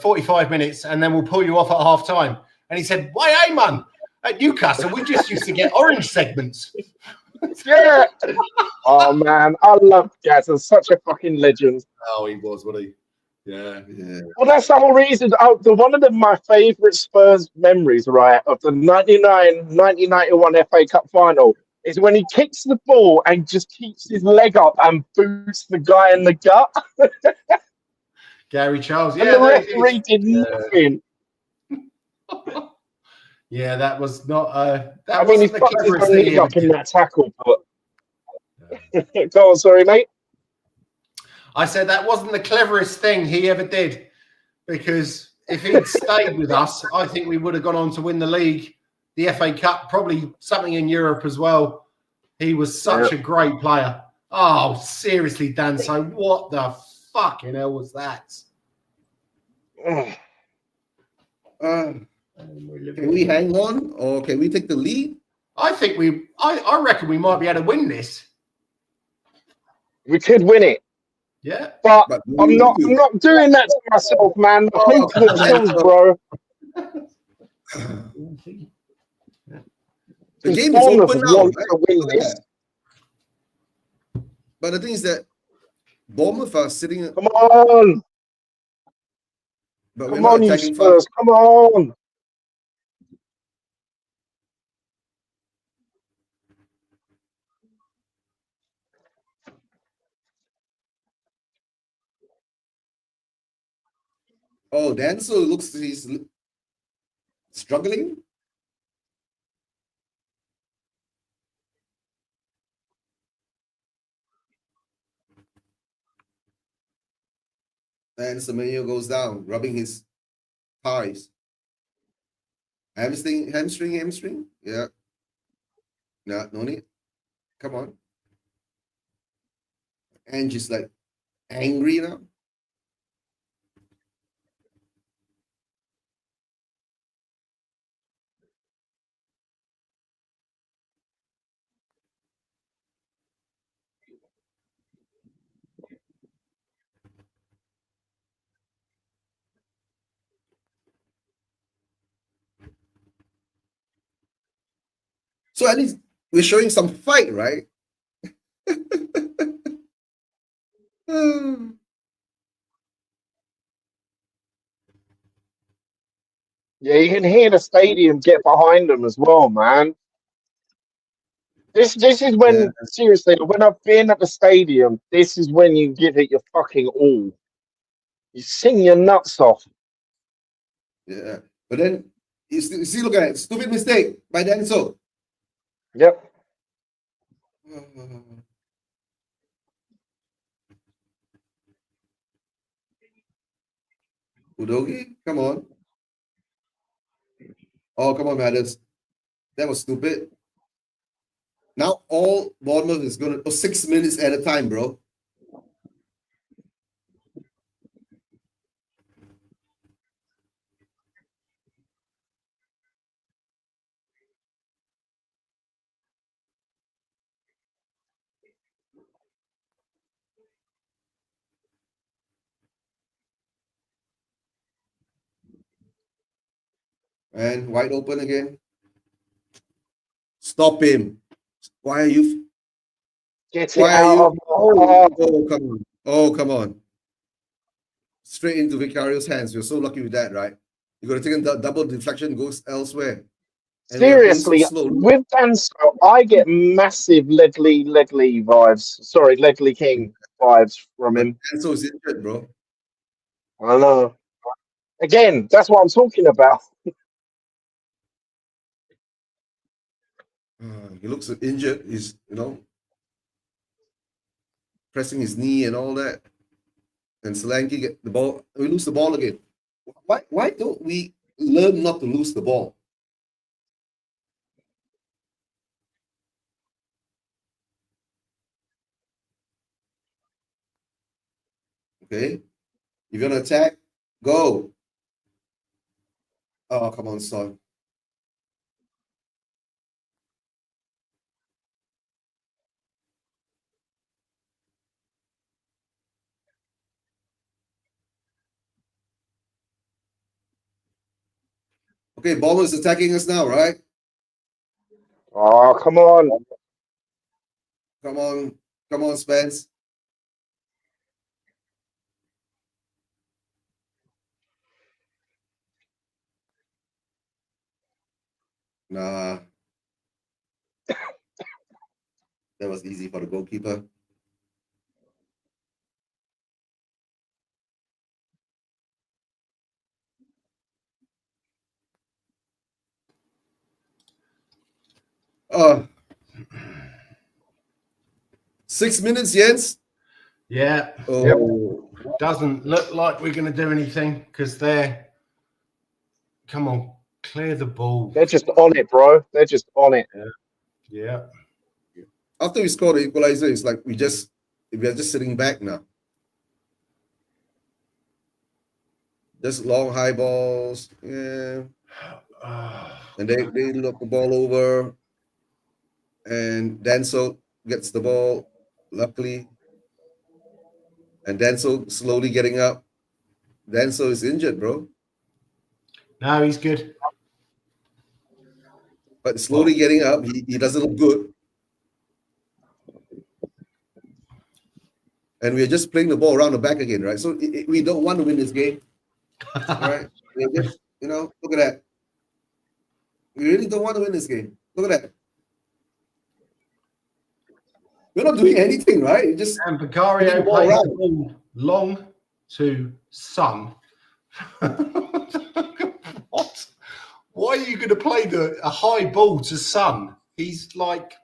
D: 45 minutes, and then we'll pull you off at half time." And he said, "Why, hey man, at Newcastle we just used to get orange segments."
B: Yeah. Oh man, I love Gaza. Such a fucking legend.
D: Oh, he was, wasn't he? Yeah.
B: Well, that's the whole reason. One of my favourite Spurs memories, right, of the 1991 FA Cup final is when he kicks the ball and just keeps his leg up and boots the guy in the gut.
D: Gary Charles.
B: Yeah, and the referee did nothing.
D: Yeah, that was not.
B: I mean, he fucked his own leg up in that tackle, but. Go on, sorry, mate.
D: I said that wasn't the cleverest thing he ever did, because if he'd stayed with us, I think we would have gone on to win the league, the FA Cup, probably something in Europe as well. He was such a great player. Oh, seriously, Dan. So what the fucking hell was that?
A: Can we hang on, or can we take the lead?
D: I think I reckon we might be able to win this.
B: We could win it.
D: Yeah.
B: But I'm not doing that to myself, man. Hope the kills, bro.
A: The
B: See,
A: game is
B: Bournemouth
A: open now,
B: want
A: right?
B: to win this.
A: But the thing is that Bournemouth are sitting,
B: Come on.
A: but we're
B: Come
A: not
B: on, you
A: attacking far.
B: Spurs. Come on.
A: Oh, Denzel looks he's struggling. And Semenyo goes down, rubbing his thighs. Hamstring. Yeah. No, no need. Come on. Ange is like angry now. So at least we're showing some fight, right?
B: Yeah, you can hear the stadium get behind them as well, man. This is when,
A: Yeah.
B: seriously, when I've been at the stadium, this is when you give it your fucking all. You sing your nuts off.
A: Yeah. But then you see, look at it. Stupid mistake by Denzel.
B: Yep.
A: Udogi, come on. Oh, come on, Matters. That was stupid. Now all Bournemouth is going to 6 minutes at a time, bro. And wide open again. Stop him. Why are you?
B: Get it
A: Why are
B: out
A: you?
B: of my
A: Oh, come on. Oh, come on. Straight into Vicario's hands. We're so lucky with that, right? You're going to take a double deflection, goes elsewhere. And we are playing so
B: Seriously,
A: slow.
B: with Danso, I get massive Ledley vibes. Sorry, Ledley King vibes from
A: But
B: him.
A: Denzel is injured, bro.
B: I know. Again, that's what I'm talking about.
A: He looks injured. He's, pressing his knee and all that. And Solanke get the ball. We lose the ball again. Why don't we learn not to lose the ball? Okay? If you're gonna attack, go. Oh, come on, son. Okay, Bournemouth is attacking us now, right?
B: Oh, come on.
A: Come on, Spence. Nah, that was easy for the goalkeeper. Oh, 6 minutes, Jens.
D: Yeah.
A: Oh,
D: Doesn't look like we're going to do anything because they're. Come on, clear the ball.
B: They're just on it, bro. They're just on it.
D: Yeah.
A: After we scored the equalizer, it's like we are just sitting back now. Just long high balls, yeah. And they look the ball over, and Denzel gets the ball, luckily. And Denzel slowly getting up. Denzel is injured, bro.
D: No, he's good.
A: but slowly getting up. He doesn't look good. And we're just playing the ball around the back again, right? So we don't want to win this game, right? We're just, look at that. We really don't want to win this game. Look at that. We're not doing anything, right? Just
D: and Vicario plays the ball long to Son. What? Why are you going to play a high ball to Son? He's like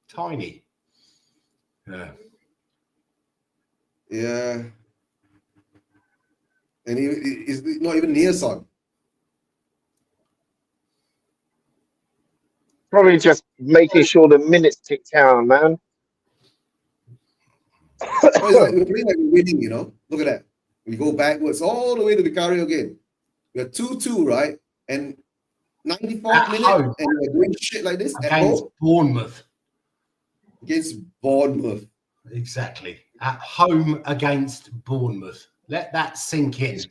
D: tiny. Yeah.
A: Yeah. And he's not even near Son.
B: Probably just making sure the minutes tick down, man.
A: It's like we're playing like we're winning, Look at that. We go backwards all the way to Vicario again. We're 2-2, right? And 94th minute,
D: home.
A: and we're doing shit like this
D: Against Bournemouth.
A: Against Bournemouth.
D: Exactly. At home against Bournemouth. Let that sink in,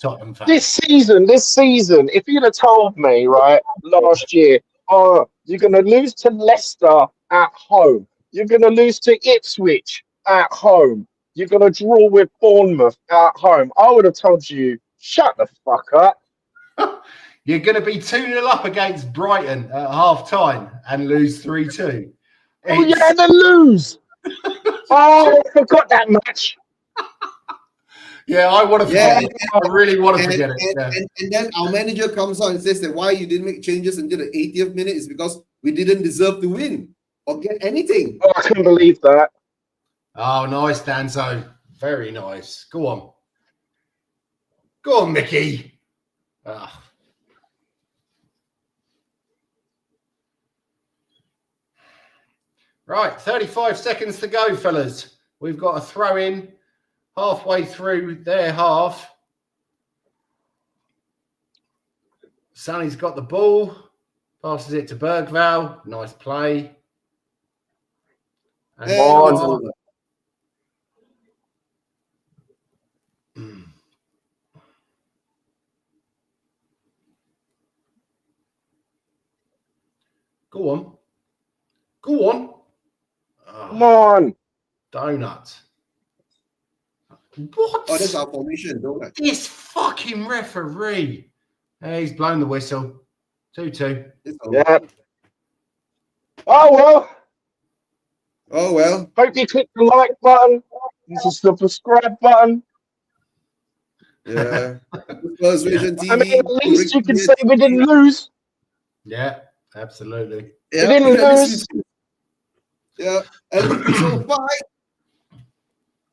D: Tottenham fans.
B: This season, if you'd have told me, right, last year, you're going to lose to Leicester at home. You're going to lose to Ipswich at home. You're going to draw with Bournemouth at home. I would have told you, shut the fuck up.
D: You're going to be 2-0 up against Brighton at half-time and lose 3-2.
B: Oh, yeah, and then lose. Oh, I forgot that match.
D: Yeah, I want to forget it. I really want to forget it.
A: And then our manager comes on and says that why you didn't make changes until the 80th minute is because we didn't deserve to win or get anything.
B: Oh, I couldn't believe that.
D: Oh, nice, Danzo. Very nice. Go on. Go on, Mickey. Right, 35 seconds to go, fellas. We've got a throw in halfway through their half. Sonny's got the ball. Passes it to Bergvall. Nice play. And Go on. Go on.
B: Come on.
D: Donut. What?
A: Oh, that's our formation, donut.
D: This fucking referee. Hey, he's blown the whistle. 2-2.
B: Yeah. Oh, well.
A: Oh, well.
B: Hope you click the like button. This is the subscribe button.
A: Yeah. Spurs Vision TV.
B: I mean, at least you can say we didn't lose.
D: Yeah, absolutely.
A: Yeah,
B: we didn't lose.
A: Yeah. And so fine.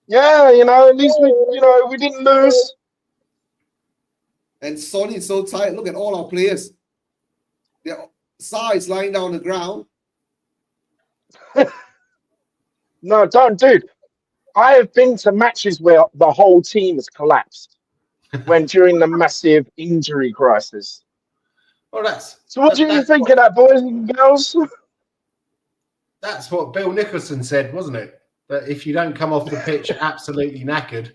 B: Yeah, at least we didn't lose.
A: And Sonny is so tired. Look at all our players. Their sides lying down on the ground.
B: No, don't, dude. I have been to matches where the whole team has collapsed during the massive injury crisis.
D: Well,
B: so what do you think of that, boys and girls?
D: That's what Bill Nicholson said, wasn't it? That if you don't come off the pitch absolutely knackered,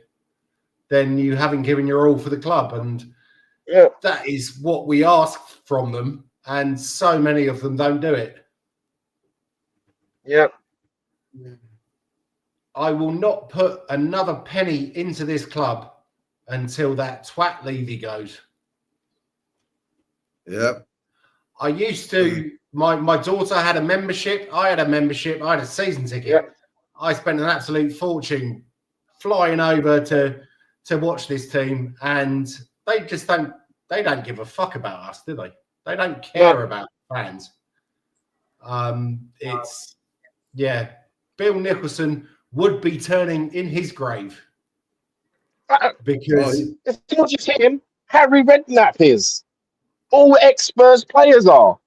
D: then you haven't given your all for the club. And that is what we ask from them. And so many of them don't do it.
B: Yeah.
D: I will not put another penny into this club until that twat Levy goes.
A: Yep.
D: I used to, my daughter had a membership. I had a membership. I had a season ticket.
B: Yep.
D: I spent an absolute fortune flying over to watch this team, and they just don't give a fuck about us, do they? They don't care about fans. Bill Nicholson would be turning in his grave because
B: it's not just him. Harry Redknapp is. All ex-Spurs players are.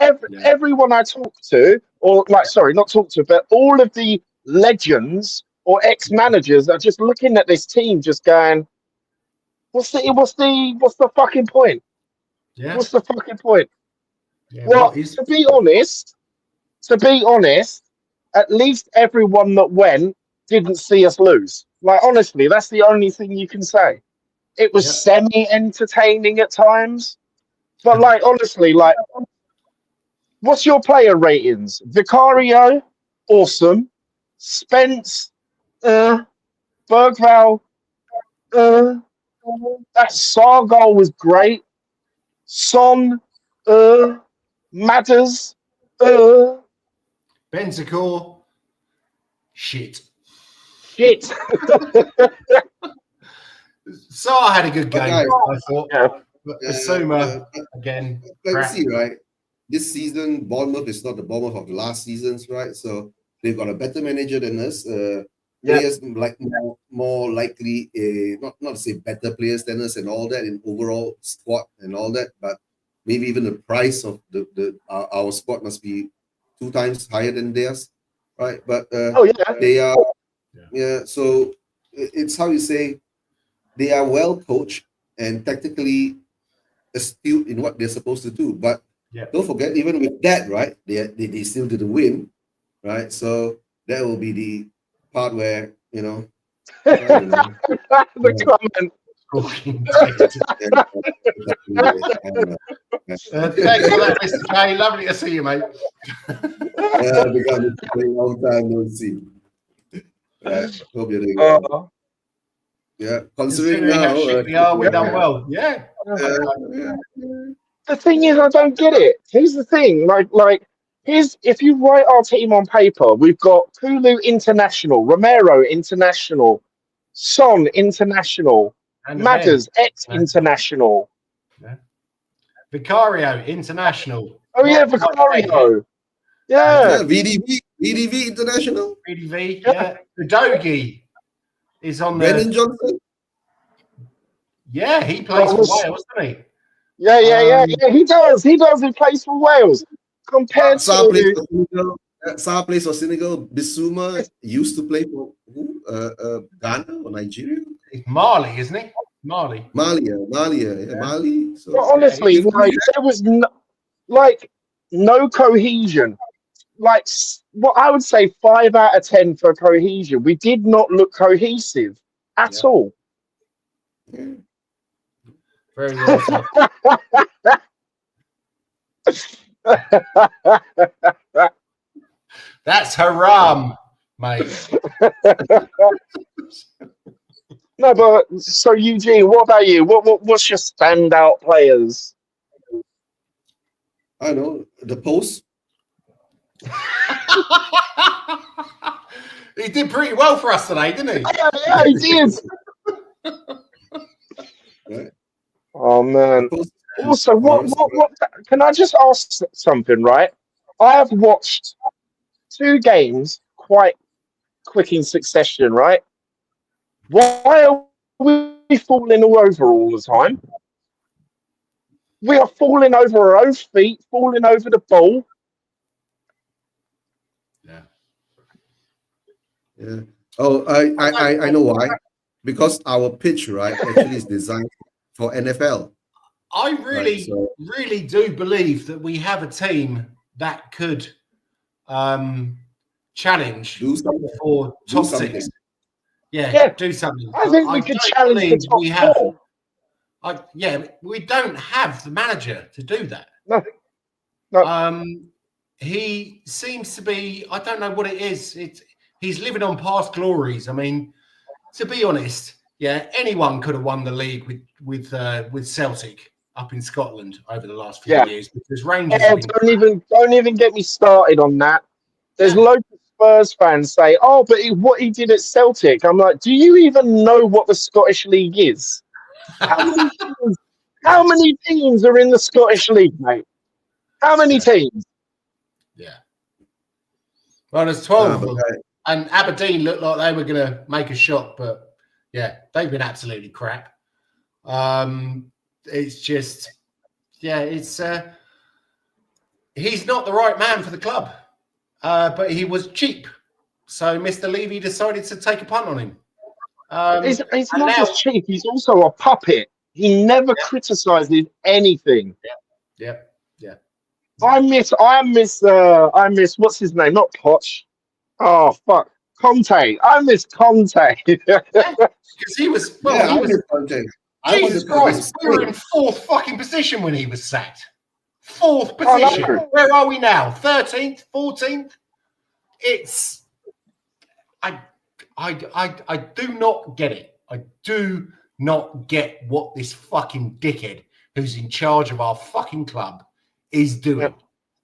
B: Everyone I talk to, but all of the legends or ex-managers are just looking at this team, just going, "What's the fucking point?
D: Yeah.
B: What's the fucking point?"
D: Yeah,
B: well, to be honest, at least everyone that went didn't see us lose. Like, honestly, that's the only thing you can say. It was semi-entertaining at times. But, like, honestly, like, What's your player ratings? Vicario, awesome. Spence, Bergval, that Sarr goal was great. Son, Matters,
D: Bentancur, shit.
B: shit.
D: Sarr had a good game,
A: Okay.
D: I thought.
B: Yeah.
D: But Basuma, again,
A: Let's
D: crap.
A: see, right? This season, Bournemouth is not the Bournemouth of the last seasons, right? So they've got a better manager than us. Players like more likely, not to say better players than us and all that in overall squad and all that, but maybe even the price of our squad must be 2 times higher than theirs, right? But
B: Oh yeah.
A: they are, So it's how you say, they are well coached and tactically astute in what they're supposed to do. But don't forget, even with that, right, they still didn't win, right? So that will be the part where, I don't know.
B: The comment.
D: Thanks for that, Mr. K. Lovely to see you, mate.
A: Because it's been a long time no see. Right. Hope you're doing well. Yeah, considering now,
D: how shit we are, we've done well. Yeah.
B: The thing is, I don't get it. Here's the thing, if you write our team on paper, we've got Kulu international, Romero international, Son international,
D: And
B: Matters ex-international.
D: Yeah. Vicario international.
B: Oh yeah, Vicario. Yeah.
A: VDV international.
D: VDV. Yeah. Udogie is on
A: Brennan Johnson.
D: Yeah, he plays for Wales, doesn't he?
B: Yeah. He does. He plays for Wales. Compared
A: Sarr plays
B: to
A: for Senegal. Sarr plays for Senegal. Bissouma used to play for who? Ghana or Nigeria?
D: It's Mali, isn't he? Mali.
A: Mali. So,
B: but honestly, there was no cohesion. What I would say 5 out of 10 for cohesion. We did not look cohesive at all.
A: Yeah.
D: Very well said. That's haram, mate.
B: No, but so Eugene, what about you? What's your standout players?
A: I know the post.
D: He did pretty well for us today, didn't he?
B: Yeah, he did.
A: Right.
B: Oh man.
A: The post.
B: Also, what? Can I just ask something? Right, I have watched 2 games quite quick in succession. Right, why are we falling all over all the time? We are falling over our own feet, falling over the ball.
A: Yeah. Oh, I know why. Because our pitch, right, actually is designed for NFL.
D: I really do believe that we have a team that could challenge for top 6. Yeah, do something.
B: I think we could challenge the top 4.
D: We don't have the manager to do that.
B: No.
D: He seems to be, I don't know what it is. He's living on past glories. I mean, to be honest, anyone could have won the league with Celtic up in Scotland over the last few years because Rangers.
B: Don't even get me started on that. There's loads of Spurs fans say, "Oh, but what he did at Celtic." I'm like, do you even know what the Scottish League is? How many teams are in the Scottish League, mate? How many teams?
D: Yeah. Well, there's 12 of them. And Aberdeen looked like they were going to make a shot, but they've been absolutely crap. It's just, he's not the right man for the club, but he was cheap. So Mr. Levy decided to take a punt on him.
B: He's not just cheap, he's also a puppet. He never criticizes anything.
D: Yeah.
B: I miss what's his name? Not Poch. Oh fuck, Conte. I miss Conte.
D: Because he was.
A: I miss Conte.
D: Jesus Christ, we were in 4th fucking position when he was sacked. 4th
B: Oh, no.
D: position. Where are we now? 13th, 14th? It's I do not get it. I do not get what this fucking dickhead who's in charge of our fucking club is doing.
B: Yep.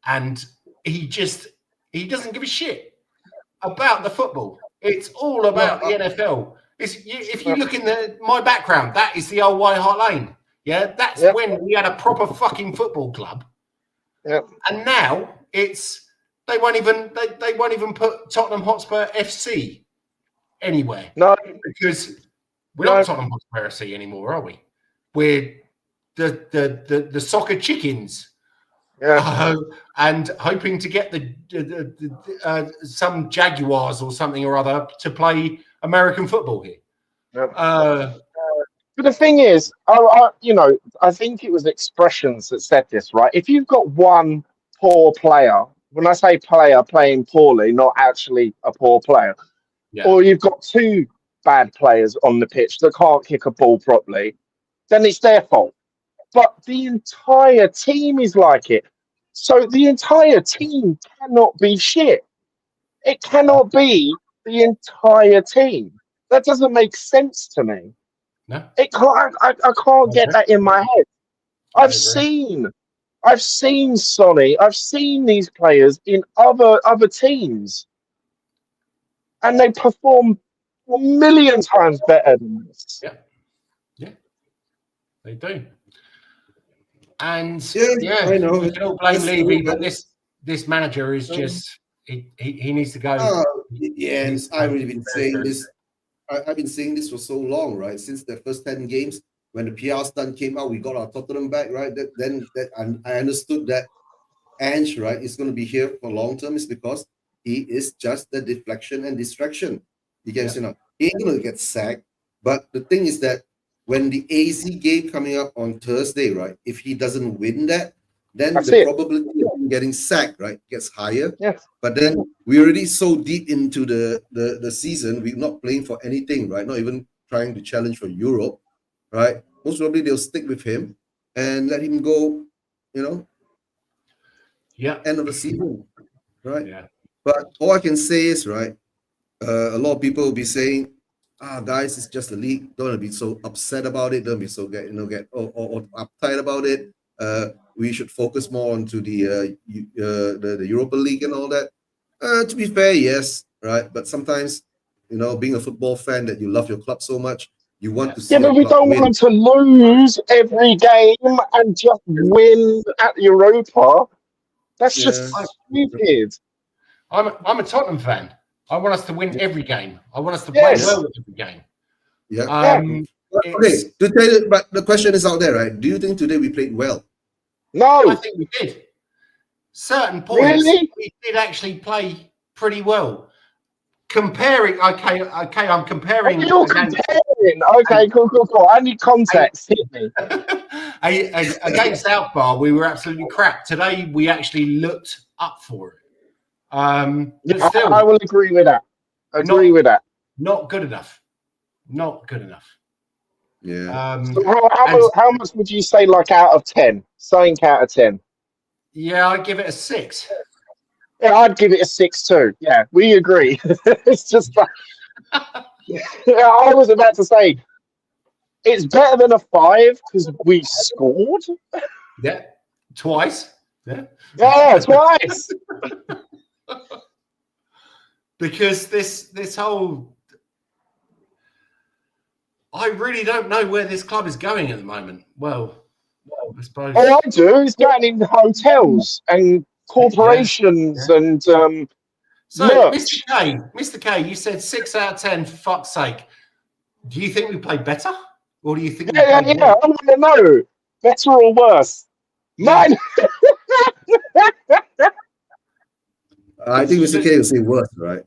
D: And he doesn't give a shit about the football. It's all about the NFL. If you look in my background, that is the old White Hart Lane. Yeah, that's when we had a proper fucking football club.
B: Yep.
D: And now they won't even put Tottenham Hotspur FC anywhere.
B: No,
D: because we're not Tottenham Hotspur FC anymore, are we? We're the soccer chickens.
B: yeah.
D: And hoping to get some Jaguars or something or other to play American football here.
B: Yep. But the thing is, I think it was Expressions that said this, right? If you've got one poor player, when I say player playing poorly, not actually a poor player, or you've got two bad players on the pitch that can't kick a ball properly, then it's their fault. But the entire team is like it. So the entire team cannot be shit. It cannot be the entire team. That doesn't make sense to me.
D: No.
B: It can't. I can't get that in my head. I've seen Sonny. I've seen these players in other teams, and they perform a million times better than this.
D: Yeah, they do. And
A: I know.
D: we can all blame Levy, but this manager is just he needs to go.
A: Yes, I've really been saying this. I've been saying this for so long, right? Since the first 10 games, when the PR stunt came out, we got our Tottenham back, right? I understood that Ange, right, is going to be here for long term is because he is just the deflection and distraction. He gets, he ain't going to get sacked. But the thing is that when the AZ game coming up on Thursday, right, if he doesn't win that, then the probability of him getting sacked, right, gets higher.
B: Yes.
A: But then we're already so deep into the season, we're not playing for anything, right? Not even trying to challenge for Europe, right? Most probably they'll stick with him and let him go, end of the season, right?
D: Yeah.
A: But all I can say is, right, a lot of people will be saying, guys, it's just a league. Don't be so upset about it. Don't be so get uptight about it. We should focus more onto the Europa League and all that. To be fair, yes, right. But sometimes, being a football fan that you love your club so much, you want to see.
B: Yeah, but we don't want to lose every game and just win at Europa. That's just stupid.
D: I'm a Tottenham fan. I want us to win every game. I want us to play well with every game.
A: Yeah. Okay. To tell you, but the question is out there, right? Do you think today we played well?
B: No,
D: I think we did. Certain points we did actually play pretty well. Comparing, I'm comparing.
B: You're comparing. Okay, cool. I need context. Hit me.
D: Against South Bar, we were absolutely crap. Today, we actually looked up for it. But still,
B: I will agree with that.
D: Not good enough. Not good enough.
A: Yeah.
B: So how much would you say, like, out of 10? Saying out of 10.
D: Yeah, I'd give it a 6.
B: Yeah, I'd give it a 6 too. Yeah, we agree. It's just like, I was about to say it's better than a 5 because we scored.
D: Yeah, twice.
B: Yeah, twice.
D: Because this whole, I really don't know where this club is going at the moment. Well, I suppose.
B: All I do is going in hotels and corporations and
D: so,
B: merch.
D: Mr. K, you said 6 out of 10 for fuck's sake. Do you think we played better? Or do you think
B: Yeah, I want to know. Better or worse? Mine.
A: I think Mr. K will say worse, right?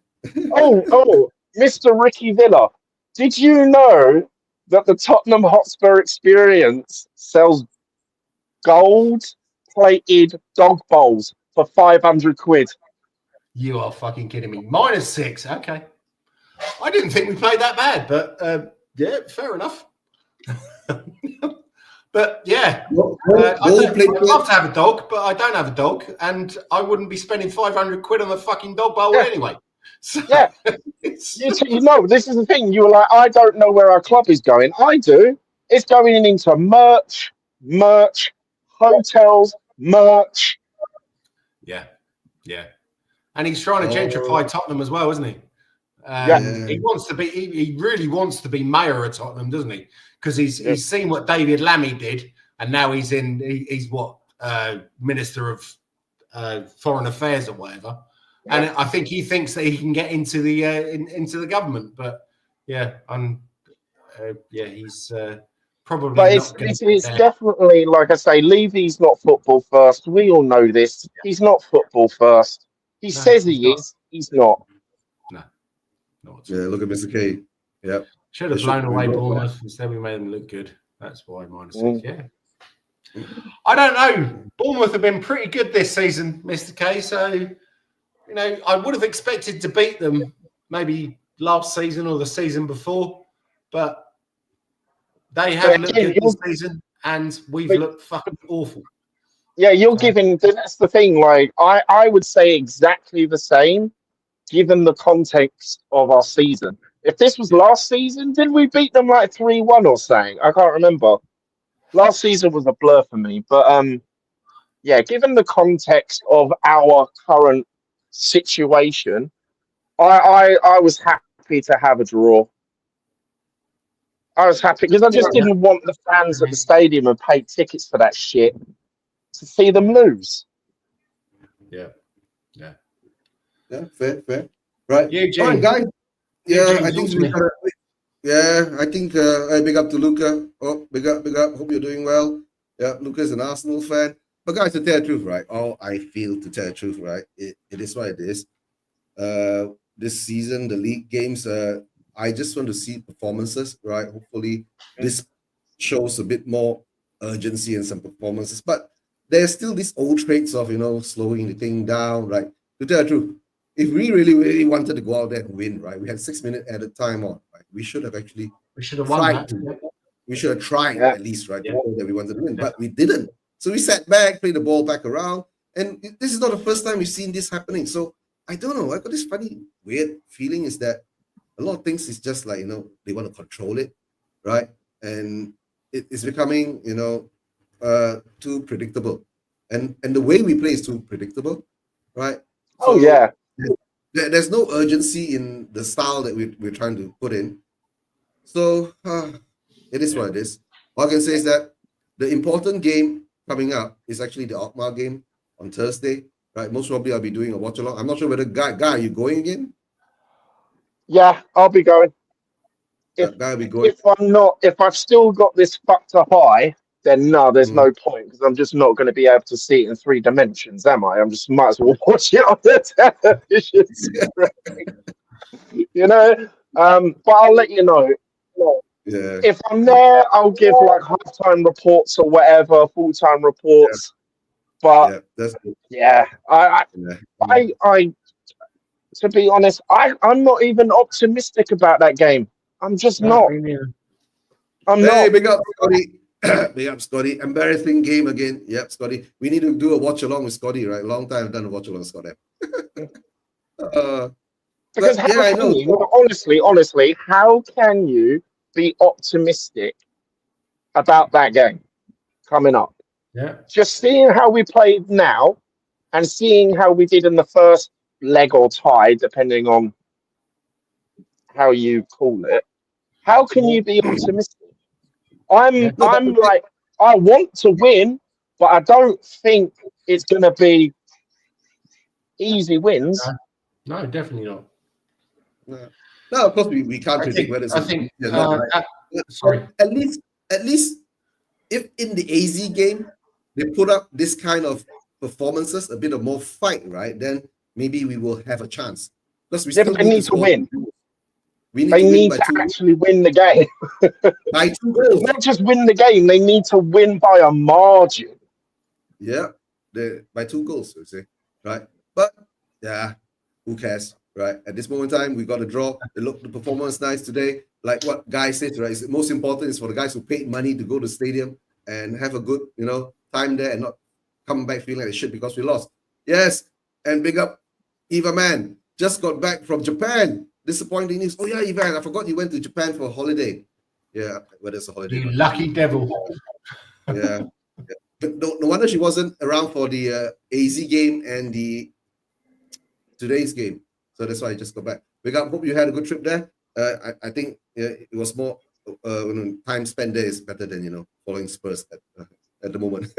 B: Oh, Mr. Ricky Villa. Did you know that the Tottenham Hotspur Experience sells gold-plated dog bowls for 500 quid?
D: You are fucking kidding me. -6. Okay. I didn't think we played that bad, but yeah, fair enough. But yeah, I'd love to have a dog, but I don't have a dog, and I wouldn't be spending 500 quid on a fucking dog bowl anyway. So
B: Yeah. You know, this is the thing. You were like, I don't know where our club is going. I do. It's going into merch, hotels, merch.
D: Yeah. And he's trying to gentrify Tottenham as well, isn't he? He wants to be. He really wants to be mayor of Tottenham, doesn't he? Because he's seen what David Lammy did, and now he's Minister of Foreign Affairs or whatever. And I think he thinks that he can get into the government, but he's probably.
B: But it's definitely, like I say, Levy's not football first. We all know this. He's not football first. He says he is. He's not.
D: No. Not
A: look at Mr. K. Yeah.
D: Should have blown away Bournemouth. Instead, we made them look good. That's why -6. Yeah. I don't know. Bournemouth have been pretty good this season, Mr. K. So, I would have expected to beat them maybe last season or the season before, but they have looked good this season, and we've looked fucking awful.
B: Yeah, you're giving. That's the thing. Like, I would say exactly the same, given the context of our season. If this was last season, did we beat them like 3-1 or something? I can't remember. Last season was a blur for me, but given the context of our current situation, I was happy to have a draw. I was happy because I just didn't want the fans at the stadium who paid tickets for that shit to see them lose.
A: Yeah, fair. Right.
D: Eugene.
A: All right, guys. Yeah, I think big up to Luca. Oh, big up. Hope you're doing well. Yeah, Luca's an Arsenal fan. But guys, to tell the truth, right? I feel to tell the truth, right? It is what it is. This season, the league games, I just want to see performances, right? Hopefully, this shows a bit more urgency and some performances. But there's still these old traits of, slowing the thing down, right? To tell the truth, if we really, really wanted to go out there and win, right? We had 6 minutes at a time on, right? We should have actually
D: won.
A: We should have tried at least, right? To know that we wanted to win, but we didn't. So we sat back, played the ball back around, and this is not the first time we've seen this happening. So I don't know. I got this funny, weird feeling is that a lot of things is just like, they want to control it, right? And it's becoming, too predictable. And the way we play is too predictable, right? So there's no urgency in the style that we're trying to put in. So it is what it is. All I can say is that the important game coming up is actually the Alkmaar game on Thursday, right? Most probably I'll be doing a watch along. I'm not sure whether Guy, are you going again?
B: Yeah, I'll be going.
A: Guy will be going.
B: If I've still got this fucked up eye, then no, there's no point because I'm just not going to be able to see it in 3 dimensions, am I? I'm just might as well watch it on the television screen. But I'll let you know.
A: Yeah.
B: If I'm there, I'll give like halftime reports or whatever, full-time reports. But
A: that's good.
B: I to be honest, I'm not even optimistic about that game. I'm just not. I'm not.
A: Big up, Scotty. Big up, Scotty. Embarrassing game again. Yep, Scotty. We need to do a watch along with Scotty, right? Long time I've done a watch along with Scotty.
B: Because honestly, how can you be optimistic about that game coming up?
D: Yeah.
B: Just seeing how we played now and seeing how we did in the first leg or tie, depending on how you call it. How can you be optimistic? I'm like, I want to win, but I don't think it's going to be easy wins.
D: No, definitely not.
A: No, of course we can't predict whether it's
D: sorry.
A: At least if in the AZ game they put up this kind of performances, a bit of more fight, right? Then maybe we will have a chance. Because we still
B: need to win.
A: They
B: need to actually win the game.
A: By 2 goals.
B: Not just win the game, they need to win by a margin.
A: Yeah, by 2 goals, you say, right? But who cares, right? At this moment in time, we got a draw. The performance nice today. Like what Guy said, right? Most important is for the guys who paid money to go to the stadium and have a good, time there and not come back feeling like shit because we lost. Yes, and big up Eva Man. Just got back from Japan. Disappointing news. Oh yeah, Ivan, I forgot you went to Japan for a holiday. Yeah, whether it's a holiday.
D: You lucky devil.
A: Yeah. But no wonder she wasn't around for the AZ game and the today's game. So that's why I just got back. Big up. Hope you had a good trip there. I think it was more time spent there is better than following Spurs at the moment.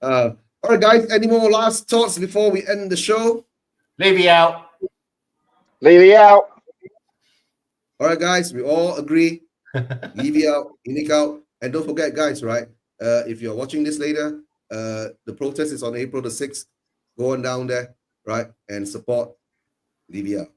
A: All right, guys. Any more last thoughts before we end the show?
D: Levy out.
B: Levy out.
A: All right, guys. We all agree. Levy out. Inik out. And don't forget, guys. Right. If you're watching this later, the protest is on April the 6th. Go on down there, right, and support Levy out.